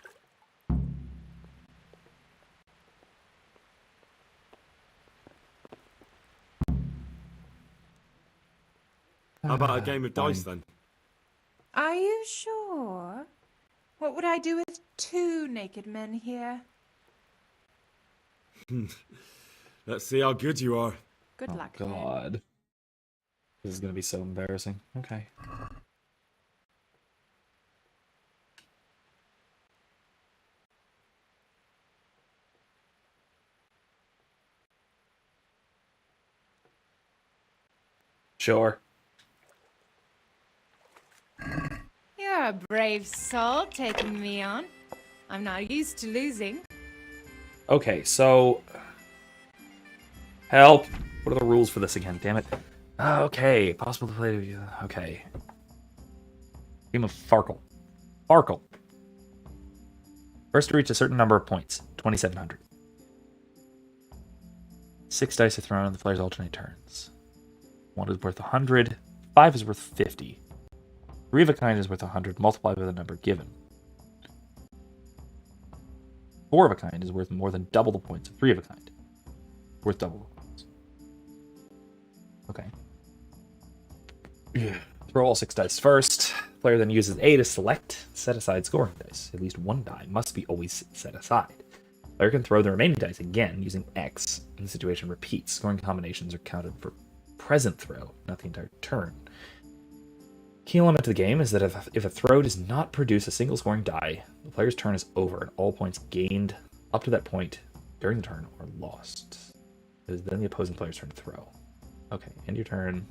How about a game of dice then? Are you sure? What would I do with two naked men here? Let's see how good you are. Good luck. God. This is going to be so embarrassing. Okay. Sure. You're a brave soul taking me on. I'm not used to losing. Okay, so... Help! What are the rules for this again? Damn it. Okay, possible to play... Okay. Game of Farkle. Farkle. First to reach a certain number of points. 2,700. 6 dice are thrown and the players alternate turns. 1 is worth 100. 5 is worth 50. 3 of a kind is worth 100, multiplied by the number given. 4 of a kind is worth more than double the points of 3 of a kind. Worth double the points. Okay. Yeah. Throw all 6 dice first. Player then uses A to select, set aside scoring dice. At least 1 die must be always set aside. Player can throw the remaining dice again using X, and the situation repeats. Scoring combinations are counted for present throw, not the entire turn. Key element to the game is that if a throw does not produce a single scoring die, the player's turn is over and all points gained up to that point during the turn are lost. It is then the opposing player's turn to throw. Okay, end your turn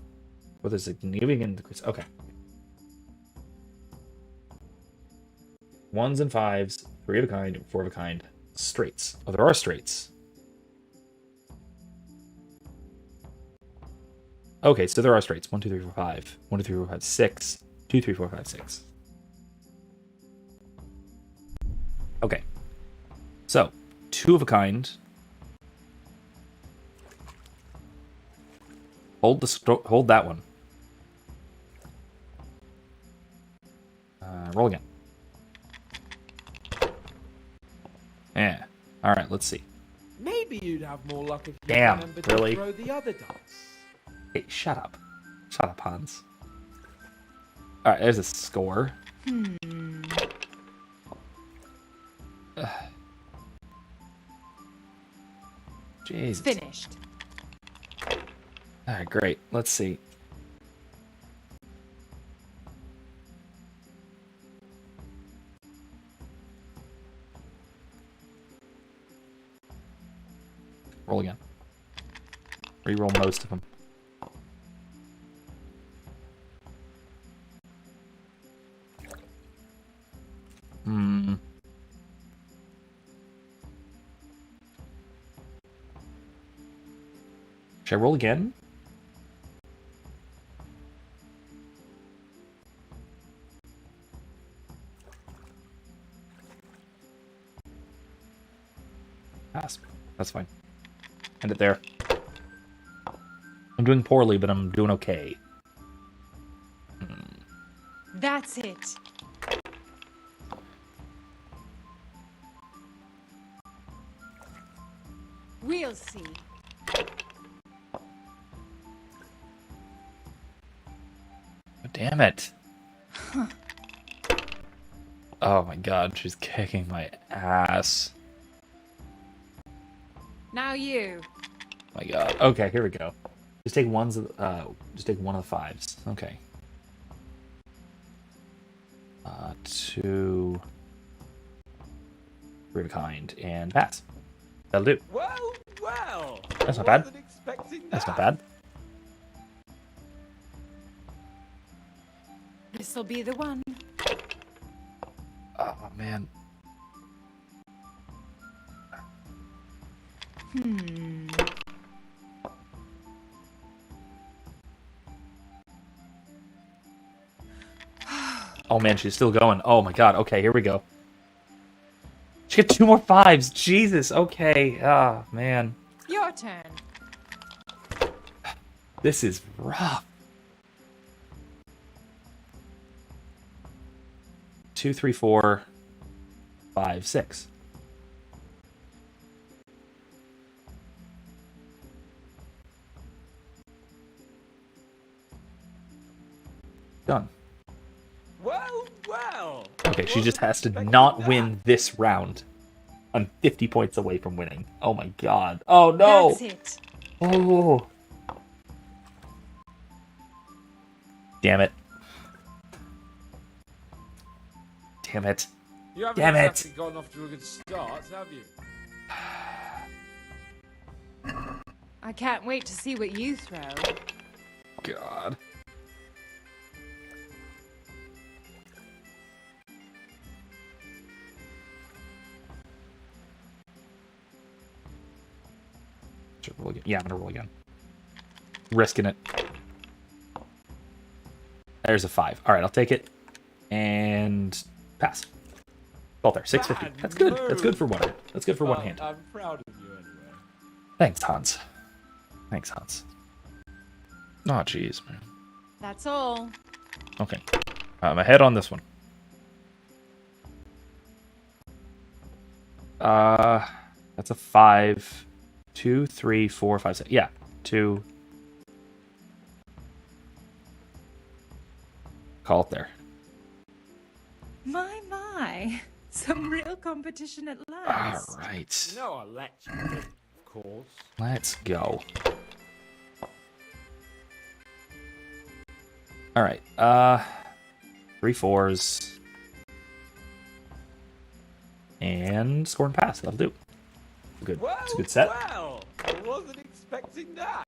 with a significant decrease. Okay. 1s and 5s, 3 of a kind, 4 of a kind, straights. Oh, there are straights. Okay, so there are straights. 1, 2, 3, 4, 5. 1, 2, 3, 4, 5, 6. 2, 3, 4, 5, 6. Okay. So, 2 of a kind. Hold that one. Roll again. Alright, let's see. Maybe you'd have more luck if you Damn, remembered really? to throw the other dice. Hey, shut up. Shut up, Hans. Alright, there's a score. Jesus. Finished. Alright, great. Let's see. Roll again. Reroll most of them. Should I roll again? Pass. That's fine. End it there. I'm doing poorly, but I'm doing okay. That's it. We'll see. Damn it. Oh my god, she's kicking my ass. Now you. My god. Okay, here we go. Just take one of the fives. Okay. 2 3 of a kind and pass. That'll do. Well, well. That's not bad. Wasn't expecting That's not that. bad. This'll be the one. Oh man. Oh man, she's still going. Oh my god. Okay, here we go. She got 2 more fives. Jesus. Okay. Ah, man. Your turn. This is rough. 2, 3, 4, 5, 6. Done. Well, well. Okay, she just has to not win this round. I'm 50 points away from winning. Oh my god. Oh no! That's it. Oh. Damn it. Damn it. You haven't Damn it. exactly gotten off to a good start, have you? I can't wait to see what you throw. God. Should roll again. Yeah, I'm gonna roll again. Risking it. There's a 5. Alright, I'll take it. And pass. Well, there, 650. That's good. That's good for one. That's good for one hand. I'm proud of you anyway. Thanks, Hans. Thanks, Hans. Oh, jeez, man. That's all. Okay. I'm ahead on this one. That's a 5. 2, 3, 4, 5, 6. Yeah, 2. Call it there. My. Some real competition at last. All right. No, I'll let you, of course. Let's go. All right. 3 4s. And score and pass. That'll do. Good. Well, It's a good set. well. I wasn't expecting that.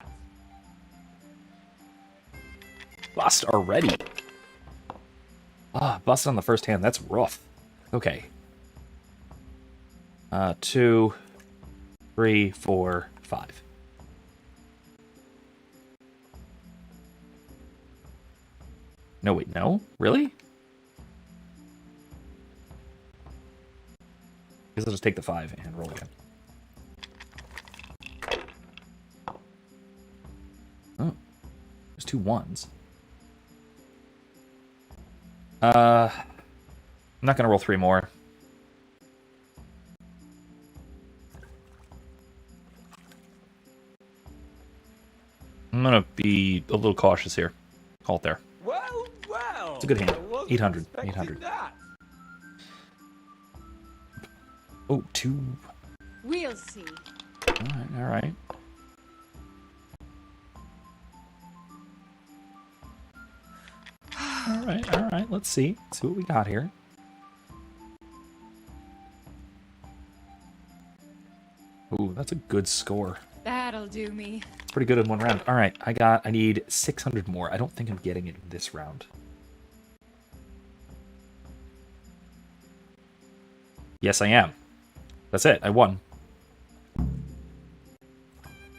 Bust already. Ah, bust on the first hand. That's rough. Okay. 2, 3, 4, 5. No, wait, no? Really? Guess I'll just take the 5 and roll again. Oh. There's 2 1s. I'm not gonna roll 3 more. I'm gonna be a little cautious here. Halt there. Well, well. It's a good hand. I wasn't 800. expecting 800. that. Oh, 2. We'll see. All right. All right. Let's see. See what we got here. Ooh, that's a good score. That'll do me. It's pretty good in one round. All right, I need 600 more. I don't think I'm getting it in this round. Yes, I am. That's it. I won.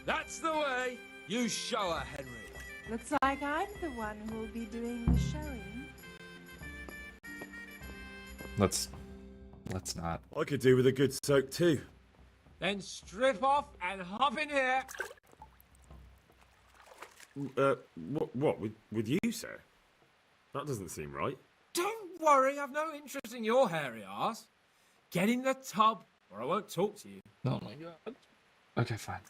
That's the way. You show her, Henry. Looks like I'm the one who'll be doing the showing. Let's not. I could do with a good soak too. Then strip off and hop in here. What with you, sir? That doesn't seem right. Don't worry, I've no interest in your hairy ass. Get in the tub, or I won't talk to you. Oh my god. Okay, fine.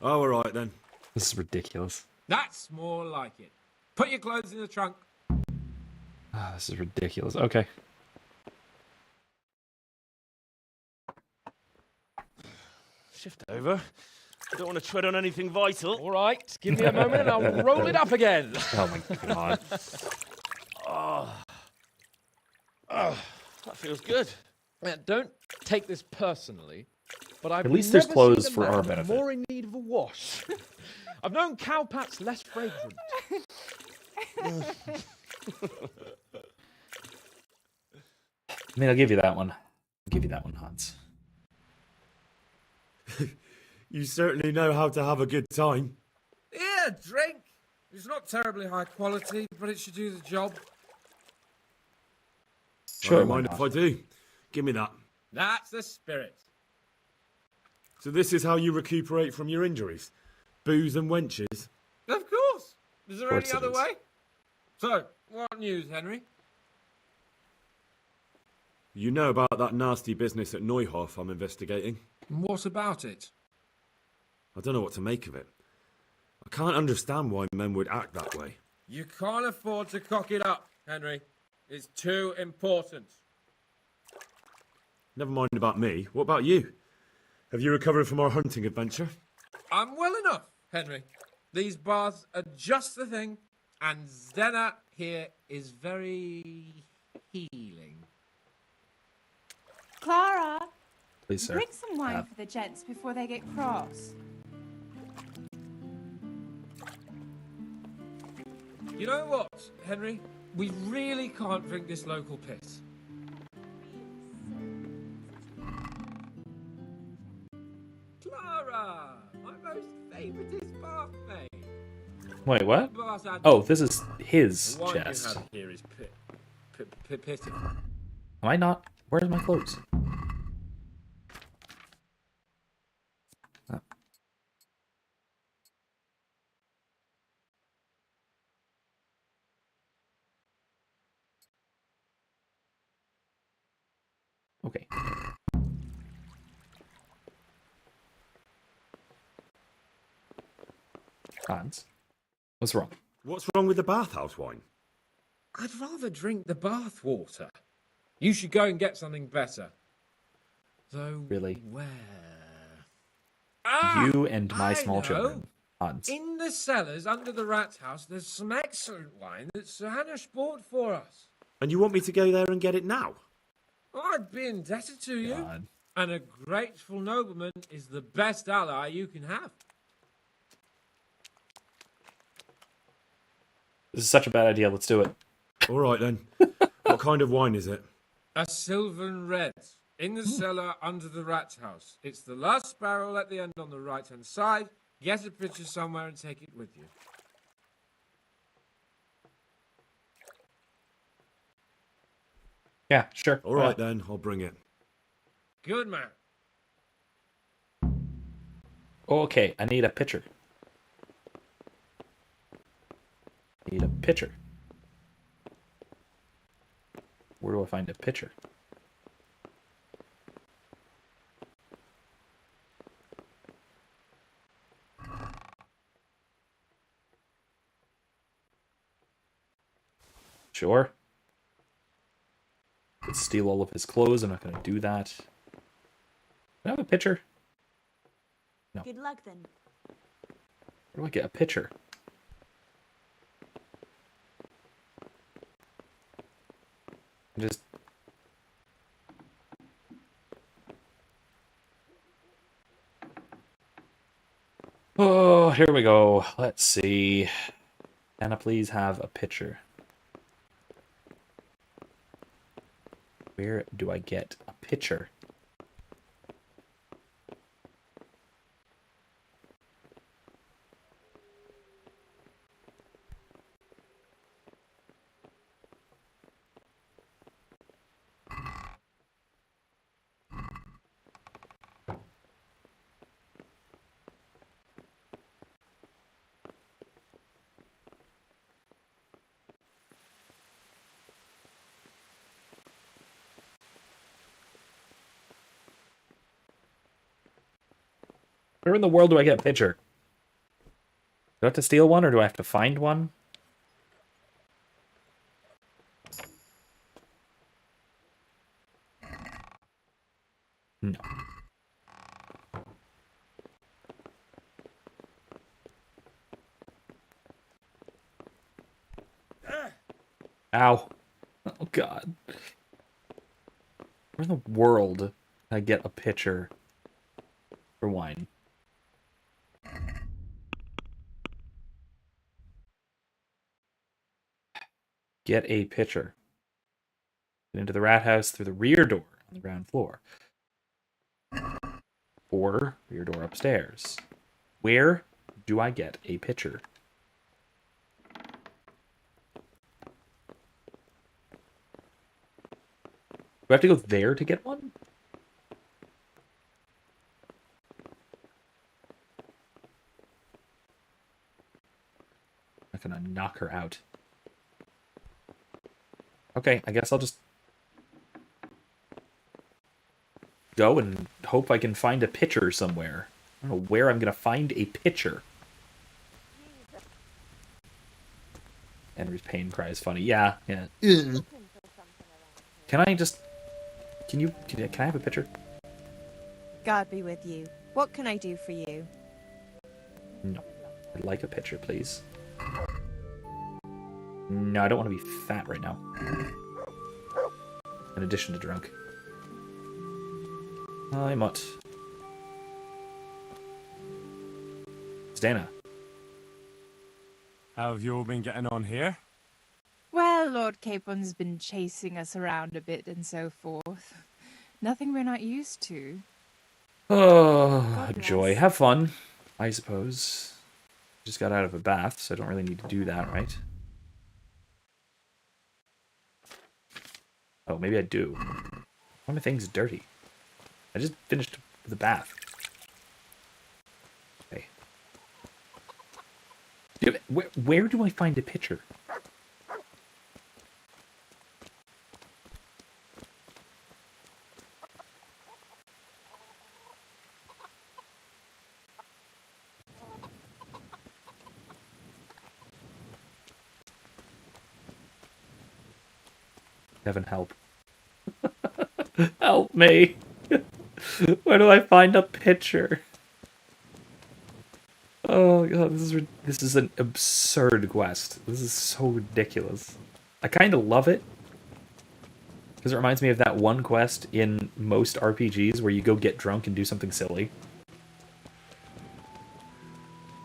Oh, all right then. This is ridiculous. That's more like it. Put your clothes in the trunk. This is ridiculous. Okay. Shift over. I don't want to tread on anything vital. All right, give me a moment and I'll roll it up again. Oh my god. Oh, that feels good. Don't take this personally, but I've At least there's never clothes seen a for our man benefit. more in need of a wash. I've known cowpats less fragrant. I mean, I'll give you that one. I'll give you that one, Hans. You certainly know how to have a good time. Yeah, drink. It's not terribly high quality, but it should do the job. Sure, I don't mind if I do. Give me that. That's the spirit. So this is how you recuperate from your injuries? Booze and wenches? Of course. Is there any other is. way? So, what news, Henry? You know about that nasty business at Neuhof I'm investigating? What about it? I don't know what to make of it. I can't understand why men would act that way. You can't afford to cock it up, Henry. It's too important. Never mind about me. What about you? Have you recovered from our hunting adventure? I'm well enough, Henry. These baths are just the thing, and Zena here is very healing. Clara, Please, sir. bring some wine for the gents before they get cross. You know what, Henry? We really can't drink this local piss. Clara, my most favouriteest bathmate. Wait, what? Oh, this is his The wine chest. you have here is pitiful. Am I not? Where's my clothes? Oh. Okay. Hans, what's wrong? What's wrong with the bathhouse wine? I'd rather drink the bath water. You should go and get something better. Though Really? where? You and my I small know. children, Hans. In the cellars under the rat's house, there's some excellent wine that Sir Hanish bought for us. And you want me to go there and get it now? I'd be indebted to you. God. And a grateful nobleman is the best ally you can have. This is such a bad idea. Let's do it. All right then. What kind of wine is it? A Sylvan Red. In the cellar under the rat's house. It's the last barrel at the end on the right-hand side. Get a pitcher somewhere and take it with you. Yeah, sure. All right then, I'll bring it. Good man. Okay, I need a pitcher. Need a pitcher. Where do I find a pitcher? Sure. Could steal all of his clothes. I'm not going to do that. Do I have a pitcher? No. Good luck then. Where do I get a pitcher? Just... Oh, here we go. Let's see. Can I please have a pitcher? Where do I get a pitcher? Where in the world do I get a pitcher? Do I have to steal one, or do I have to find one? No. Ow. Oh, God. Where in the world can I get a pitcher for wine? Get a pitcher. Get into the rat house through the rear door on the ground floor. Or rear door upstairs. Where do I get a pitcher? Do I have to go there to get one? I'm gonna knock her out. Okay, I guess I'll just go and hope I can find a pitcher somewhere. I don't know where I'm gonna find a pitcher. Henry's pain cry is funny. Yeah. Can I just... Can I have a pitcher? God be with you. What can I do for you? No. I'd like a pitcher, please. No, I don't want to be fat right now. In addition to drunk. Hi, Mutt. It's Dana. How have you all been getting on here? Well, Lord Capon's been chasing us around a bit and so forth. Nothing we're not used to. Oh, joy. Have fun, I suppose. Just got out of a bath, so I don't really need to do that, right? Oh, maybe I do. Why are my things dirty? I just finished the bath. Okay. Where do I find a pitcher? Heaven help. Help me. Where do I find a pitcher? Oh god, this is an absurd quest. This is so ridiculous. I kind of love it. Because it reminds me of that one quest in most RPGs where you go get drunk and do something silly.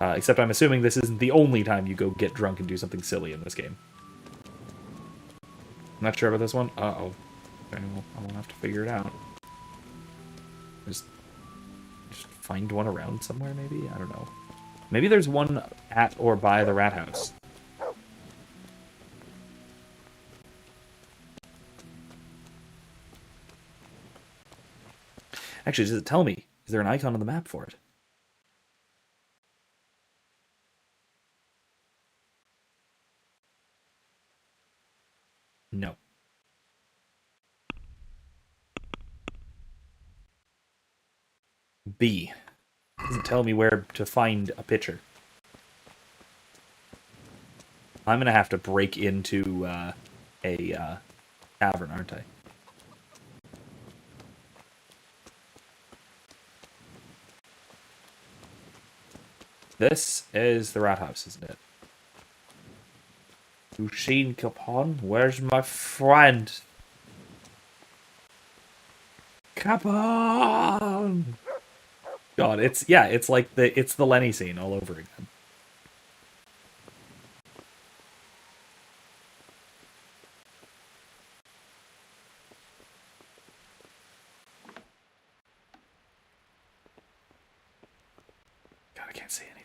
Except I'm assuming this isn't the only time you go get drunk and do something silly in this game. I'm not sure about this one. Uh-oh. Okay, well, I won't have to figure it out. Just find one around somewhere, maybe? I don't know. Maybe there's one at or by the rat house. Actually, does it tell me? Is there an icon on the map for it? No. B. Doesn't tell me where to find a pitcher. I'm gonna have to break into a tavern, aren't I? This is the rat house, isn't it? Eugene Capon, where's my friend? Capon! God, it's like the Lenny scene all over again. God, I can't see anything.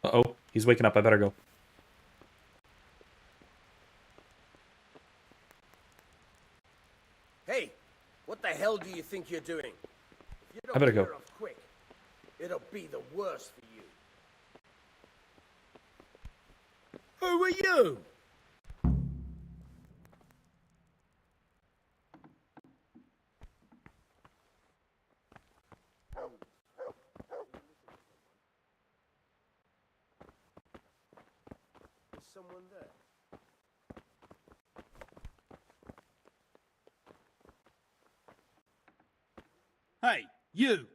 Uh-oh, he's waking up. I better go. Hey, what the hell do you think you're doing? If you don't I better clear go. off quick, it'll be the worst for you. Who are you? Is someone there? Hey, you!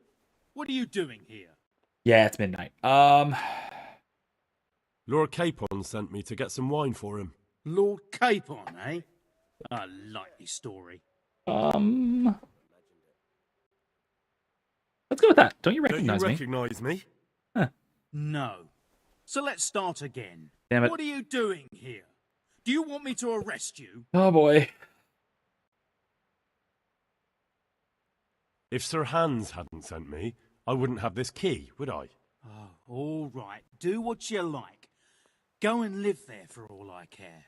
What are you doing here? Yeah, it's midnight. Lord Capon sent me to get some wine for him. Lord Capon, eh? A likely story. Let's go with that. Don't you Don't you recognize me? recognise me? No. So let's start again. Damn it. What are you doing here? Do you want me to arrest you? Oh boy. If Sir Hans hadn't sent me, I wouldn't have this key, would I? Oh, all right. Do what you like. Go and live there for all I care.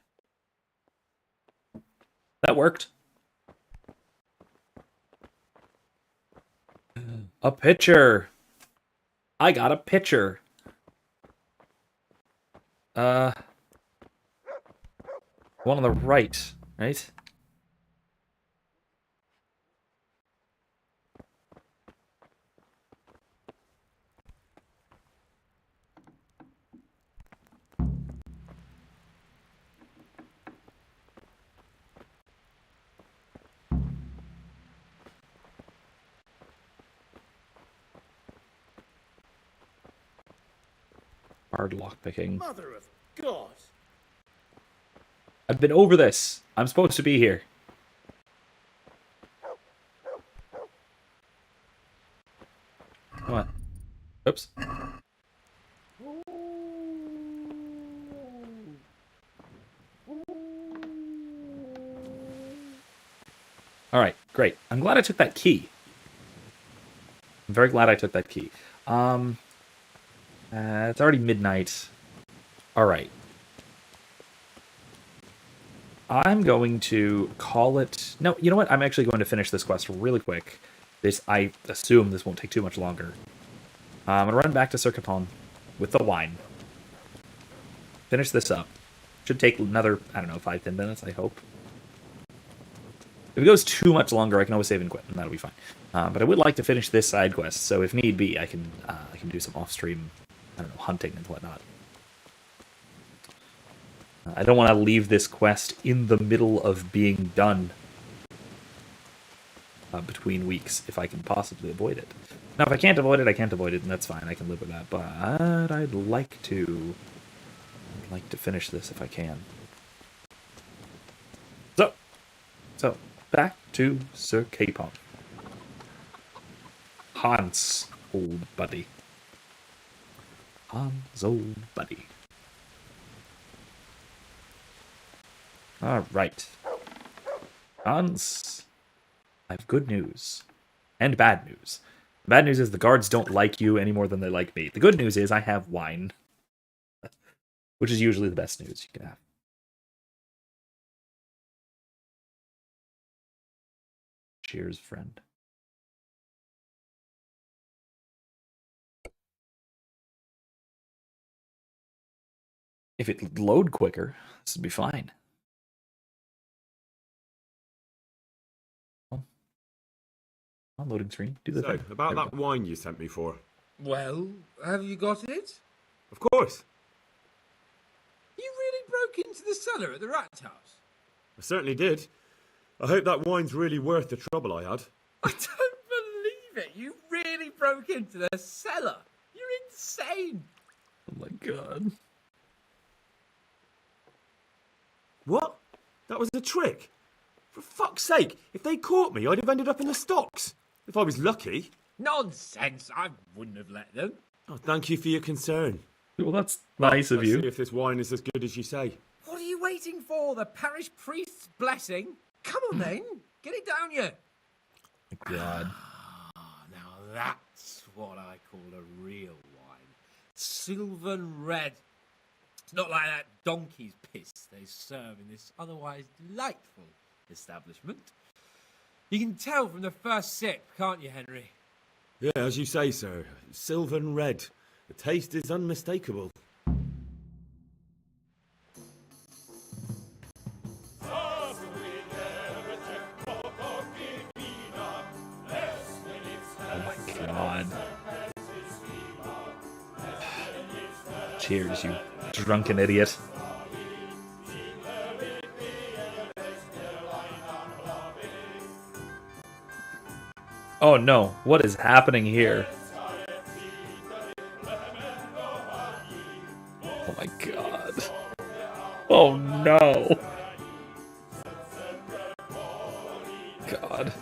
That worked. A pitcher. I got a pitcher. One on the right, right? Hard lockpicking. Mother of God! I've been over this. I'm supposed to be here. Come on. Oops. Alright, great. I'm glad I took that key. I'm very glad I took that key. It's already midnight. Alright. I'm going to call it... No, you know what? I'm actually going to finish this quest really quick. I assume this won't take too much longer. I'm going to run back to Sir Capon with the wine. Finish this up. Should take another, I don't know, 5-10 minutes, I hope. If it goes too much longer, I can always save and quit, and that'll be fine. But I would like to finish this side quest, so if need be, I can do some off-stream, I don't know, hunting and whatnot. I don't want to leave this quest in the middle of being done between weeks, if I can possibly avoid it. Now, if I can't avoid it, I can't avoid it, and that's fine. I can live with that. But I'd like to finish this if I can. So back to Sir Capon. Hans, old buddy. Hans, old buddy. All right. Hans, I have good news and bad news. The bad news is the guards don't like you any more than they like me. The good news is I have wine, which is usually the best news you can have. Cheers, friend. If it load quicker, this would be fine. On loading screen. Do the So, thing. about that wine you sent me for. Well, have you got it? Of course. You really broke into the cellar at the rat house? I certainly did. I hope that wine's really worth the trouble I had. I don't believe it. You really broke into the cellar. You're insane. Oh my god. What? That was a trick? For fuck's sake, if they caught me, I'd have ended up in the stocks. If I was lucky. Nonsense. I wouldn't have let them. Oh, thank you for your concern. Well, that's nice of Let's you. see if this wine is as good as you say. What are you waiting for? The parish priest's blessing? Come on then. Get it down you. God. Now that's what I call a real wine. Sylvan red. It's not like that donkey's piss they serve in this otherwise delightful establishment. You can tell from the first sip, can't you, Henry? Yeah, as you say, sir. Sylvan red. The taste is unmistakable. Oh my god. Cheers, you drunken idiot. Oh no, what is happening here? Oh my god. Oh no. God.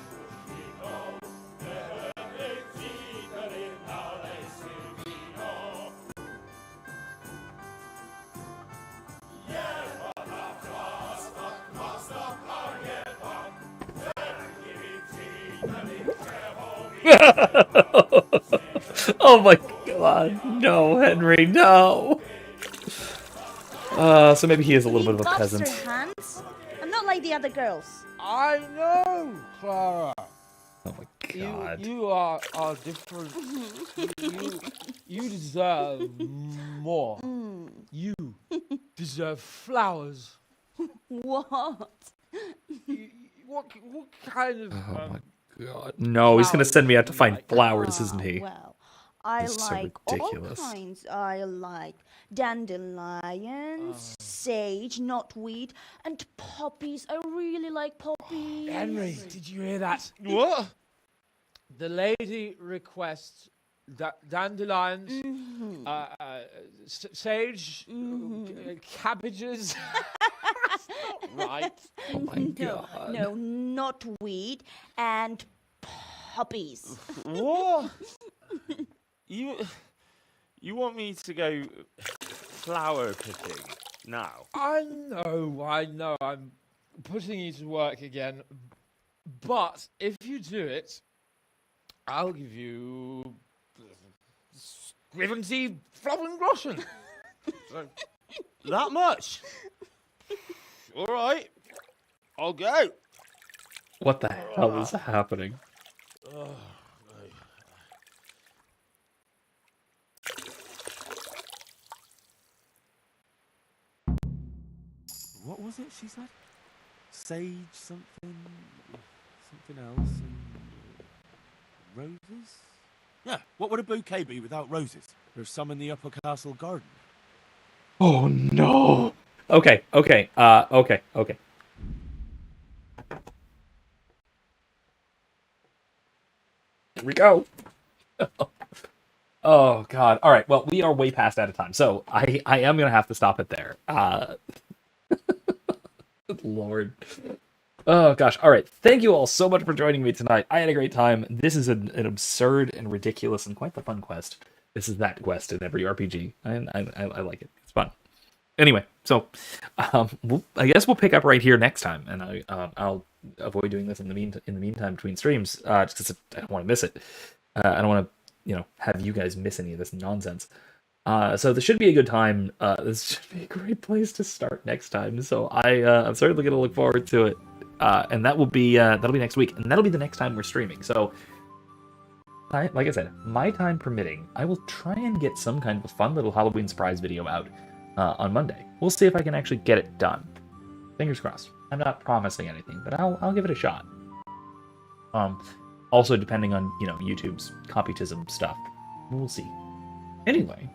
Oh my god. No, Henry, no. So maybe he is a little bit of a peasant. Hands? I'm not like the other girls. I know, Clara. Oh my god. You are different. you deserve more. You deserve flowers. What? What kind of... Oh my god. No, he's gonna send me out to find flowers, isn't he? Well, I This is so like ridiculous. all kinds. I like dandelions, sage, knotweed, and poppies. I really like poppies. Henry, did you hear that? What? The lady requests dandelions, sage, cabbages. Right. Oh my god. No, knotweed and poppies. What? You want me to go flower picking now? I know. I'm putting you to work again. But if you do it, I'll give you Scriventy Flowengroschen. So, That much? All right. I'll go. What the hell is happening? What was it she said? Sage something else, and roses? Yeah, what would a bouquet be without roses? There's some in the upper castle garden. Oh no. Okay. Okay. Here we go. Oh god. All right. Well, we are way past out of time, so I am gonna have to stop it there. Good lord. Oh gosh. All right. Thank you all so much for joining me tonight. I had a great time. This is an absurd and ridiculous and quite the fun quest. This is that quest in every RPG. I like it. It's fun. Anyway, so I guess we'll pick up right here next time, and I'll avoid doing this in the meantime between streams, just because I don't want to miss it. I don't want to, have you guys miss any of this nonsense. So this should be a good time. This should be a great place to start next time. So I'm certainly going to look forward to it. And that'll be next week, and that'll be the next time we're streaming. So, like I said, my time permitting, I will try and get some kind of a fun little Halloween surprise video out on Monday. We'll see if I can actually get it done. Fingers crossed. I'm not promising anything, but I'll give it a shot. Also depending on YouTube's copytism stuff, we'll see. Anyway,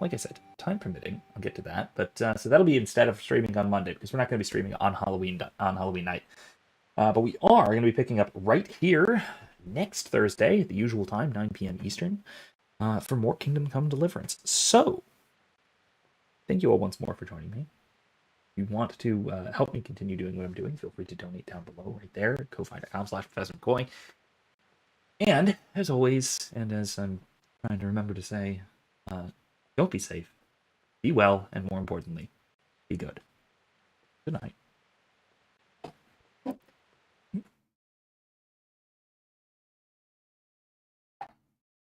like I said, time permitting, I'll get to that. But so that'll be instead of streaming on Monday, because we're not going to be streaming on Halloween night. But we are going to be picking up right here next Thursday at the usual time, 9 p.m. Eastern, for more Kingdom Come Deliverance. So, thank you all once more for joining me. If you want to help me continue doing what I'm doing, feel free to donate down below right there, ko-fi.com/ProfessorMcCoy. And, as always, and as I'm trying to remember to say, don't be safe, be well, and more importantly, be good. Good night.